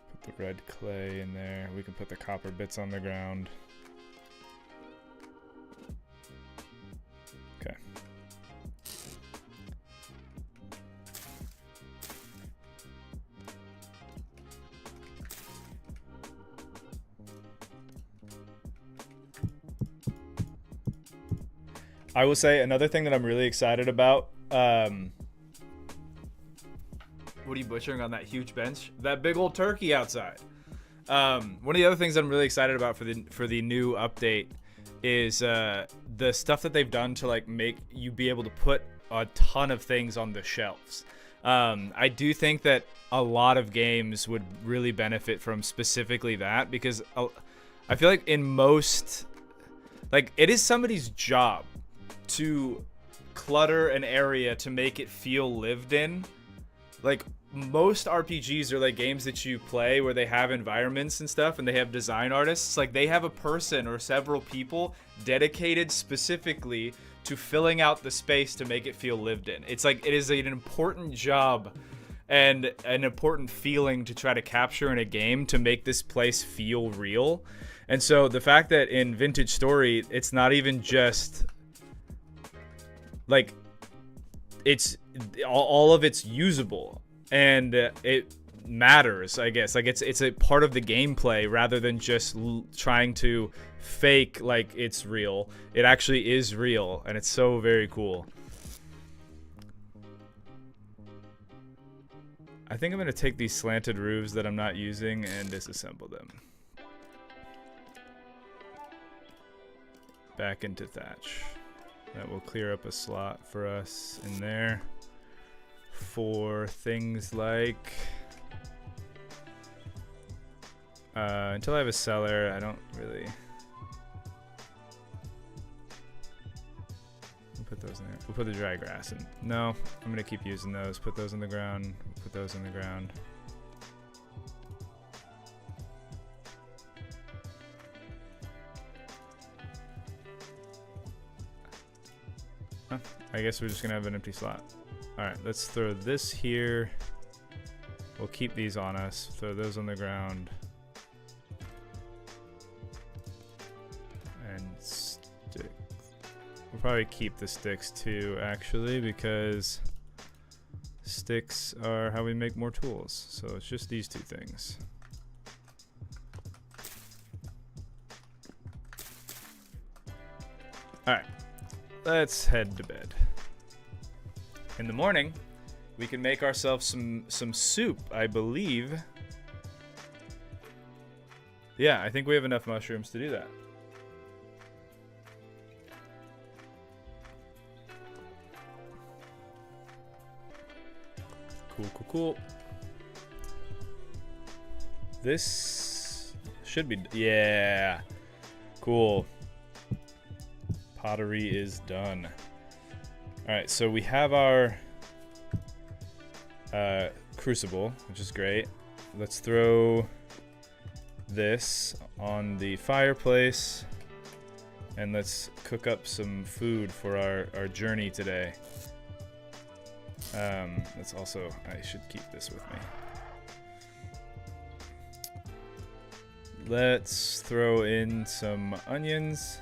Put the red clay in there. We can put the copper bits on the ground. Okay. I will say another thing that I'm really excited about. What are you butchering on that huge bench? That big old turkey outside. One of the other things I'm really excited about for the new update is the stuff that they've done to like make you be able to put a ton of things on the shelves. I do think that a lot of games would really benefit from specifically that, because I feel like in most, like, it is somebody's job to clutter an area to make it feel lived in. Like, most RPGs are like games that you play where they have environments and stuff and they have design artists. Like, they have a person or several people dedicated specifically to filling out the space to make it feel lived in. It's like, it is an important job and an important feeling to try to capture in a game to make this place feel real. And so the fact that in Vintage Story, it's not even just like, it's all of it's usable and it matters, I guess. Like, it's a part of the gameplay rather than just trying to fake like it's real. It actually is real, and it's so very cool. I think I'm gonna take these slanted roofs that I'm not using and disassemble them back into thatch. That will clear up a slot for us in there for things like until I have a cellar, I don't really. We'll put those in there. We'll put the dry grass in. No, I'm gonna keep using those. Put those in the ground. Put those in the ground. Huh, I guess we're just gonna have an empty slot. Alright, let's throw this here. We'll keep these on us. Throw those on the ground. And stick. We'll probably keep the sticks too, actually, because sticks are how we make more tools. So it's just these two things. Alright, let's head to bed. In the morning, we can make ourselves some soup, I believe. Yeah, I think we have enough mushrooms to do that. Cool, cool, cool. This should be, yeah, cool. Pottery is done. All right, so we have our crucible, which is great. Let's throw this on the fireplace and let's cook up some food for our journey today. Let's also, I should keep this with me. Let's throw in some onions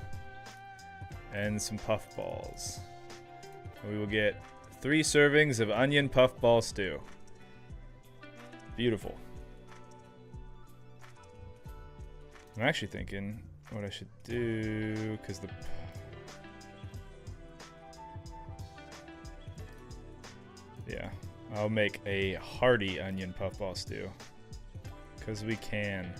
and some puffballs. We will get 3 servings of onion puffball stew. Beautiful. I'm actually thinking what I should do, because yeah, I'll make a hearty onion puffball stew, because we can.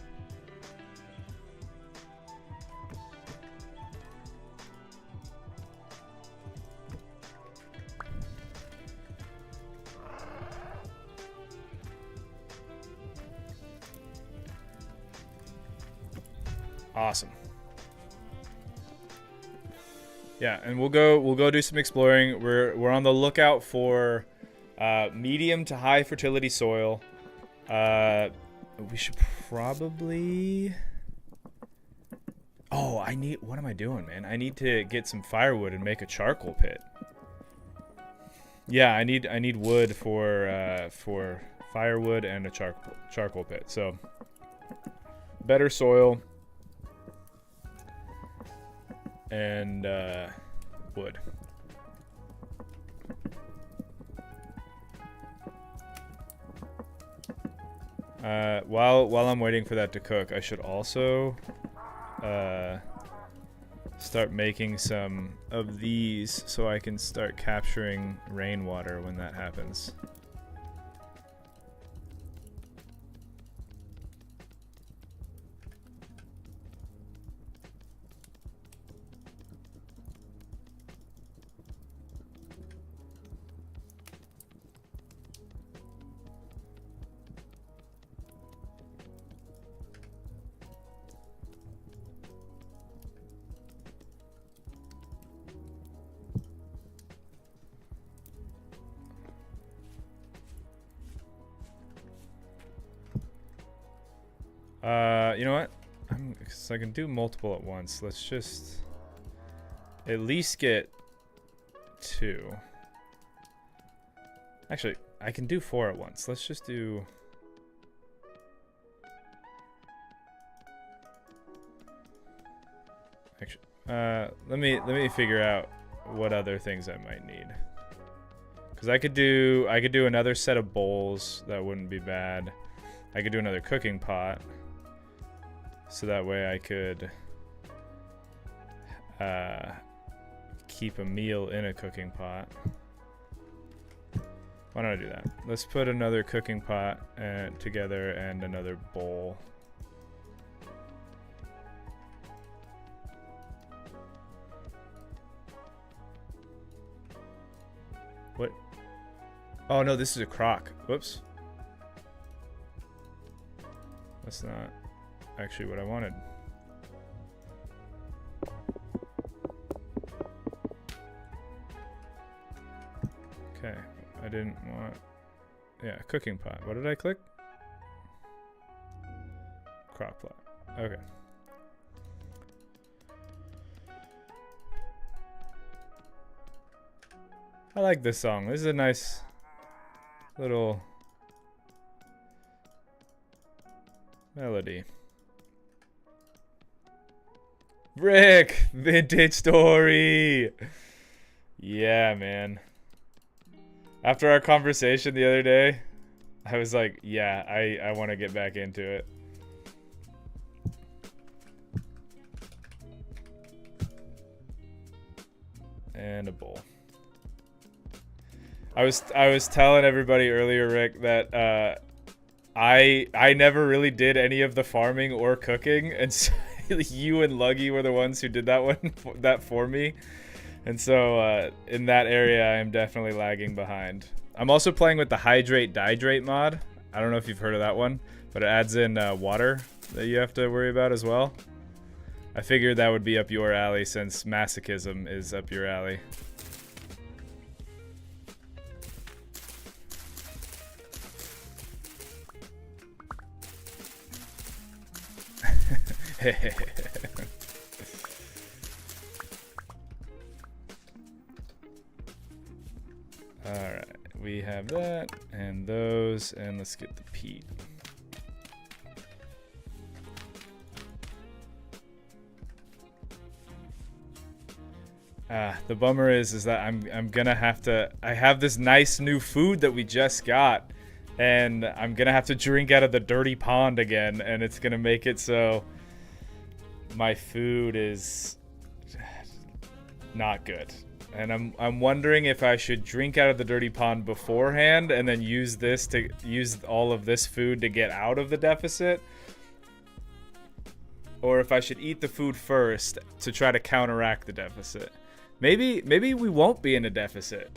Awesome. Yeah, and we'll go do some exploring. We're on the lookout for medium to high fertility soil. We should probably. Oh, what am I doing, man? I need to get some firewood and make a charcoal pit. Yeah, I need wood for firewood and a charcoal pit. So better soil. And wood. While I'm waiting for that to cook, I should also start making some of these so I can start capturing rainwater when that happens. You know what? So I can do multiple at once. Let's just at least get 2. Actually, I can do 4 at once. Let's just do... Actually, let me figure out what other things I might need. Because I could do another set of bowls. That wouldn't be bad. I could do another cooking pot. So that way I could keep a meal in a cooking pot. Why don't I do that? Let's put another cooking pot together and another bowl. What? Oh no, this is a crock. Whoops. That's not actually what I wanted. Okay, I didn't want... Yeah, cooking pot. What did I click? Crock pot. Okay. I like this song. This is a nice little melody. Rick! Vintage story! Yeah, man. After our conversation the other day, I was like, yeah, I want to get back into it. And a bowl. I was telling everybody earlier, Rick, that I never really did any of the farming or cooking, and so you and Luggy were the ones who did that for me. And so in that area, I am definitely lagging behind. I'm also playing with the Hydrate Dihydrate mod. I don't know if you've heard of that one, but it adds in water that you have to worry about as well. I figured that would be up your alley since masochism is up your alley. Alright, we have that and those, and let's get the peat. The bummer is that I'm gonna have to... I have this nice new food that we just got, and I'm gonna have to drink out of the dirty pond again, and it's gonna make it so my food is not good. And I'm wondering if I should drink out of the dirty pond beforehand and then use all of this food to get out of the deficit, or if I should eat the food first to try to counteract the deficit. Maybe we won't be in a deficit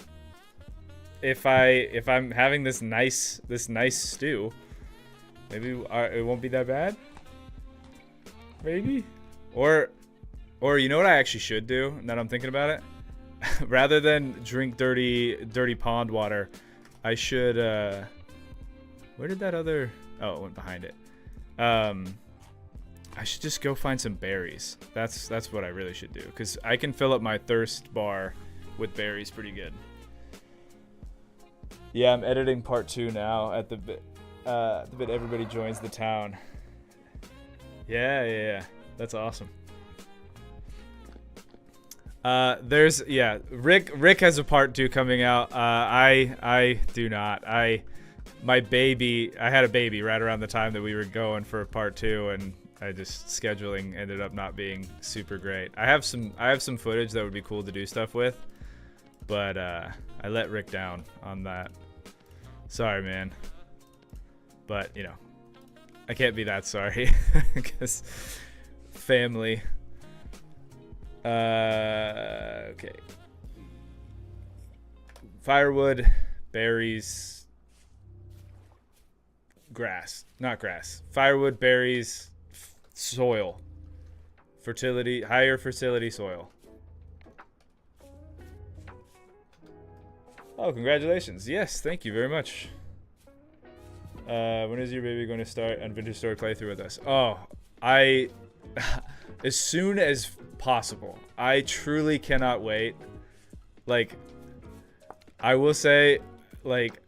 if I'm having this nice stew. Maybe it won't be that bad. Maybe, or you know what I actually should do now that I'm thinking about it. Rather than drink dirty pond water, I should where did that other... Oh, it went behind it. I should just go find some berries. That's what I really should do, because I can fill up my thirst bar with berries pretty good. Yeah, I'm editing part 2 now at the bit everybody joins the town. Yeah. That's awesome. Rick has a part 2 coming out. I do not. I had a baby right around the time that we were going for part 2, and scheduling ended up not being super great. I have some footage that would be cool to do stuff with, but I let Rick down on that. Sorry, man. But you know, I can't be that sorry because family. Okay. Firewood, berries, grass. Not grass. Firewood, berries, soil. Fertility, higher fertility soil. Oh, congratulations. Yes, thank you very much. When is your baby going to start on Vintage Story playthrough with us? Oh, I as soon as possible. I truly cannot wait. Like, I will say, like,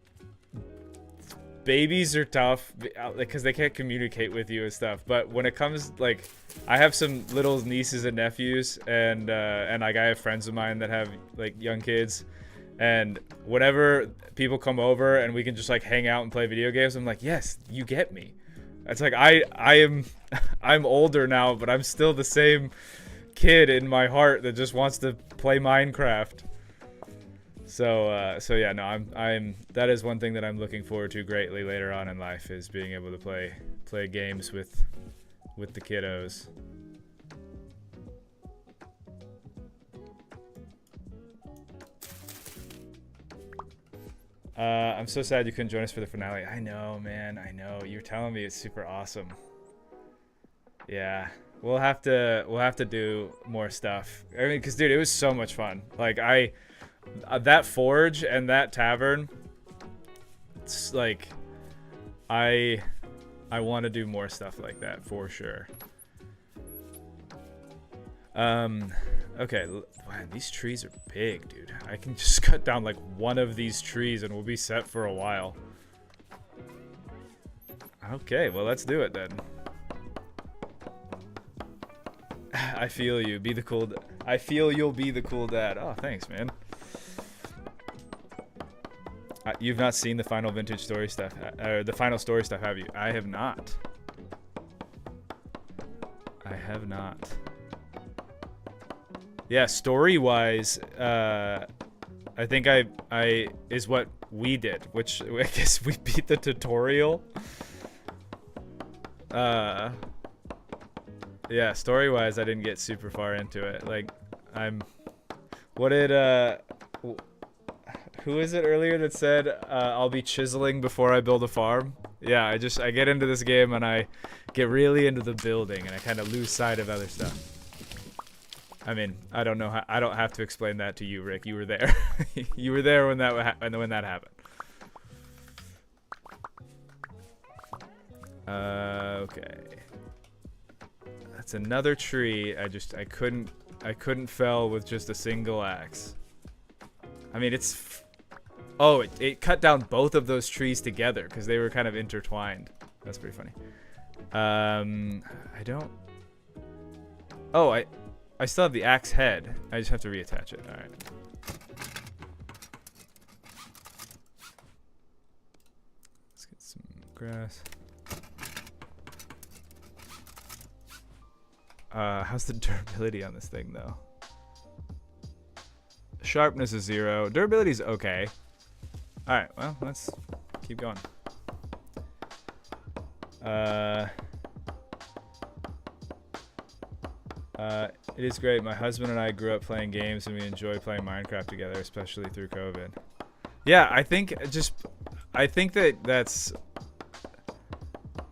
babies are tough because they can't communicate with you and stuff. But when it comes, like, I have some little nieces and nephews, and like I have friends of mine that have like young kids, and whenever people come over and we can just like hang out and play video games, I'm like, yes, you get me. It's like I am I'm older now, but I'm still the same kid in my heart that just wants to play Minecraft. So yeah, no, I'm that is one thing that I'm looking forward to greatly later on in life, is being able to play games with the kiddos. I'm so sad you couldn't join us for the finale. I know, man. I know. You're telling me it's super awesome. Yeah, we'll have to do more stuff. I mean, cause dude, it was so much fun. Like that forge and that tavern. It's like I want to do more stuff like that for sure. Okay, man, these trees are big, dude. I can just cut down like one of these trees and we'll be set for a while. Okay, well, let's do it then. I feel you. Be the cool. I feel you'll be the cool dad. Oh, thanks, man. You've not seen the final Vintage Story stuff, or the final story stuff, have you? I have not. I have not. Yeah, story-wise, I think I is what we did, which I guess we beat the tutorial. Yeah, story-wise, I didn't get super far into it. Like, what did who is it earlier that said I'll be chiseling before I build a farm? Yeah, I get into this game and I get really into the building and I kind of lose sight of other stuff. I mean, I don't know how, I don't have to explain that to you, Rick. You were there. You were there when that happened. Okay. That's another tree. I couldn't fell with just a single axe. I mean, oh, it cut down both of those trees together because they were kind of intertwined. That's pretty funny. I don't. Oh, I still have the axe head. I just have to reattach it. All right. Let's get some grass. How's the durability on this thing, though? Sharpness is 0. Durability is okay. All right. Well, let's keep going. It is great. My husband and I grew up playing games, and we enjoy playing Minecraft together, especially through COVID. Yeah, I think that's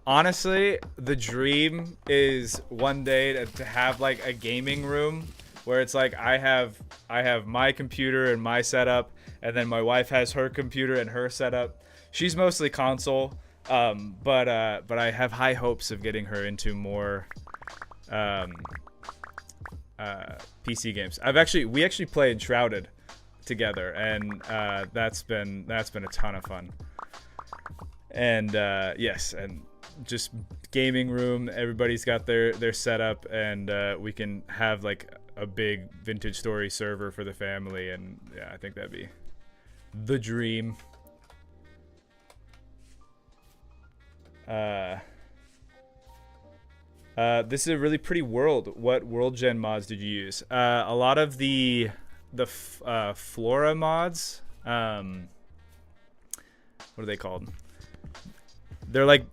honestly the dream, is one day to have like a gaming room where it's like I have my computer and my setup, and then my wife has her computer and her setup. She's mostly console, but I have high hopes of getting her into more PC games. We actually played Enshrouded together, and that's been a ton of fun. And yes, and just gaming room, everybody's got their setup, and we can have like a big Vintage Story server for the family, and yeah, I think that'd be the dream. This is a really pretty world. What world gen mods did you use? A lot of the flora mods. What are they called? They're like,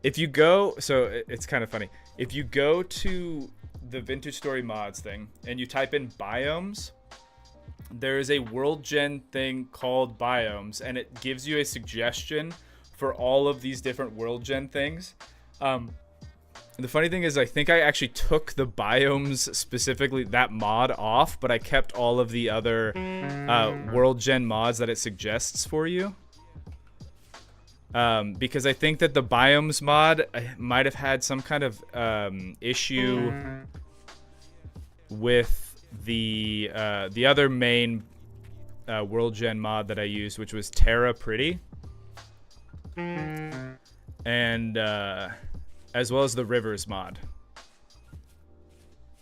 if you go, so it's kind of funny. If you go to the Vintage Story mods thing and you type in biomes, there is a world gen thing called biomes, and it gives you a suggestion for all of these different world gen things. The funny thing is, I think I actually took the biomes, specifically that mod, off, but I kept all of the other world gen mods that it suggests for you. Because I think that the biomes mod might have had some kind of issue with the other main world gen mod that I used, which was Terra Pretty, and as well as the Rivers mod.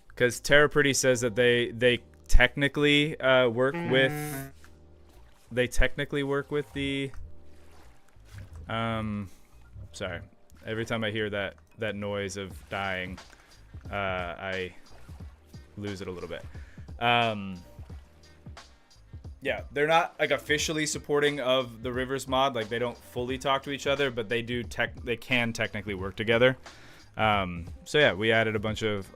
Because Terra Pretty says that they technically work with the sorry, every time I hear that noise of dying, I lose it a little bit. Yeah, they're not like officially supporting of the Rivers mod, like they don't fully talk to each other, but they can technically work together. So yeah, we added a bunch of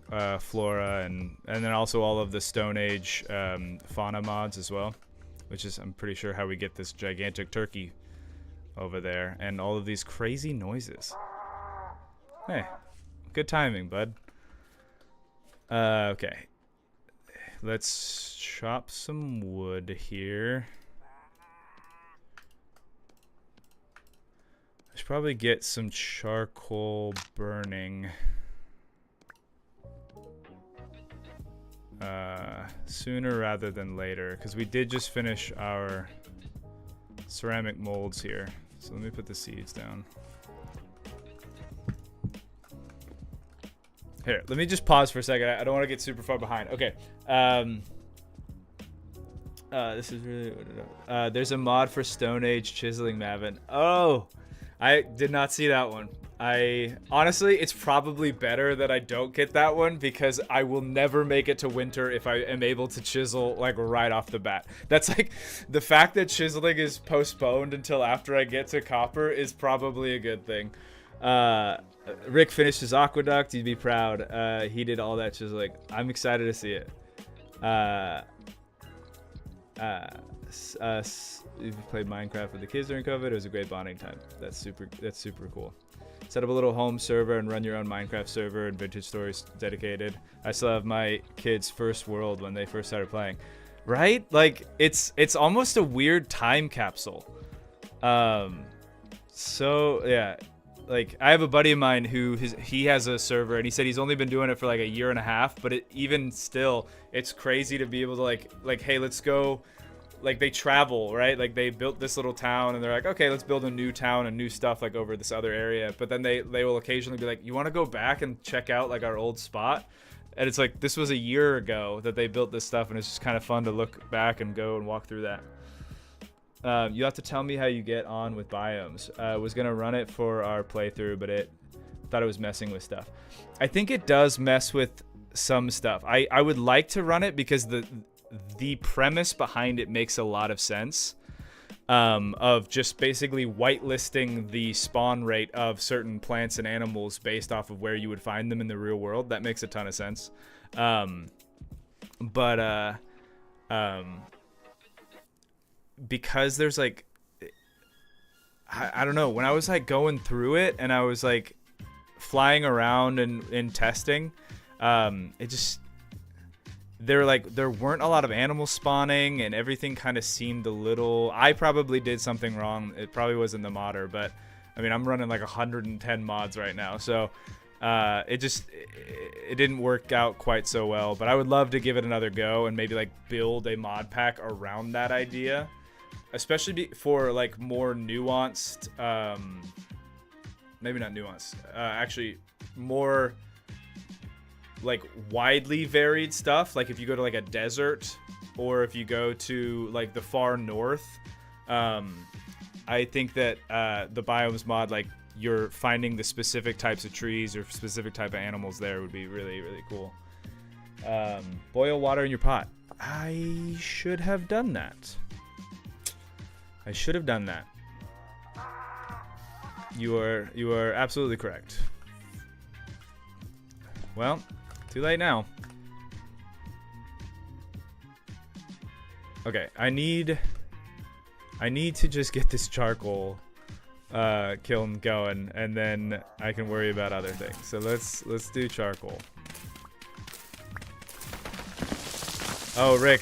flora and then also all of the Stone Age fauna mods as well, which is, I'm pretty sure, how we get this gigantic turkey over there and all of these crazy noises. Hey, good timing, bud. Okay, let's chop some wood here. I should probably get some charcoal burning sooner rather than later, because we did just finish our ceramic molds here. So let me put the seeds down. Here, let me just pause for a second. I don't want to get super far behind. Okay. This is really... there's a mod for Stone Age chiseling, Mavin. Oh! I did not see that one. Honestly, it's probably better that I don't get that one, because I will never make it to winter if I am able to chisel like right off the bat. That's like, the fact that chiseling is postponed until after I get to copper is probably a good thing. Rick finished his aqueduct. He'd be proud. He did all that chiseling. I'm excited to see it. You've played Minecraft with the kids during COVID. It was a great bonding time. That's super cool. Set up a little home server and run your own Minecraft server and vintage stories dedicated. I still have my kids' first world when they first started playing. Right? Like, it's almost a weird time capsule. So yeah, like I have a buddy of mine who he has a server, and he said he's only been doing it for like a year and a half, but even still, it's crazy to be able to like hey, let's go. Like, they travel, right? Like, they built this little town, and they're like, okay, let's build a new town and new stuff, like, over this other area. But then they will occasionally be like, you want to go back and check out, like, our old spot? And it's like, this was a year ago that they built this stuff, and it's just kind of fun to look back and go and walk through that. You have to tell me how you get on with biomes. I was going to run it for our playthrough, but thought it was messing with stuff. I think it does mess with some stuff. I would like to run it because the premise behind it makes a lot of sense, of just basically whitelisting the spawn rate of certain plants and animals based off of where you would find them in the real world. That makes a ton of sense. Because there's like, I don't know, when I was like going through it and I was like flying around and testing, it just, there weren't a lot of animals spawning, and everything kind of seemed a little... I probably did something wrong. It probably wasn't the modder, but I mean, I'm running like 110 mods right now, so it didn't work out quite so well. But I would love to give it another go and maybe like build a mod pack around that idea, especially for like more nuanced, maybe not nuanced, actually more like widely varied stuff. Like if you go to like a desert, or if you go to like the far north, I think that the biomes mod, like you're finding the specific types of trees or specific type of animals there, would be really, really cool. Boil water in your pot. I should have done that. You are absolutely correct. Well, too late now. Okay, I need to just get this charcoal kiln going, and then I can worry about other things. So let's do charcoal. Oh, Rick,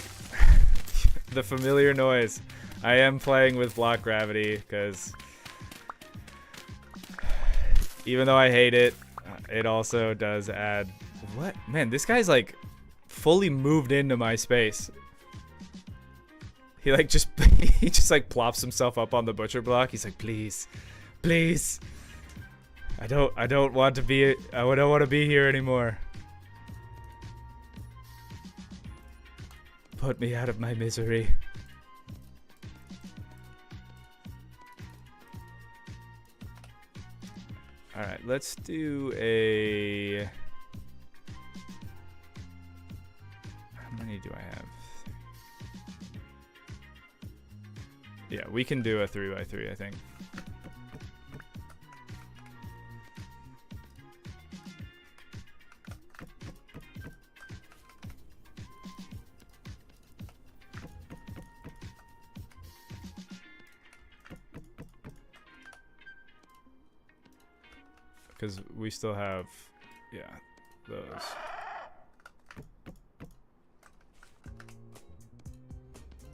the familiar noise. I am playing with block gravity because Even though I hate it, it also does add... What? Man, this guy's like fully moved into my space. He like just he just like plops himself up on the butcher block. He's like, please, please. I don't want to be here anymore. Put me out of my misery. All right, let's do a... How many do I have? Yeah, we can do a 3x3, I think. Because we still have, yeah, those.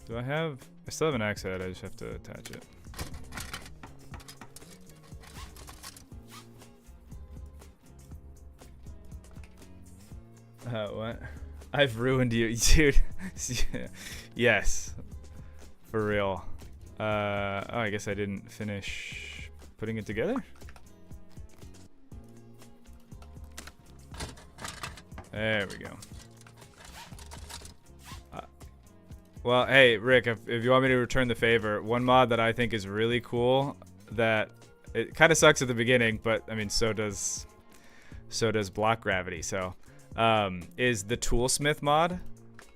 Do I have... I still have an axe head, I just have to attach it. What? I've ruined you, dude. Yes. For real. Oh, I guess I didn't finish putting it together? There we go. Well, hey, Rick, if you want me to return the favor, one mod that I think is really cool that it kind of sucks at the beginning, but I mean, so does block gravity. So, is the Toolsmith mod.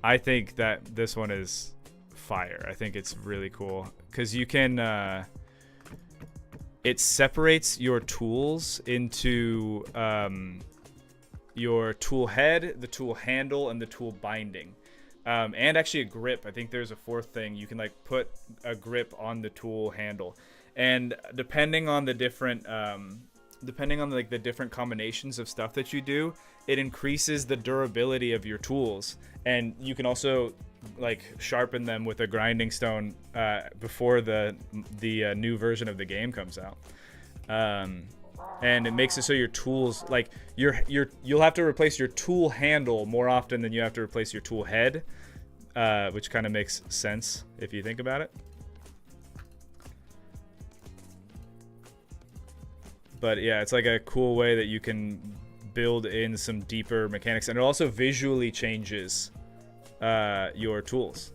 I think that this one is fire. I think it's really cool because you can, it separates your tools into, your tool head, the tool handle, and the tool binding. And actually a grip. I think there's a fourth thing. You can like put a grip on the tool handle, and depending on the different like the different combinations of stuff that you do, it increases the durability of your tools. And you can also like sharpen them with a grinding stone before the new version of the game comes out. And it makes it so your tools, like you'll have to replace your tool handle more often than you have to replace your tool head, which kind of makes sense if you think about it. But yeah, it's like a cool way that you can build in some deeper mechanics, and it also visually changes your tools.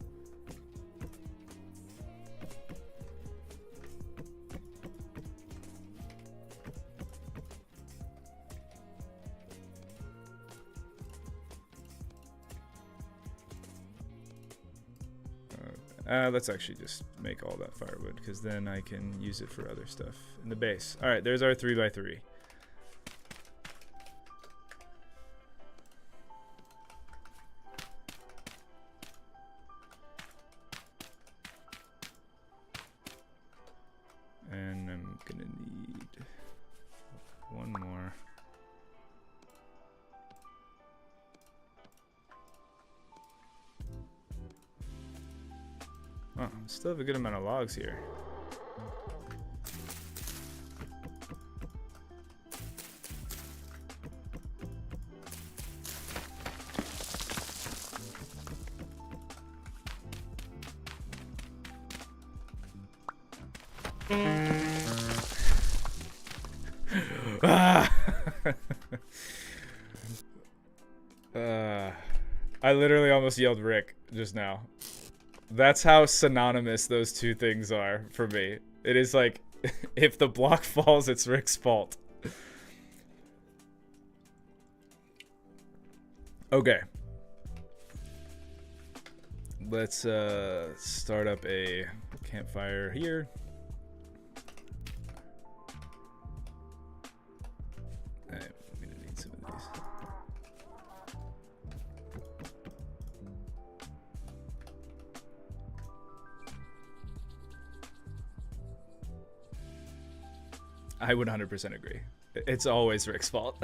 Let's actually just make all that firewood, because then I can use it for other stuff in the base. All right, there's our 3x3. And I'm gonna need one more. Oh, still have a good amount of logs here. I literally almost yelled Rick just now. That's how synonymous those two things are for me. It is like, if the block falls, it's Rick's fault. Okay. Let's start up a campfire here. I'm gonna need some of these. I would 100% agree. It's always Rick's fault.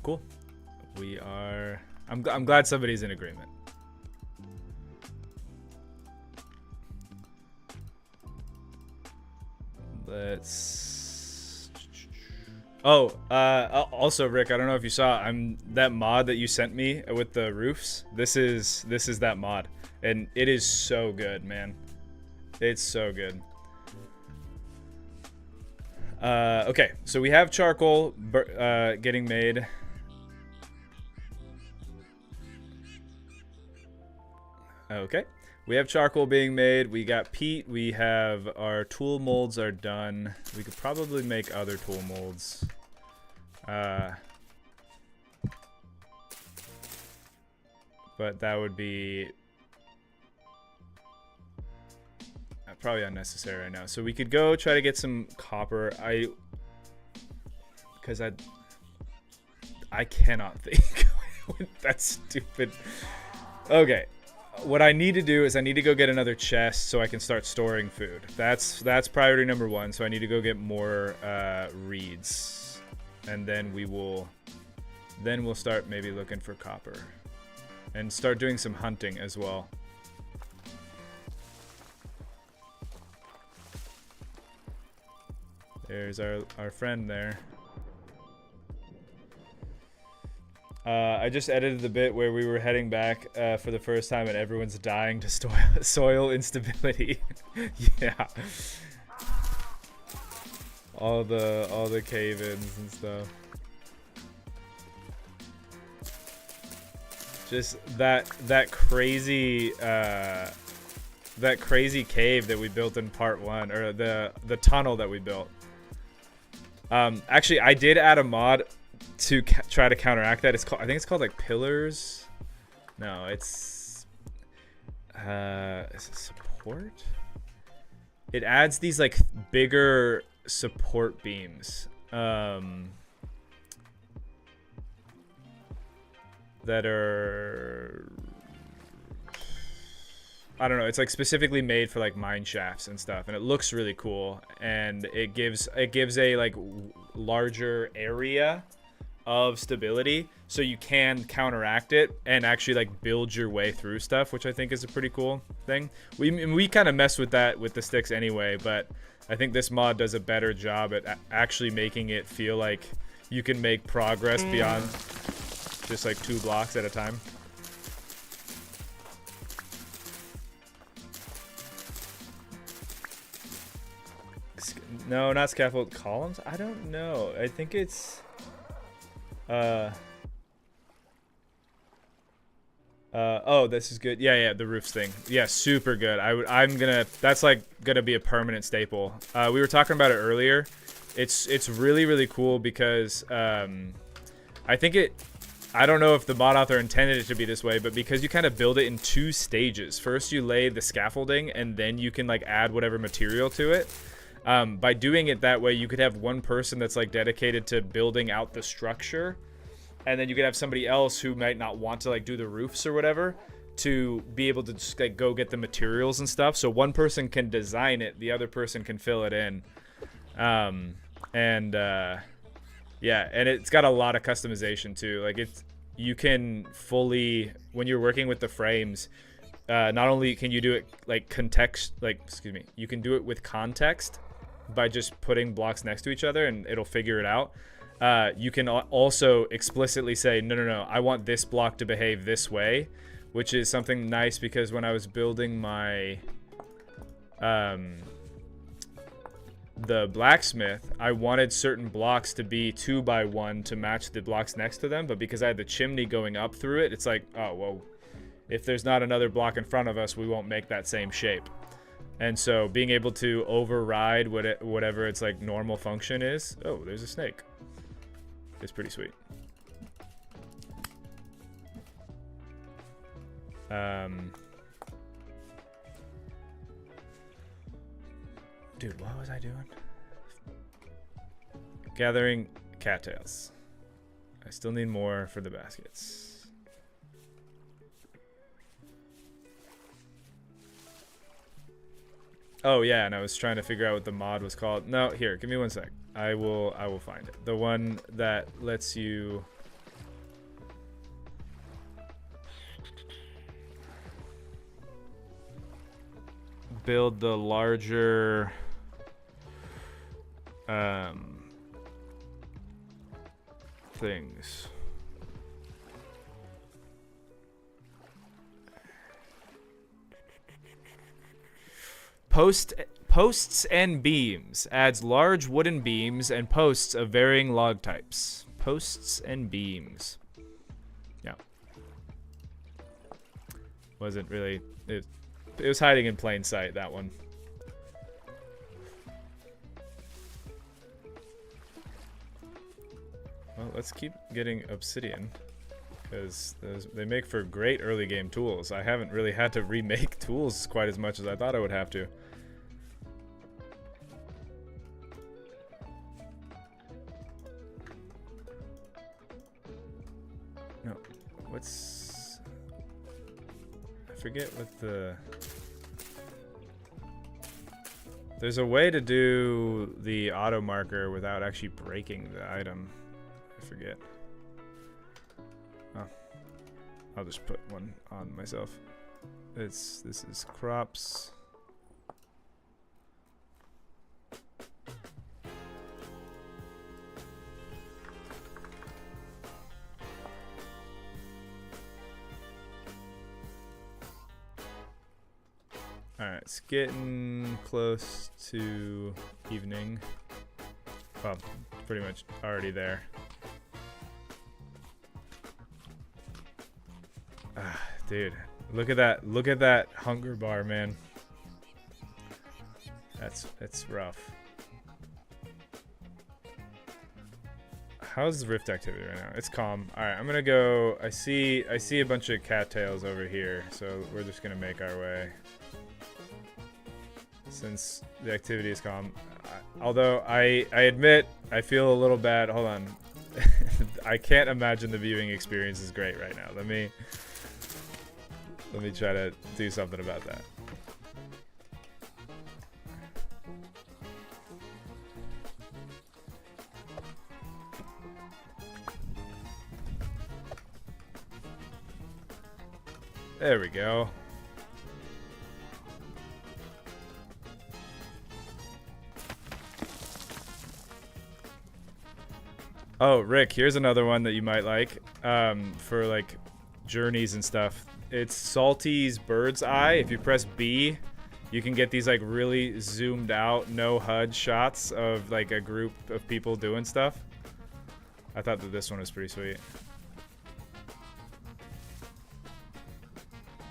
Cool. We are... I'm glad somebody's in agreement. Let's. Oh, also Rick, I don't know if you saw, that mod that you sent me with the roofs. This is that mod, and it is so good, man. It's so good. Okay, so we have charcoal getting made. Okay, we have charcoal being made. We got peat. We have our tool molds are done. We could probably make other tool molds. But that would be probably unnecessary right now. So we could go try to get some copper. Because I cannot think. That's stupid. Okay. What I need to do is I need to go get another chest so I can start storing food. That's priority number 1. So I need to go get more reeds, and then we'll start maybe looking for copper, and start doing some hunting as well. There's our friend there. I just edited the bit where we were heading back for the first time and everyone's dying to soil instability. Yeah. All the cave-ins and stuff. Just that crazy cave that we built in part 1, or the tunnel that we built. Actually, I did add a mod to try to counteract that. I think it's called like pillars. No, it's is it support? It adds these like bigger support beams that are, I don't know, it's like specifically made for like mine shafts and stuff, and it looks really cool, and it gives a like larger area of stability, so you can counteract it and actually like build your way through stuff, which I think is a pretty cool thing. We kind of mess with that with the sticks anyway, but I think this mod does a better job at actually making it feel like you can make progress beyond just like 2 blocks at a time. No, not scaffold, columns? I don't know. I think it's oh, this is good. Yeah, the roofs thing. Yeah, super good. That's like gonna be a permanent staple. We were talking about it earlier. It's really cool because I don't know if the mod author intended it to be this way, but because you kind of build it in 2 stages. First you lay the scaffolding, and then you can like add whatever material to it. By doing it that way, you could have one person that's like dedicated to building out the structure, and then you could have somebody else who might not want to like do the roofs or whatever to be able to just like go get the materials and stuff. So one person can design it, the other person can fill it in. Yeah, and it's got a lot of customization too. Like you can fully, when you're working with the frames, not only can you do it like you can do it with context by just putting blocks next to each other and it'll figure it out. You can also explicitly say, no, I want this block to behave this way, which is something nice because when I was building my the blacksmith, I wanted certain blocks to be 2x1 to match the blocks next to them, but because I had the chimney going up through it, it's like, oh, well, if there's not another block in front of us, we won't make that same shape. And so being able to override whatever its like normal function is. Oh, there's a snake. It's pretty sweet. Dude, what was I doing? Gathering cattails. I still need more for the baskets. Oh yeah, and I was trying to figure out what the mod was called. No, here, give me 1 sec. I will find it. The one that lets you build the larger things. Posts and beams. Adds large wooden beams and posts of varying log types. Posts and beams. Yeah. Wasn't really... It was hiding in plain sight, that one. Well, let's keep getting obsidian. Because they make for great early game tools. I haven't really had to remake tools quite as much as I thought I would have to. No, what's... I forget what the... There's a way to do the auto marker without actually breaking the item. I forget. Oh, I'll just put one on myself. This is crops. Alright, it's getting close to evening. Well, pretty much already there. Ah, dude, look at that! Look at that hunger bar, man. It's rough. How's the rift activity right now? It's calm. All right, I'm gonna go. I see a bunch of cattails over here, so we're just gonna make our way. Since the activity is calm, although I admit I feel a little bad. Hold on, I can't imagine the viewing experience is great right now. Let me try to do something about that. There we go. Oh, Rick, here's another one that you might like for like journeys and stuff. It's Salty's Bird's Eye. If you press B, you can get these like really zoomed out, no HUD shots of like a group of people doing stuff. I thought that this one was pretty sweet.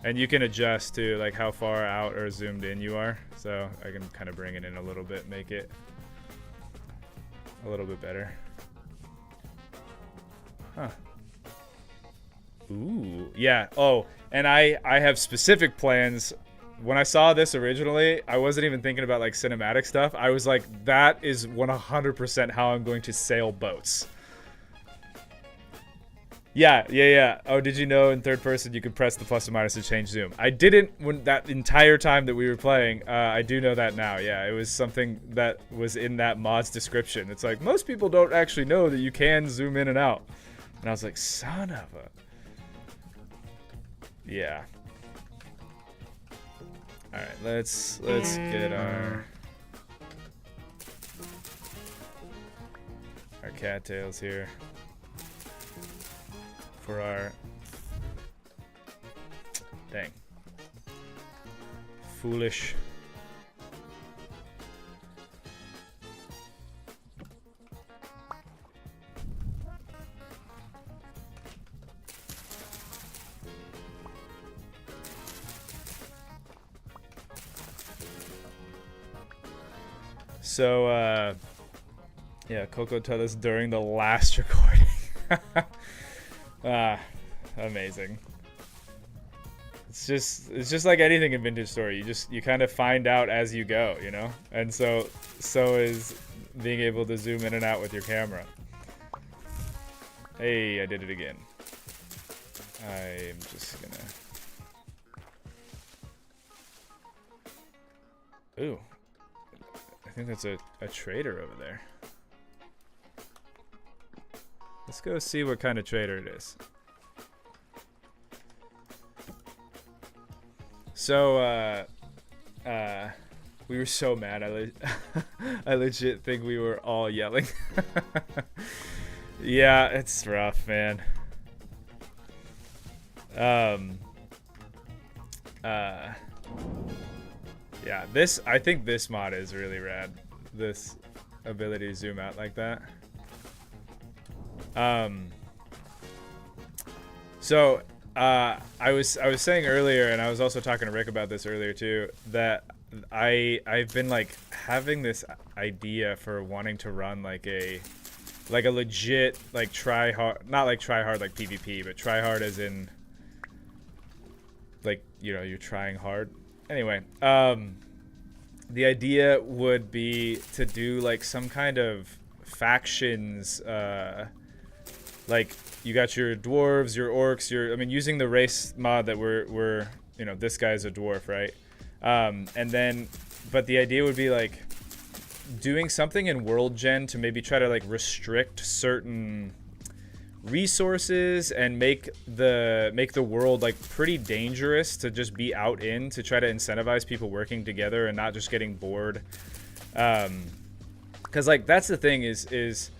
And you can adjust to like how far out or zoomed in you are. So I can kind of bring it in a little bit, make it a little bit better. Huh. Ooh, yeah. Oh, and I have specific plans. When I saw this originally, I wasn't even thinking about like cinematic stuff. I was like, that is 100% how I'm going to sail boats. Yeah. Oh, did you know in third person you could press the plus or minus to change zoom? I didn't when that entire time that we were playing. I do know that now. Yeah, it was something that was in that mod's description. It's like, most people don't actually know that you can zoom in and out. And I was like, son of a... Yeah. All right, let's get our cattails here for our dang foolish So, yeah, Coco told us during the last recording. Amazing. It's just like anything in Vintage Story. You kind of find out as you go, you know? And so is being able to zoom in and out with your camera. Hey, I did it again. I'm just gonna... Ooh. I think that's a trader over there. Let's go see what kind of trader it is. So, We were so mad. I legit think we were all yelling. Yeah, it's rough, man. Yeah, I think this mod is really rad. This ability to zoom out like that. So I was saying earlier, and I was also talking to Rick about this earlier too, that I've been like having this idea for wanting to run like a legit like try hard, not like try hard like PvP, but try hard as in like, you know, you're trying hard. Anyway, the idea would be to do like some kind of factions, like you got your dwarves, your orcs, I mean, using the race mod that we're you know, this guy's a dwarf, right? And then, but the idea would be like doing something in world gen to maybe try to like restrict certain resources and make the world like pretty dangerous to just be out in, to try to incentivize people working together and not just getting bored. Because like that's the thing is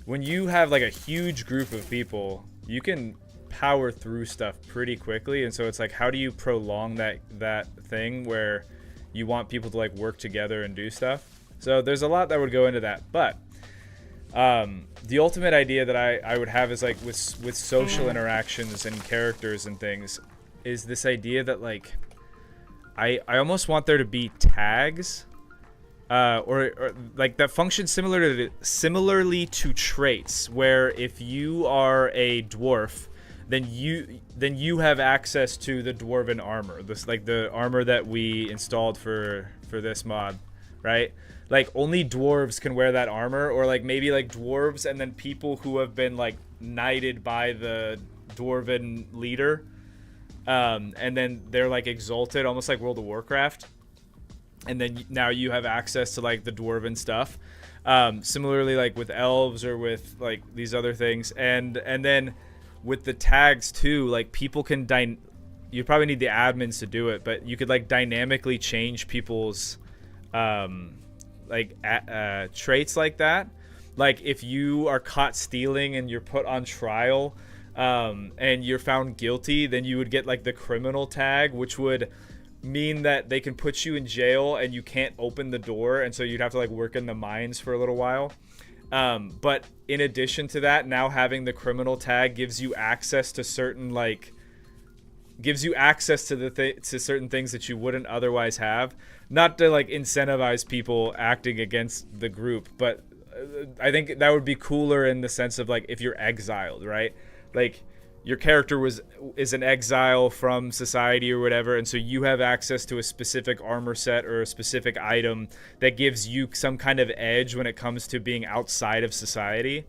when you have like a huge group of people, you can power through stuff pretty quickly, and so it's like, how do you prolong that thing where you want people to like work together and do stuff? So there's a lot that would go into that, but the ultimate idea that I would have is like with social interactions and characters and things, is this idea that like I almost want there to be tags, or like that function similarly to traits, where if you are a dwarf, then you have access to the dwarven armor, this like the armor that we installed for this mod, right? Like only dwarves can wear that armor, or like maybe like dwarves and then people who have been like knighted by the dwarven leader, and then they're like exalted, almost like World of Warcraft, and then now you have access to like the dwarven stuff. Similarly, like with elves or with like these other things, and then with the tags too, like people can you probably need the admins to do it, but you could like dynamically change people's traits like that. Like if you are caught stealing and you're put on trial, and you're found guilty, then you would get like the criminal tag, which would mean that they can put you in jail and you can't open the door, and so you'd have to like work in the mines for a little while. But in addition to that, now having the criminal tag gives you access to certain to certain things that you wouldn't otherwise have. Not to like incentivize people acting against the group, but I think that would be cooler in the sense of like if you're exiled, right? Like your character is an exile from society or whatever, and so you have access to a specific armor set or a specific item that gives you some kind of edge when it comes to being outside of society.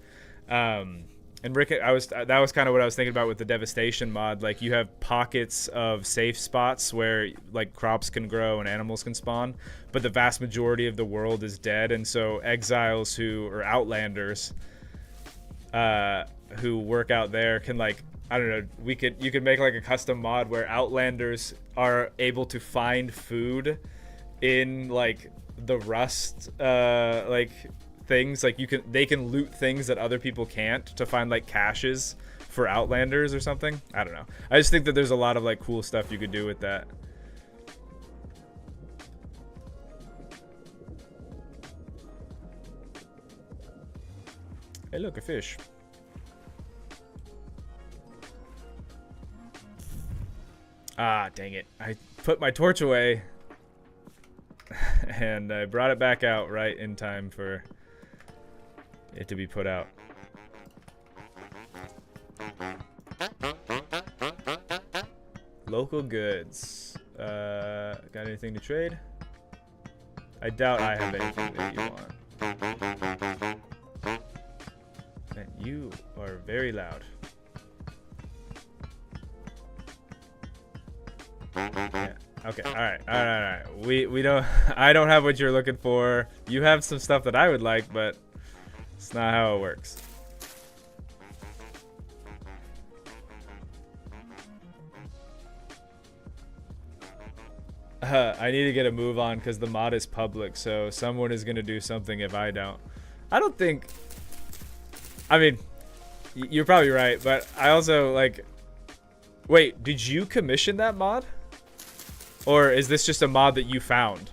And Rick, that was kind of what I was thinking about with the Devastation mod. Like you have pockets of safe spots where like crops can grow and animals can spawn, but the vast majority of the world is dead, and so exiles or outlanders who work out there can like, I don't know, you could make like a custom mod where outlanders are able to find food in like the rust like things, like they can loot things that other people can't to find like caches for outlanders or something. I don't know. I just think that there's a lot of like cool stuff you could do with that. Hey, look, a fish. Ah, dang it. I put my torch away and I brought it back out right in time for it to be put out. Local goods. Got anything to trade? I doubt I have anything that you want. And you are very loud. Yeah. Okay. All right. We don't. I don't have what you're looking for. You have some stuff that I would like, but it's not how it works. I need to get a move on because the mod is public, so someone is gonna do something if I don't. I don't think. I mean, you're probably right, but I also like. Wait, did you commission that mod? Or is this just a mod that you found?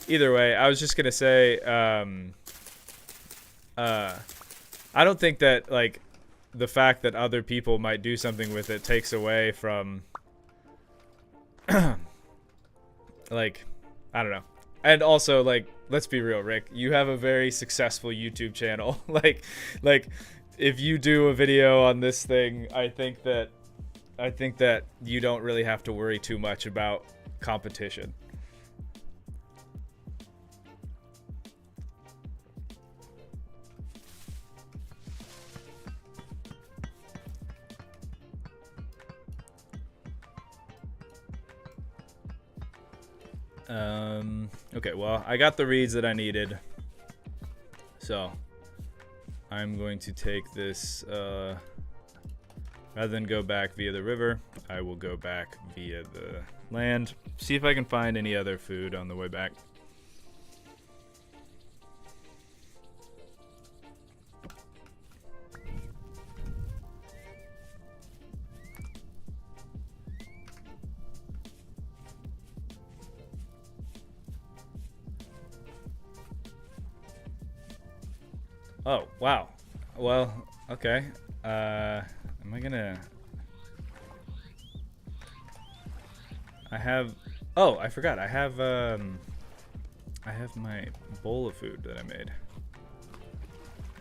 Either way, I was just gonna say, I don't think that like the fact that other people might do something with it takes away from like, I don't know. And also, like, let's be real, Rick, you have a very successful YouTube channel. like if you do a video on this thing, I think that you don't really have to worry too much about competition. Okay, well, I got the reeds that I needed. So, I'm going to take this, rather than go back via the river, I will go back via the land. See if I can find any other food on the way back. Oh, wow. Well, okay. Am I gonna... I have... Oh, I forgot. I have my bowl of food that I made.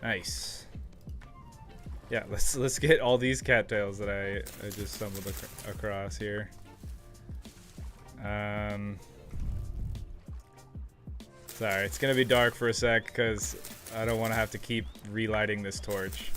Nice. Yeah, let's get all these cattails that I just stumbled across here. Sorry, it's gonna be dark for a sec because I don't want to have to keep relighting this torch.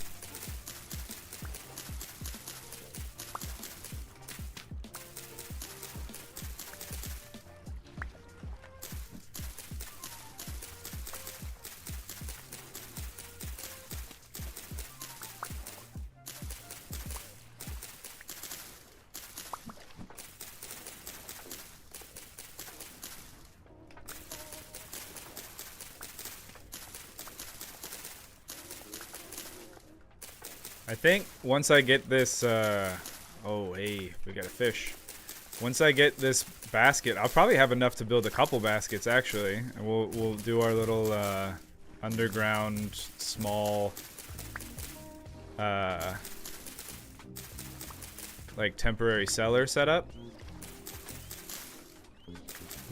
I think once I get this, oh, hey, we got a fish. Once I get this basket, I'll probably have enough to build a couple baskets, actually. And we'll do our little, underground, small, like temporary cellar setup.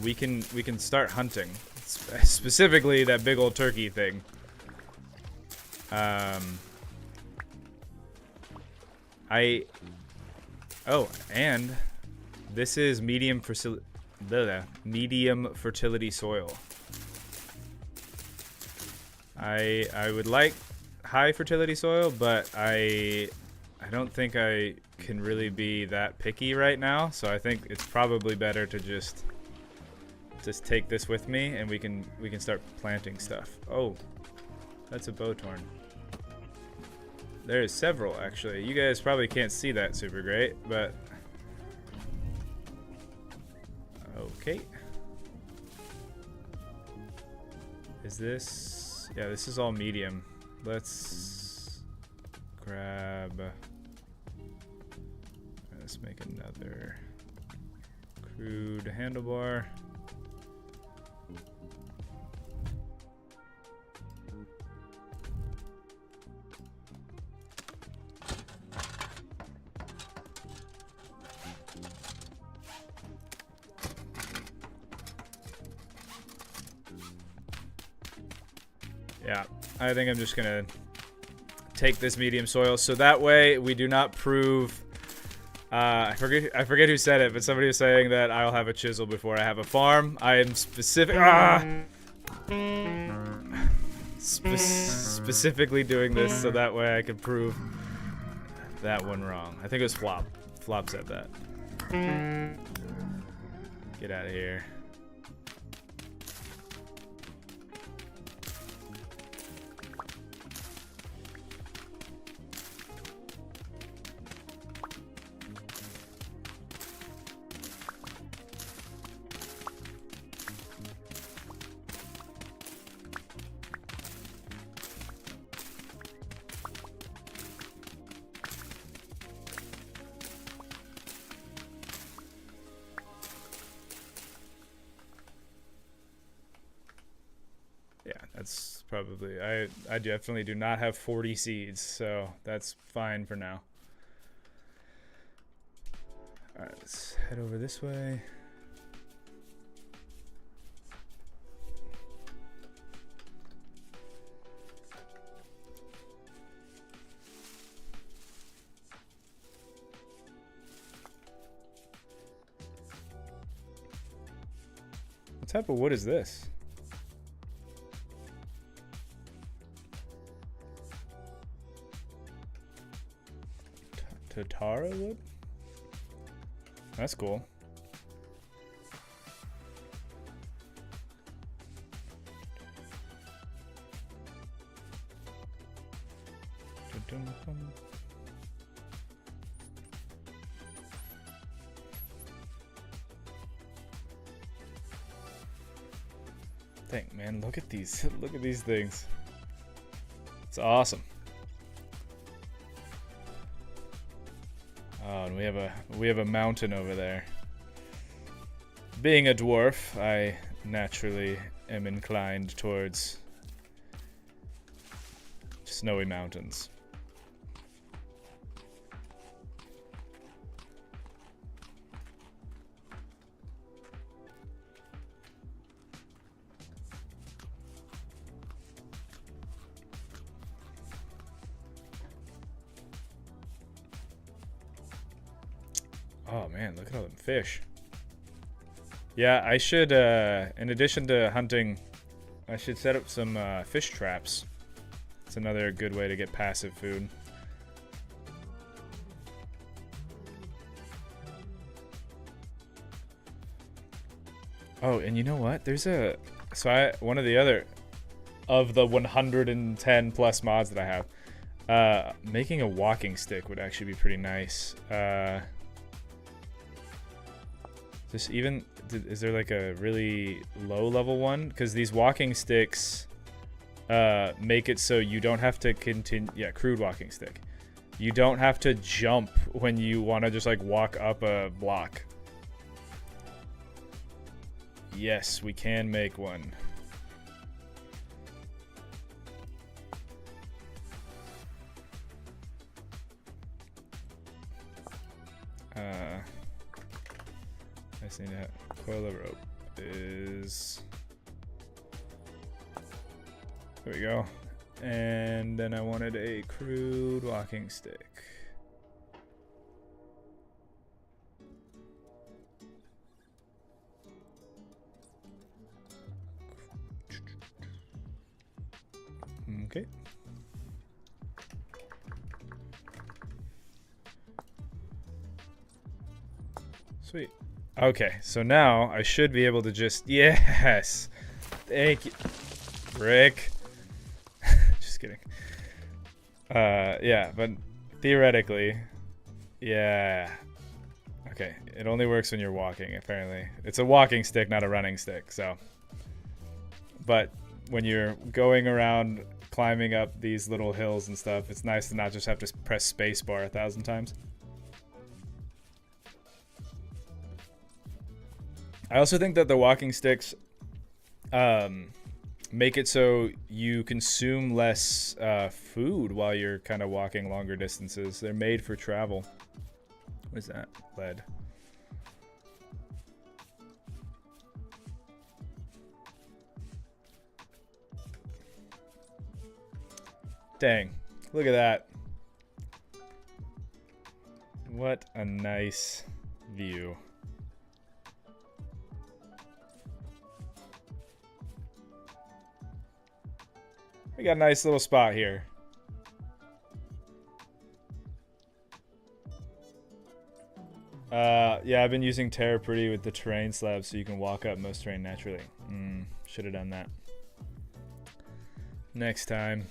We can start hunting. Specifically that big old turkey thing. Oh, and this is medium fertility soil. I would like high fertility soil, but I don't think I can really be that picky right now. So I think it's probably better to just take this with me, and we can start planting stuff. Oh, that's a bowthorn. There's several, actually. You guys probably can't see that super great, but... Okay. Is this... Yeah, this is all medium. Let's grab... Let's make another crude handlebar. Yeah, I think I'm just gonna take this medium soil, so that way we do not prove. I forget who said it, but somebody was saying that I'll have a chisel before I have a farm. I am specifically doing this so that way I can prove that one wrong. I think it was Flop. Flop said that. Get out of here. That's probably I definitely do not have 40 seeds, so that's fine for now. All right, let's head over this way. What type of wood is this? Tatara wood? That's cool. Dang, man, look at these. Look at these things. It's awesome. Oh, and we have a mountain over there. Being a dwarf, I naturally am inclined towards snowy mountains. Oh man, look at all them fish. Yeah, I should, in addition to hunting, I should set up some fish traps. It's another good way to get passive food. Oh, and you know what? There's one of the other, of the 110 plus mods that I have, making a walking stick would actually be pretty nice. Is there like a really low level one? Because these walking sticks make it so you don't have to continue. Yeah, crude walking stick. You don't have to jump when you want to just like walk up a block. Yes, we can make one. I just need to coil the rope. There we go. And then I wanted a crude walking stick. Okay. Sweet. Okay, so now I should be able to just... Yes! Thank you, Rick. Just kidding. Yeah, but theoretically... Yeah. Okay, it only works when you're walking, apparently. It's a walking stick, not a running stick, so... But when you're going around climbing up these little hills and stuff, it's nice to not just have to press spacebar 1,000 times. I also think that the walking sticks make it so you consume less food while you're kind of walking longer distances. They're made for travel. What is that? Lead. Dang. Look at that. What a nice view. We got a nice little spot here. Yeah, I've been using Terra Pretty with the terrain slab so you can walk up most terrain naturally. Should have done that. Next time.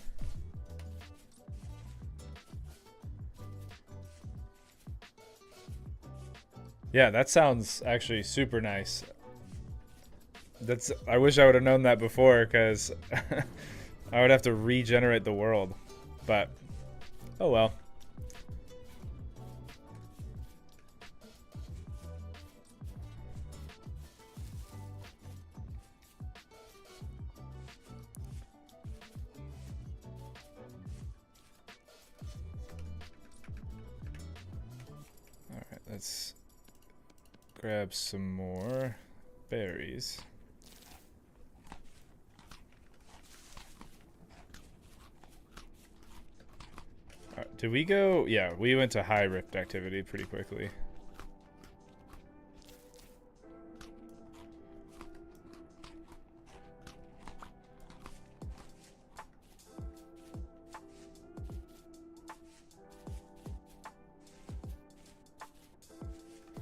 Yeah, that sounds actually super nice. I wish I would have known that before, because I would have to regenerate the world. But, oh well. Let's grab some more berries. Did we go? Yeah, we went to high rift activity pretty quickly.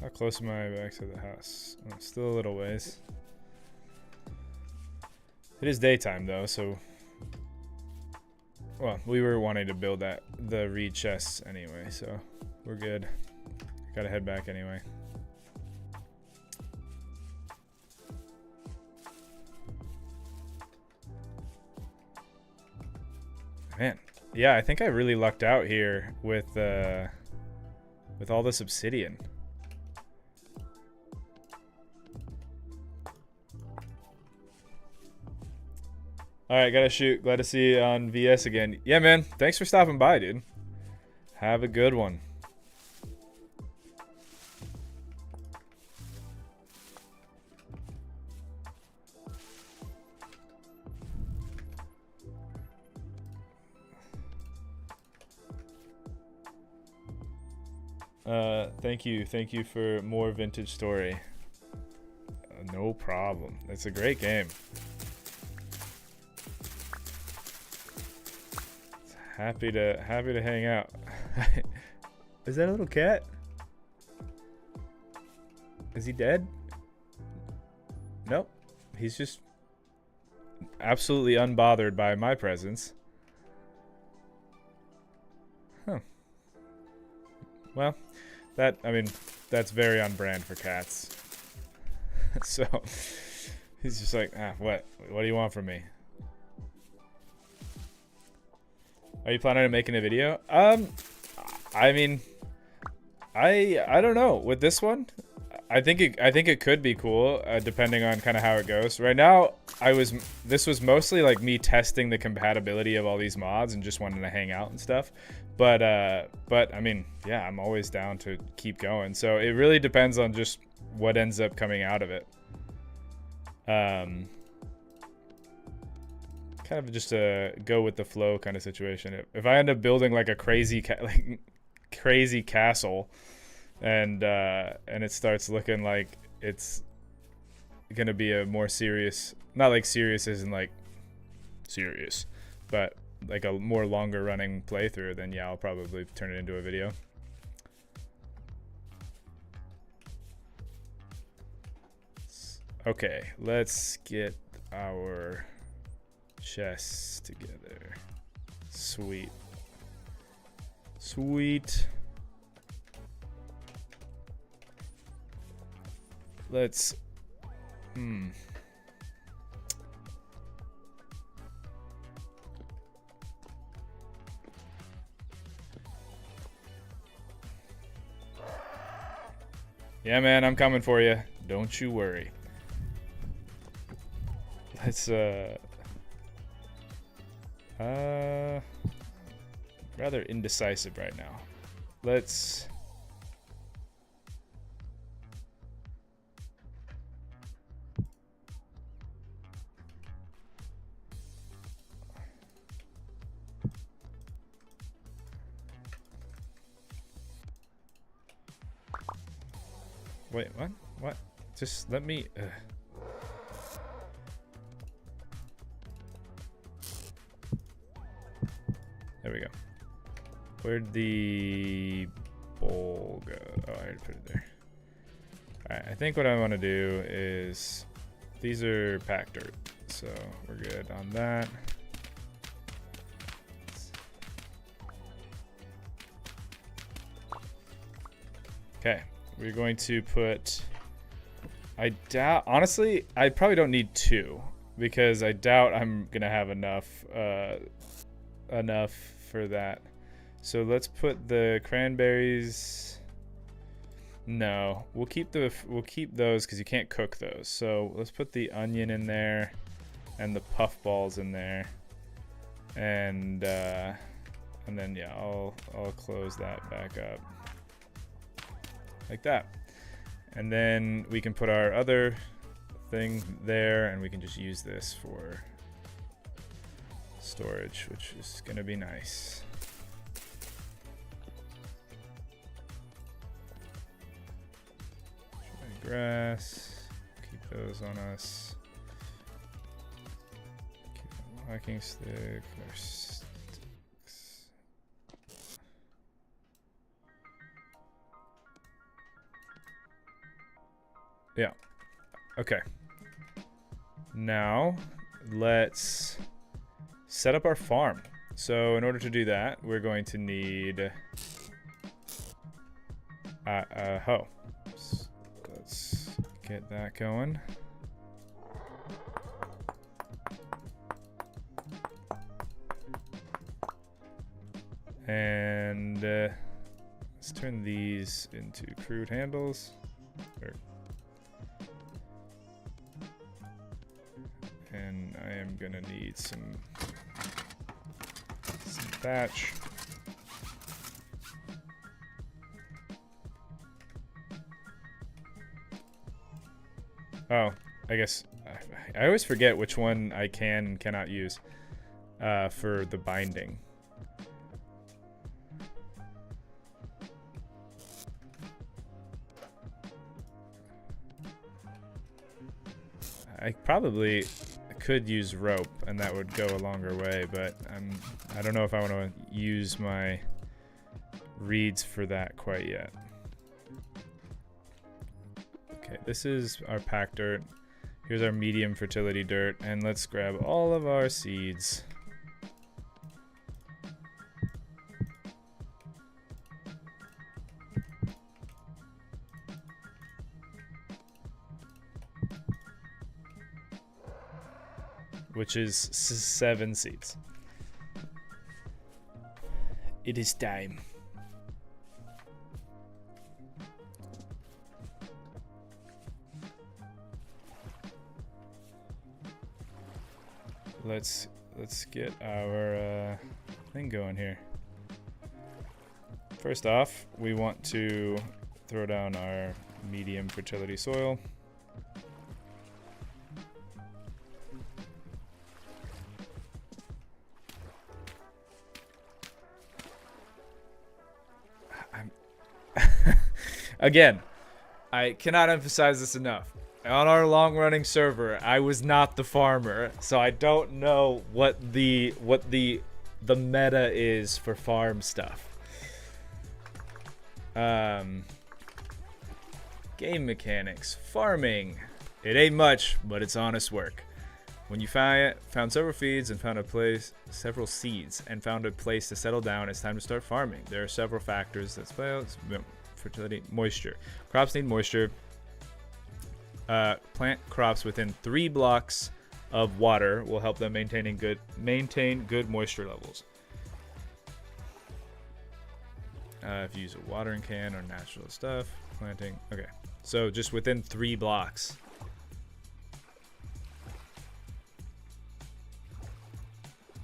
How close am I back to the house? Oh, still a little ways. It is daytime though, so... Well, we were wanting to build the reed chests anyway, so we're good. Gotta head back anyway. Man, yeah, I think I really lucked out here with all this obsidian. All right, gotta shoot. Glad to see you on VS again. Yeah, man. Thanks for stopping by, dude. Have a good one. Thank you for more Vintage Story. No problem. It's a great game. Happy to hang out. Is that a little cat? Is he dead? Nope. He's just absolutely unbothered by my presence. Huh. Well, I mean, that's very on brand for cats. So he's just like, what do you want from me? Are you planning on making a video? I mean, I don't know. With this one, I think it could be cool, depending on kind of how it goes. Right now, this was mostly like me testing the compatibility of all these mods and just wanting to hang out and stuff. But I mean, yeah, I'm always down to keep going. So it really depends on just what ends up coming out of it. Kind of just a go with the flow kind of situation. If I end up building like a crazy castle, and it starts looking like it's gonna be a more serious, not like serious isn't like serious, but like a more longer running playthrough, then yeah, I'll probably turn it into a video. Okay, let's get our chests together. Sweet. Let's Yeah, man, I'm coming for you. Don't you worry. Let's rather indecisive right now. Let's wait, what? Just let me There we go. Where'd the bowl go? Oh, I already put it there. Alright, I think what I want to do is... These are packed dirt, so we're good on that. Okay, we're going to put... I doubt... Honestly, I probably don't need 2, because I doubt I'm going to have enough for that. So let's put the cranberries. No, we'll keep those because you can't cook those. So let's put the onion in there and the puff balls in there, and then yeah, I'll close that back up. like that. And then we can put our other thing there, and we can just use this for storage, which is going to be nice. Grass, keep those on us. Keep a walking stick, our sticks. Yeah, okay. Now let's set up our farm. So in order to do that, we're going to need a hoe. Let's get that going. And let's turn these into crude handles. And I am gonna need some thatch. Oh, I guess I always forget which one I can and cannot use for the binding. I probably could use rope, and that would go a longer way, but I don't know if I want to use my reeds for that quite yet. Okay, this is our packed dirt. Here's our medium fertility dirt, and let's grab all of our seeds. Which is 7 seeds. It is time. Let's get our thing going here. First off, we want to throw down our medium fertility soil. Again, I cannot emphasize this enough. On our long-running server, I was not the farmer, so I don't know what the meta is for farm stuff. Game mechanics, farming. It ain't much, but it's honest work. When you found several seeds and found a place to settle down, it's time to start farming. There are several factors that play out. Fertility, moisture. Crops need moisture. Plant crops within 3 blocks of water will help them maintain good moisture levels. If you use a watering can or natural stuff, planting. Okay, so just within 3 blocks.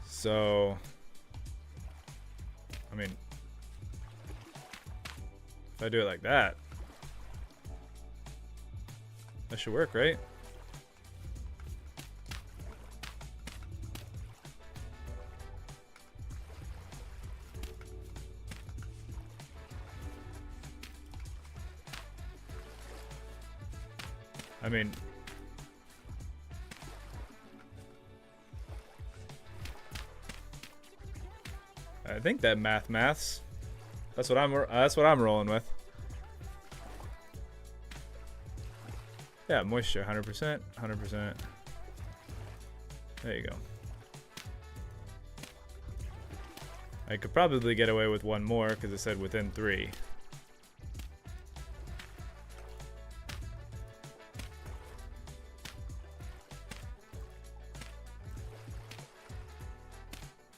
So, I mean, if I do it like that, that should work, right? I mean, I think that maths. That's what I'm rolling with. Yeah, moisture, 100%, 100%. There you go. I could probably get away with one more because it said within 3.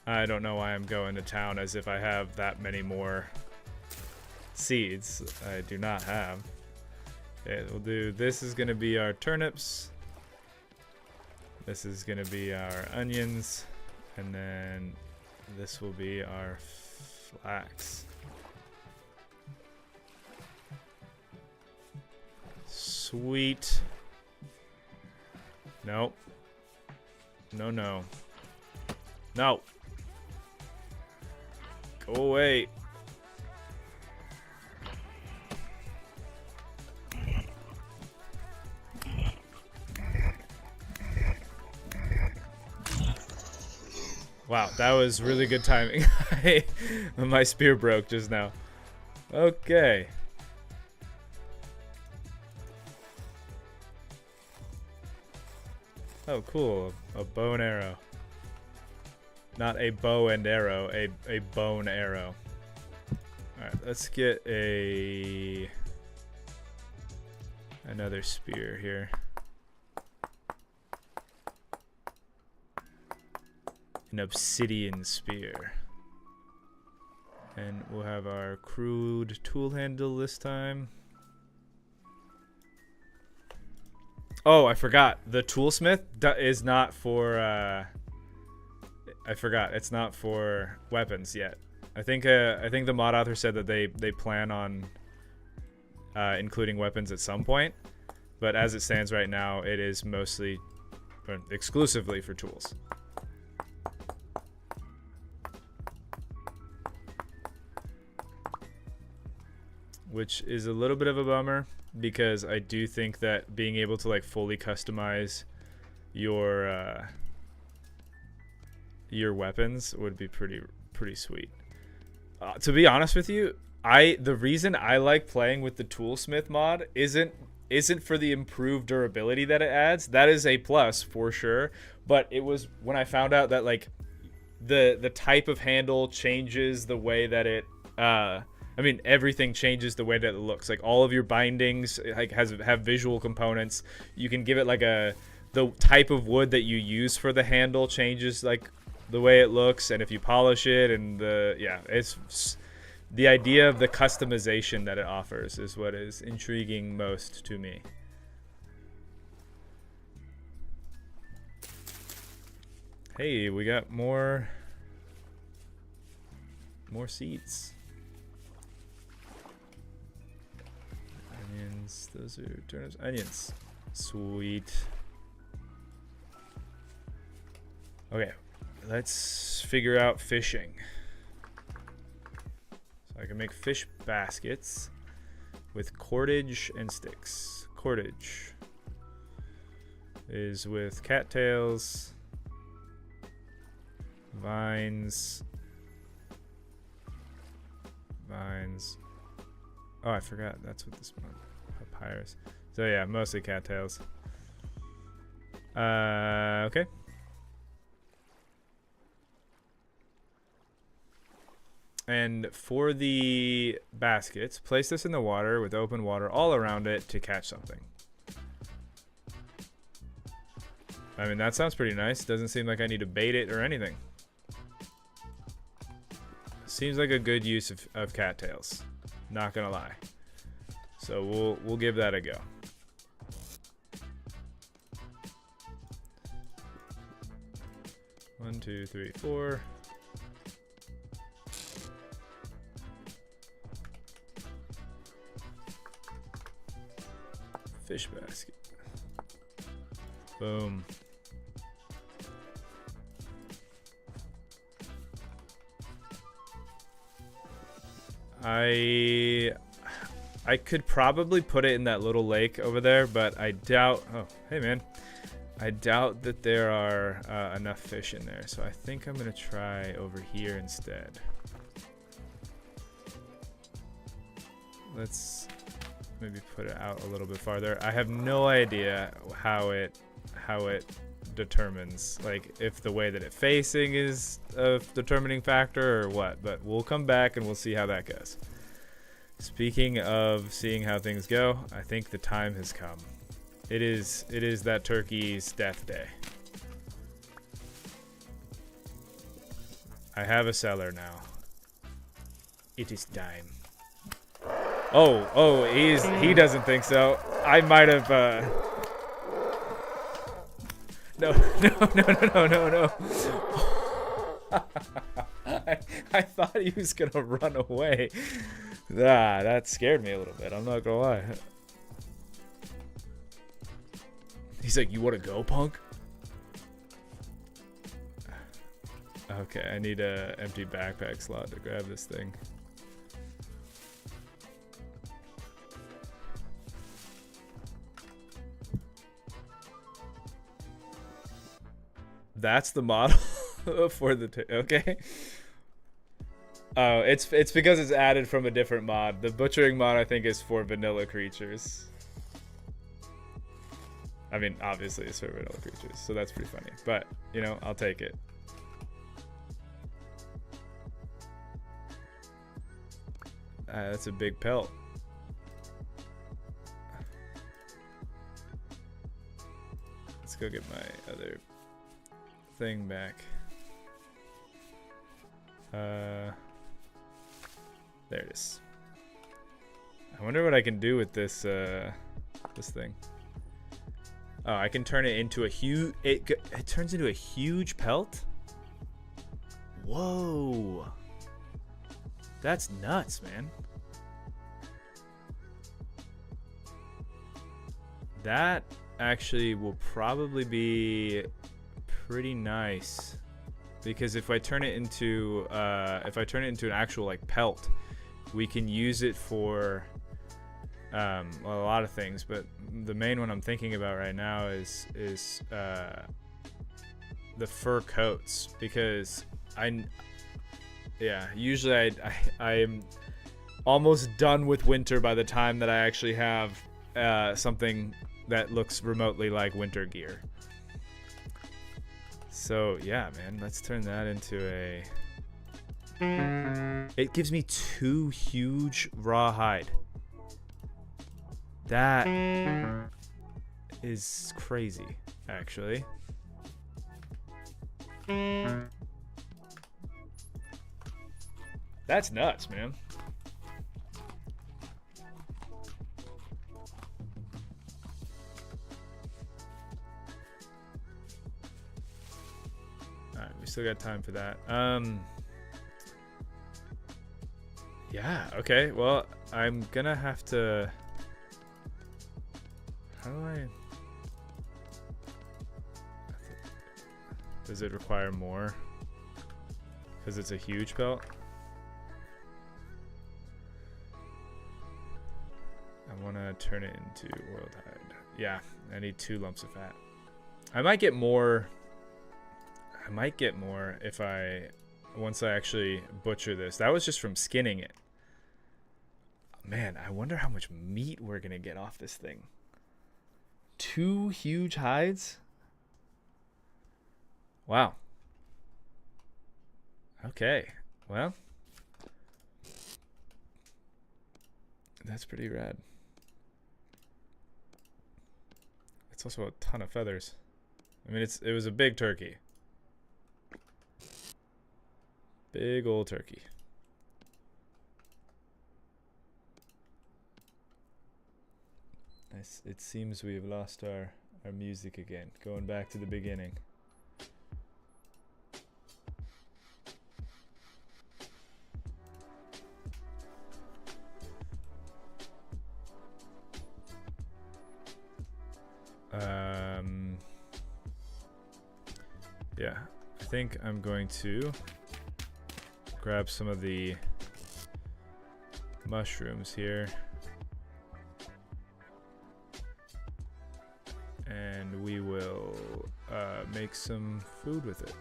I don't know why I'm going to town as if I have that many more seeds. I do not have. Okay, we'll do, this is going to be our turnips. This is going to be our onions. And then this will be our flax. Sweet. Nope. No, no. No. Go away. Wow, that was really good timing. My spear broke just now. Okay. Oh, cool. A bow and arrow. Not a bow and arrow, a bone arrow. Alright, let's get another spear here. An obsidian spear. And we'll have our crude tool handle this time. Oh, I forgot. The toolsmith is not for I forgot. It's not for weapons yet. I think the mod author said that they plan on including weapons at some point, but as it stands right now, it is mostly or exclusively for tools. Which is a little bit of a bummer because I do think that being able to like fully customize your weapons would be pretty sweet. To be honest with you, the reason I like playing with the toolsmith mod isn't for the improved durability that it adds. That is a plus for sure, but it was when I found out that like the type of handle changes the way that it I mean, everything changes the way that it looks. Like all of your bindings like have visual components. You can give it like the type of wood that you use for the handle changes like the way it looks, and if you polish it, and it's the idea of the customization that it offers is what is intriguing most to me. Hey, we got more seeds. Onions, those are turnips. Onions. Sweet. Okay, let's figure out fishing. So I can make fish baskets with cordage and sticks. Cordage is with cattails, vines. Oh, I forgot. That's what this one. Papyrus. So yeah, mostly cattails. Okay. And for the baskets, place this in the water with open water all around it to catch something. I mean, that sounds pretty nice. Doesn't seem like I need to bait it or anything. Seems like a good use of cattails. Not gonna lie. So we'll give that a go. One, two, three, four. Fish basket. Boom. I could probably put it in that little lake over there, but I doubt. Oh, hey man. I doubt that there are enough fish in there, so I think I'm gonna try over here instead. Let's maybe put it out a little bit farther. I have no idea how it determines, like if the way that it's facing is a determining factor or what, but we'll come back and we'll see how that goes. Speaking of seeing how things go, I think the time has come. It is that turkey's death day. I have a cellar now. It is time. Oh, he doesn't think so. I might have No. I thought he was gonna run away. That scared me a little bit. I'm not gonna lie. He's like, you want to go, punk? Okay, I need a empty backpack slot to grab this thing. That's the model for the okay. Oh, it's because it's added from a different mod. The butchering mod I think is for vanilla creatures. I mean, obviously it's for vanilla creatures, so that's pretty funny. But you know, I'll take it. That's a big pelt. Let's go get my other thing back. There it is. I wonder what I can do with this this thing. Oh, I can turn it into a huge. It turns into a huge pelt. Whoa, that's nuts, man. That actually will probably be pretty nice, because if I turn it into an actual like pelt, we can use it for well, a lot of things, but the main one I'm thinking about right now is the fur coats, because usually I'm almost done with winter by the time that I actually have something that looks remotely like winter gear. So yeah, man, let's turn that into a. It gives me 2 huge raw hide. That is crazy, actually. That's nuts, man. Alright, we still got time for that. Yeah, okay, well, I'm gonna have to. How do I. Does it require more? Because it's a huge belt? I want to turn it into oiled hide. Yeah, I need 2 lumps of fat. I might get more. If once I actually butcher this. That was just from skinning it. Man, I wonder how much meat we're gonna get off this thing. 2 huge hides? Wow. Okay, well, that's pretty rad. It's also a ton of feathers. I mean, it was a big turkey. Big old turkey. Nice. It seems we have lost our music again. Going back to the beginning. Yeah, I think I'm going to grab some of the mushrooms here, and we will make some food with it.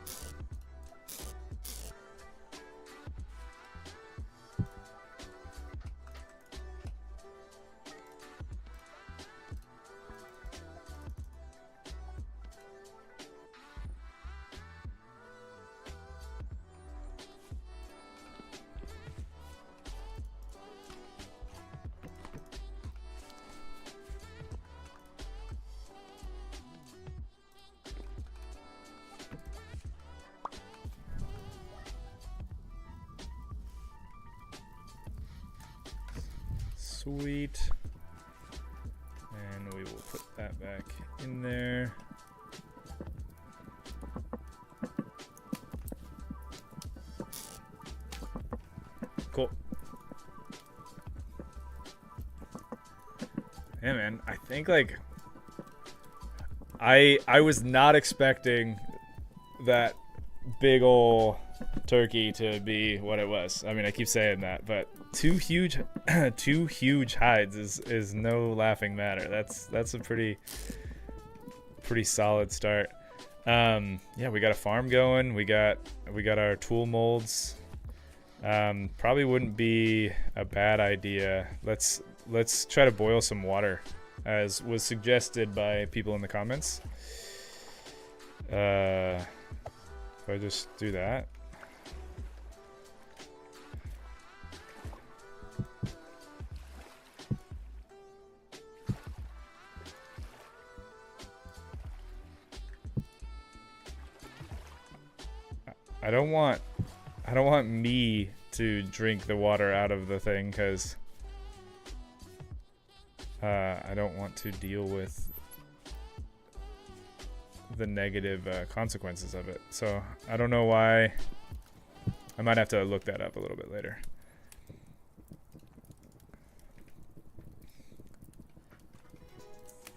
Sweet. And we will put that back in there. Cool. Yeah, man. I think, like, I was not expecting that big ole turkey to be what it was. I mean, I keep saying that, but two huge hides is no laughing matter. That's a pretty solid start. Yeah, we got a farm going. We got our tool molds. Probably wouldn't be a bad idea. Let's try to boil some water, as was suggested by people in the comments. If I just do that. I don't want me to drink the water out of the thing, because I don't want to deal with the negative consequences of it. So I don't know why. I might have to look that up a little bit later.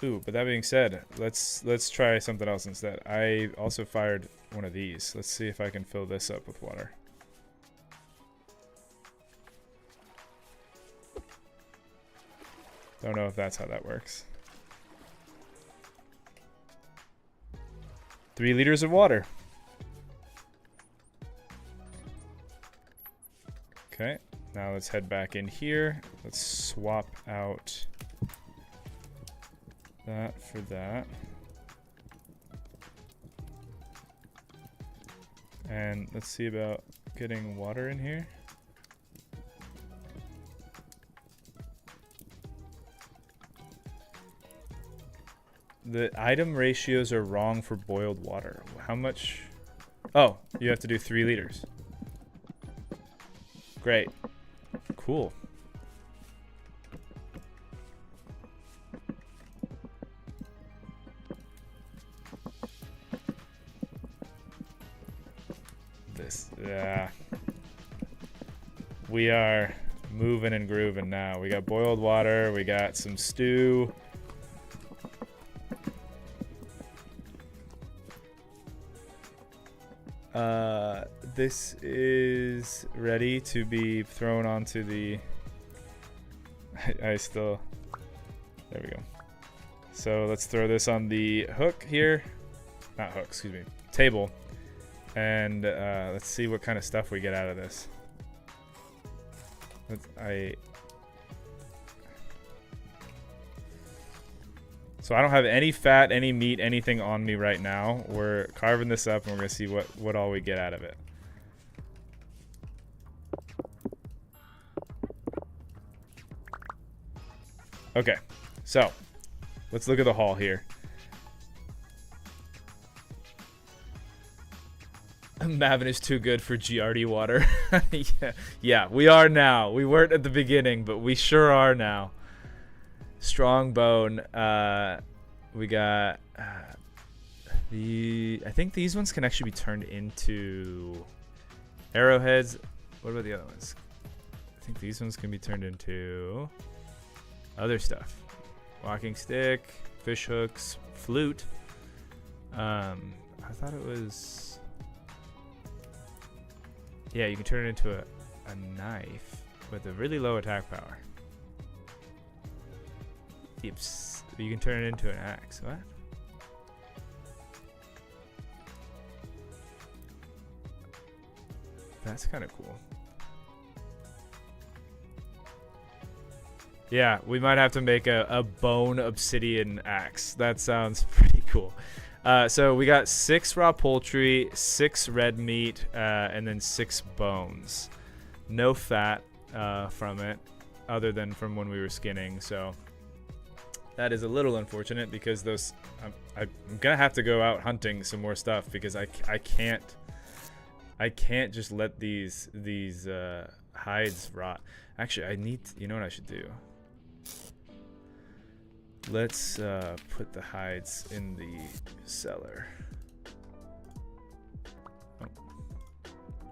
Ooh, but that being said, let's try something else instead. I also fired one of these. Let's see if I can fill this up with water. Don't know if that's how that works. 3 liters of water. Okay, now let's head back in here. Let's swap out that for that. And let's see about getting water in here. The item ratios are wrong for boiled water. How much? Oh, you have to do 3 liters. Great. Cool. Yeah. We are moving and grooving now. We got boiled water. We got some stew. This is ready to be thrown onto the... I still... There we go. So let's throw this on the hook here. Not hook, excuse me. Table. And let's see what kind of stuff we get out of this. So I don't have any fat, any meat, anything on me right now. We're carving this up and we're gonna see what all we get out of it. Okay, so let's look at the haul here. Mavin is too good for GRD water. Yeah, we are now. We weren't at the beginning, but we sure are now. Strong bone. We got I think these ones can actually be turned into arrowheads. What about the other ones? I think these ones can be turned into other stuff. Walking stick, fish hooks, flute. I thought it was... Yeah, you can turn it into a knife with a really low attack power. Oops. You can turn it into an axe. What? That's kind of cool. Yeah, we might have to make a bone obsidian axe. That sounds pretty cool. So we got 6 raw poultry, 6 red meat, and then 6 bones. No fat from it, other than from when we were skinning. So that is a little unfortunate, because those I'm gonna have to go out hunting some more stuff, because I can't just let these hides rot. Actually, I need to, you know what I should do? Let's put the hides in the cellar. Oh.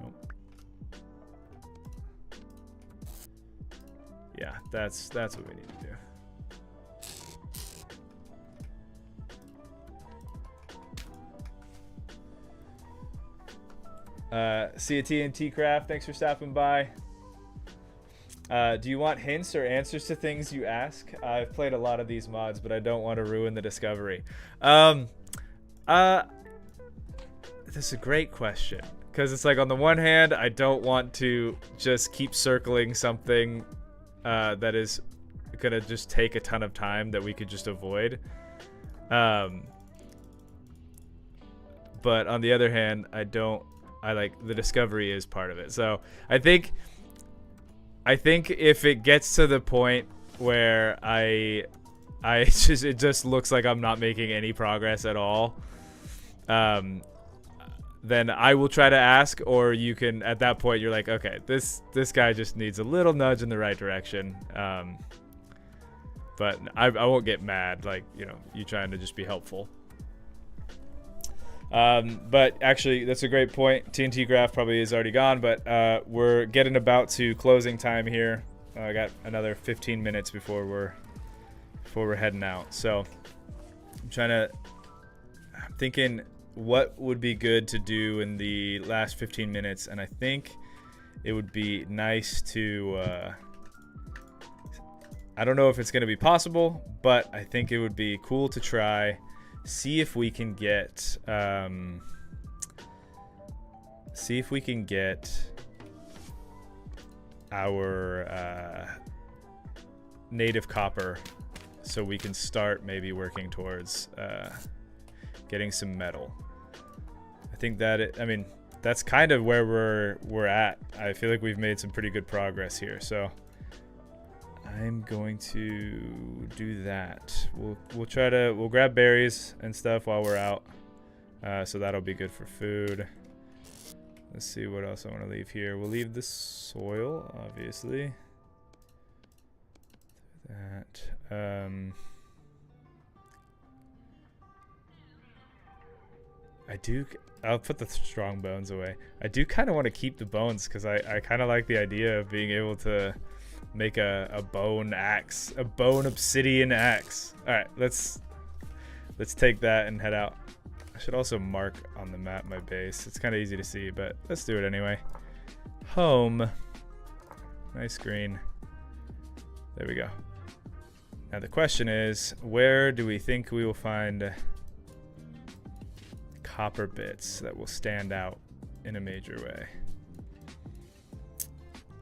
Oh. Yeah, that's what we need to do. See you TNT Craft. Thanks for stopping by. Do you want hints or answers to things you ask? I've played a lot of these mods, but I don't want to ruin the discovery. This is a great question. Because it's like, on the one hand, I don't want to just keep circling something that is going to just take a ton of time that we could just avoid. But on the other hand, I like the discovery is part of it. So I think if it gets to the point where it just looks like I'm not making any progress at all, then I will try to ask, or you can, at that point, you're like, okay, this guy just needs a little nudge in the right direction. But I won't get mad, like, you know, you trying to just be helpful. But actually, that's a great point. TNT Graph probably is already gone, but we're getting about to closing time here. I got another 15 minutes before we're heading out. So I'm thinking what would be good to do in the last 15 minutes, and I think it would be nice to I don't know if it's going to be possible, but I think it would be cool to try, see if we can get our native copper, so we can start maybe working towards getting some metal. I think that that's kind of where we're at. I feel like we've made some pretty good progress here, so I'm going to do that. We'll grab berries and stuff while we're out, so that'll be good for food. Let's see what else I want to leave here. We'll leave the soil, obviously. That. I'll put the strong bones away. I do kind of want to keep the bones because I kind of like the idea of being able to make a bone axe, a bone obsidian axe. All right, let's take that and head out. I should also mark on the map my base. It's kind of easy to see, but let's do it anyway. Home. Nice green. There we go. Now the question is, where do we think we will find copper bits that will stand out in a major way?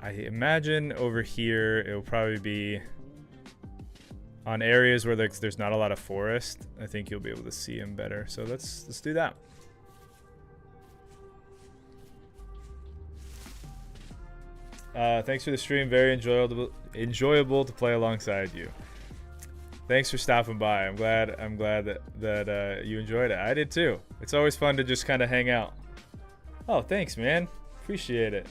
I imagine over here it will probably be on areas where there's not a lot of forest. I think you'll be able to see them better. So let's do that. Thanks for the stream. Very enjoyable to play alongside you. Thanks for stopping by. I'm glad that you enjoyed it. I did too. It's always fun to just kind of hang out. Oh, thanks, man. Appreciate it.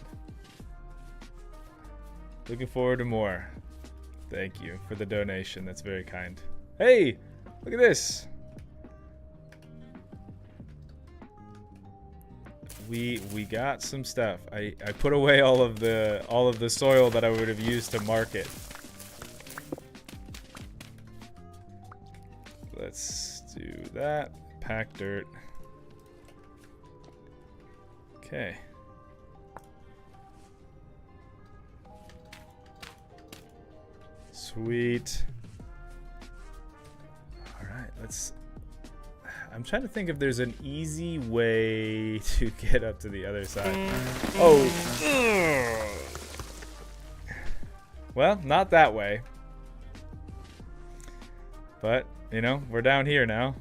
Looking forward to more. Thank you for the donation. That's very kind. Hey, look at this. We got some stuff. I put away all of the soil that I would have used to mark it. Let's do that. Pack dirt. Okay. Sweet. All right, I'm trying to think if there's an easy way to get up to the other side. Oh. Well, not that way. But, you know, we're down here now.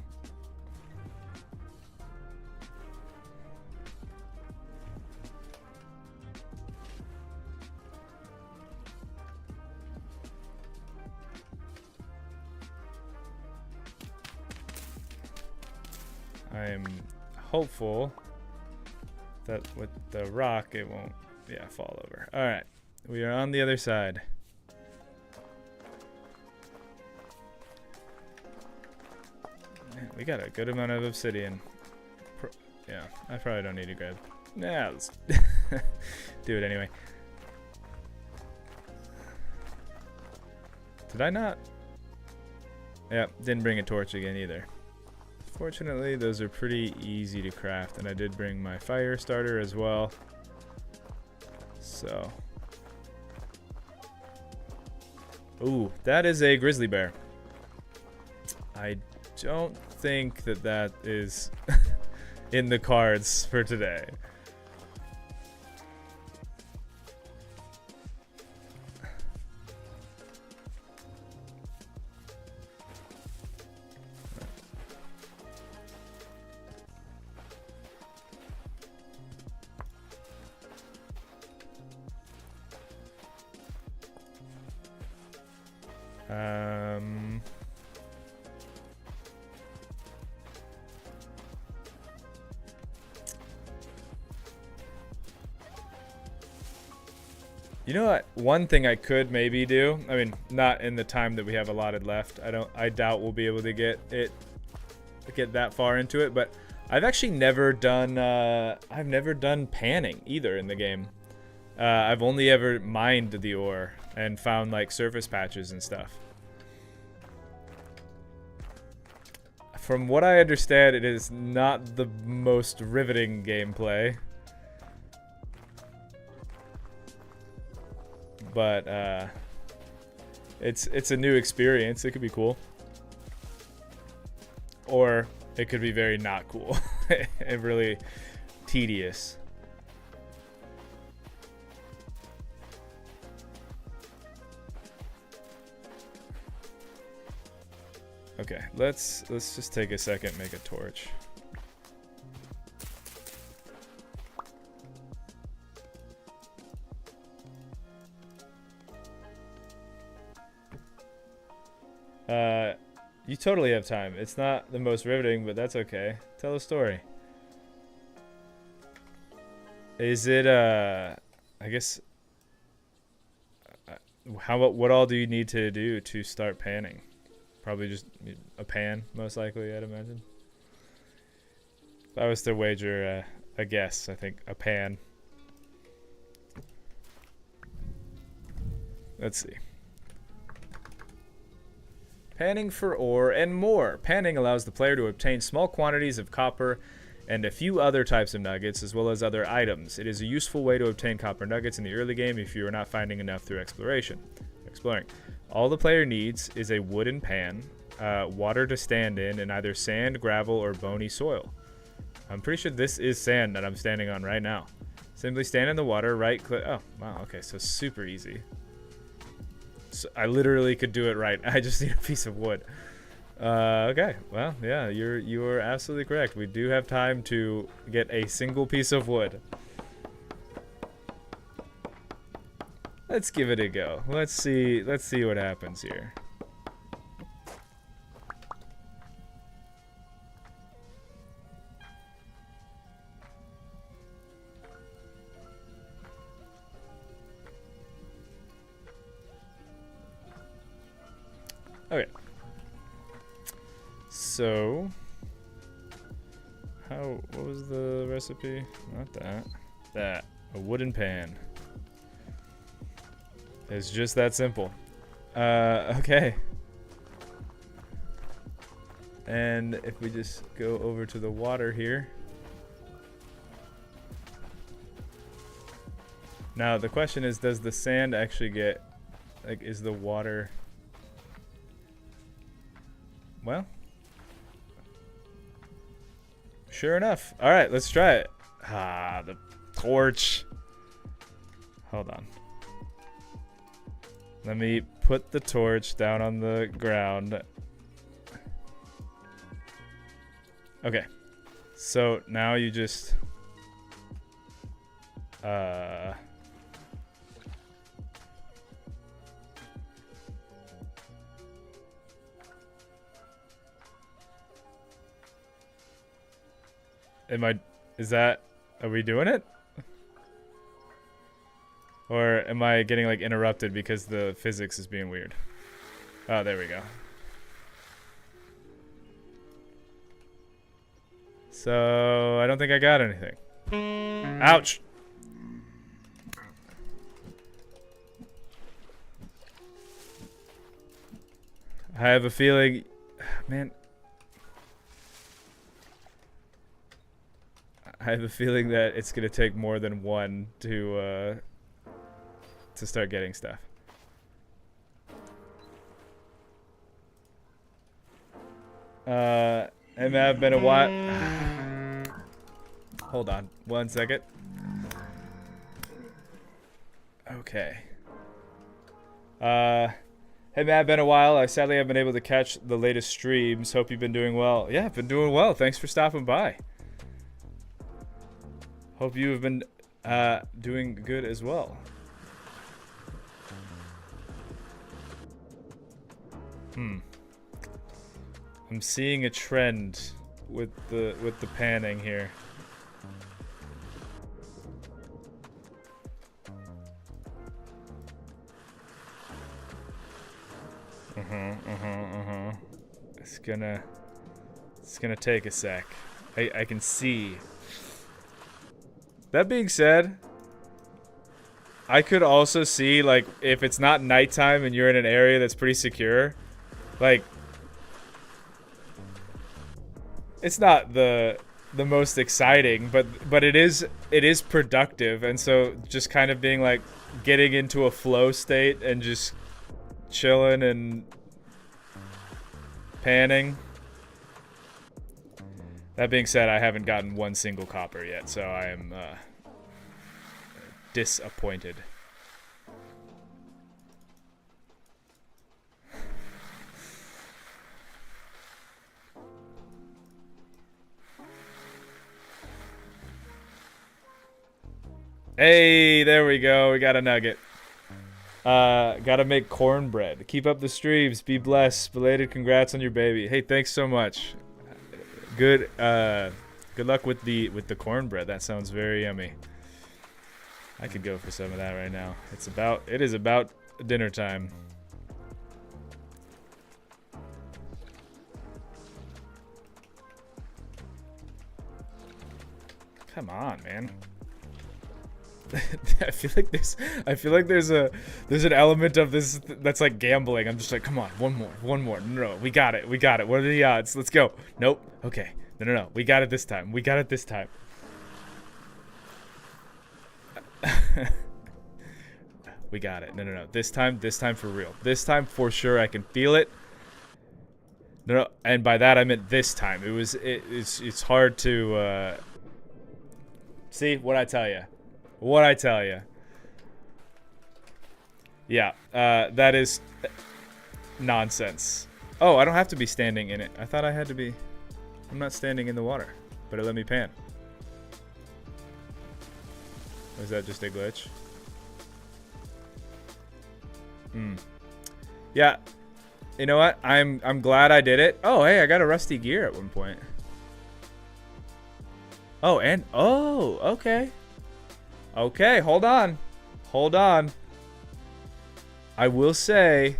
I'm hopeful that with the rock it won't, fall over. All right, we are on the other side. Man, we got a good amount of obsidian. Yeah, I probably don't need to grab. Nah, let's do it anyway. Did I not? Yeah, didn't bring a torch again either. Fortunately, those are pretty easy to craft, and I did bring my fire starter as well. So, ooh, that is a grizzly bear. I don't think that that is in the cards for today. You know what? One thing I could maybe do. I mean, not in the time that we have allotted left. I doubt we'll be able to get that far into it. But I've actually never done. I've never done panning either in the game. I've only ever mined the ore and found like surface patches and stuff. From what I understand, it is not the most riveting gameplay. But it's a new experience. It could be cool, or it could be very not cool and really tedious. Okay, let's just take a second, make a torch. You totally have time. It's not the most riveting, but that's okay. Tell a story. Is it, I guess, what all do you need to do to start panning? Probably just a pan, most likely, I'd imagine. If I was to wager a guess, I think a pan. Let's see. Panning for ore and more. Panning allows the player to obtain small quantities of copper and a few other types of nuggets, as well as other items. It is a useful way to obtain copper nuggets in the early game if you are not finding enough through exploring. All the player needs is a wooden pan, water to stand in, and either sand, gravel, or bony soil. I'm pretty sure this is sand that I'm standing on right now. Simply stand in the water, right click. Oh, wow, okay, so super easy. So I literally could do it right. I just need a piece of wood. Okay, well, yeah, you are absolutely correct. We do have time to get a single piece of wood. Let's give it a go. Let's see what happens here. Okay. So, what was the recipe? Not that. That. A wooden pan. It's just that simple. Okay. And if we just go over to the water here. Now, the question is, does the sand actually get, like, is the water... Well, sure enough. All right, let's try it. Ah, the torch. Hold on. Let me put the torch down on the ground. Okay. So now you just... are we doing it? Or am I getting like interrupted because the physics is being weird? Oh, there we go. So, I don't think I got anything. Ouch! I have a feeling, man, I have a feeling that it's gonna take more than one to start getting stuff. It may have been a while. Hold on, 1 second. Okay. Hey Matt, been a while. I sadly haven't been able to catch the latest streams. Hope you've been doing well. Yeah, I've been doing well. Thanks for stopping by. Hope you have been doing good as well. I'm seeing a trend with the panning here. It's gonna take a sec. I can see. That being said, I could also see, like, if it's not nighttime and you're in an area that's pretty secure, like, it's not the most exciting, but it is productive, and so just kind of being like getting into a flow state and just chilling and panning. That being said, I haven't gotten one single copper yet, so I am disappointed. Hey, there we go. We got a nugget. Gotta make cornbread. Keep up the streams. Be blessed. Belated congrats on your baby. Hey, thanks so much. Good luck with the cornbread. That sounds very yummy. I could go for some of that right now. It is about dinner time. Come on, man. I feel like there's an element of this that's like gambling. I'm just like, come on, one more. No, we got it. What are the odds? Let's go. Nope. Okay. No. We got it this time. We got it this time. We got it. No. This time for real. This time for sure. I can feel it. No, and by that I meant this time. It's hard to see what I tell you. Yeah, that is nonsense. Oh, I don't have to be standing in it. I thought I had to be. I'm not standing in the water, but it let me pan. Was that just a glitch? Yeah. You know what? I'm glad I did it. Oh, hey, I got a rusty gear at one point. Oh, and okay. Okay, hold on. I will say,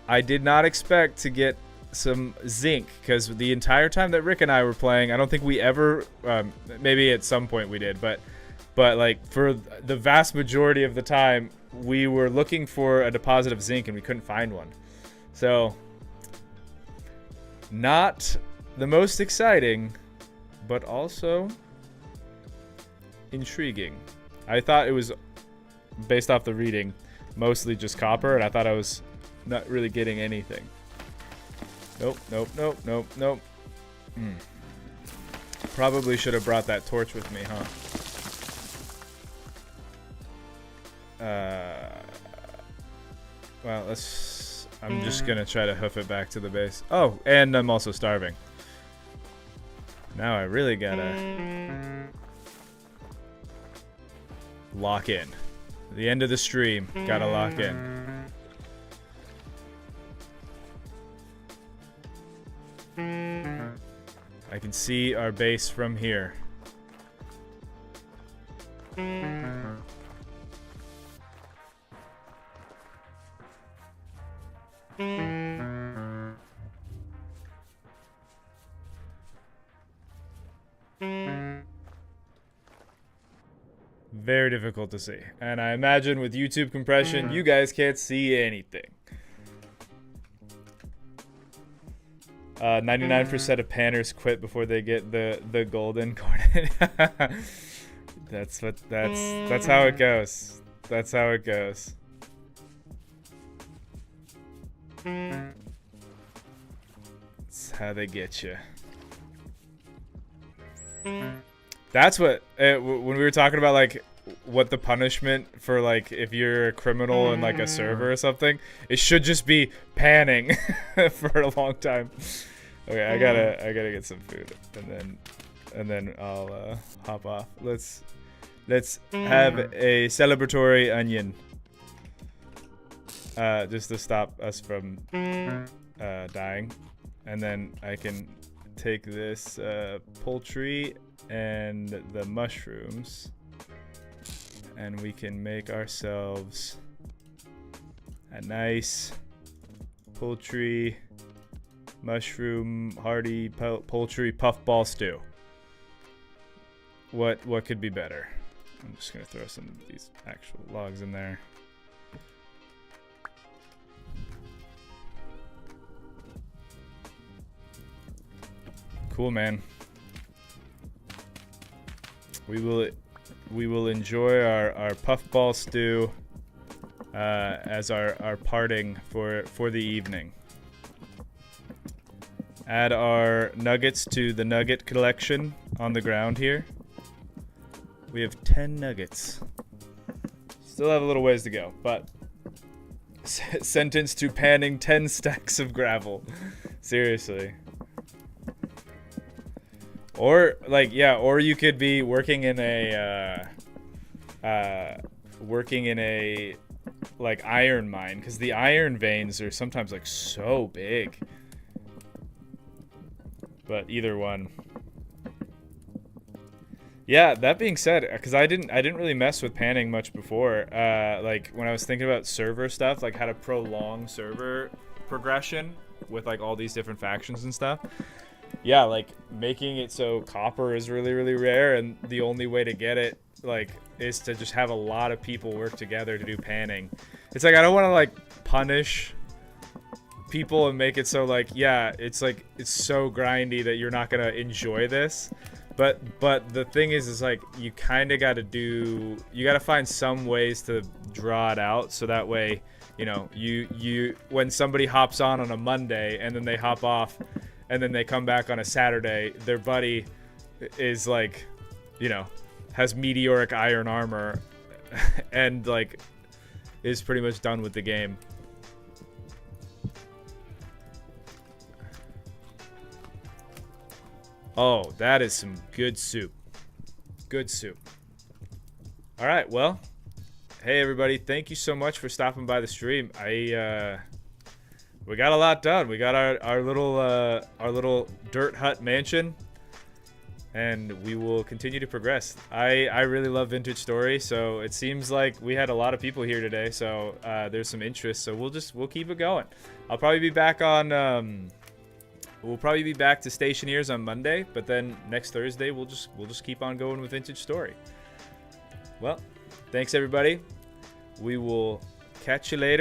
I did not expect to get some zinc, because the entire time that Rick and I were playing, I don't think we ever, maybe at some point we did, but like for the vast majority of the time, we were looking for a deposit of zinc and we couldn't find one. So, not the most exciting, but also intriguing. I thought it was, based off the reading, mostly just copper, and I thought I was not really getting anything. Nope. Probably should have brought that torch with me, huh? Well, I'm just gonna try to hoof it back to the base. Oh, and I'm also starving. Now I really gotta lock in. The end of the stream, gotta lock in. I can see our base from here. Very difficult to see. And I imagine with YouTube compression, you guys can't see anything. 99% of panners quit before they get the golden coordinate. That's how it goes. That's how it goes. That's how they get you. That's what when we were talking about like what the punishment for like if you're a criminal in like a server or something, it should just be panning for a long time. Okay, I gotta get some food and then I'll hop off. Let's have a celebratory onion. Just to stop us from dying, and then I can take this poultry and the mushrooms, and we can make ourselves a nice poultry mushroom hearty poultry puffball stew. What could be better? I'm just gonna throw some of these actual logs in there. Cool, man. We will enjoy our puffball stew as our parting for the evening. Add our nuggets to the nugget collection on the ground here. We have 10 nuggets. Still have a little ways to go, but sentenced to panning 10 stacks of gravel. Seriously. Or like, yeah, or you could be working in a like iron mine, because the iron veins are sometimes like so big. But either one. Yeah, that being said, because I didn't really mess with panning much before. Like when I was thinking about server stuff, like how to prolong server progression with like all these different factions and stuff. Yeah, like making it so copper is really, really rare, and the only way to get it like is to just have a lot of people work together to do panning. It's like I don't want to like punish people and make it so like, yeah, it's like it's so grindy that you're not gonna enjoy this. But the thing is like you kind of got to find some ways to draw it out, so that way, you know, you when somebody hops on a Monday and then they hop off and then they come back on a Saturday, their buddy is like, you know, has meteoric iron armor and like is pretty much done with the game. Oh, that is some good soup. Good soup. All right, well, hey everybody, thank you so much for stopping by the stream. We got a lot done. We got our little dirt hut mansion, and we will continue to progress. I really love Vintage Story, so it seems like we had a lot of people here today, so there's some interest, so we'll keep it going. I'll probably be back on we'll probably be back to Stationeers on Monday, but then next Thursday we'll just keep on going with Vintage Story. Well, thanks everybody. We will catch you later.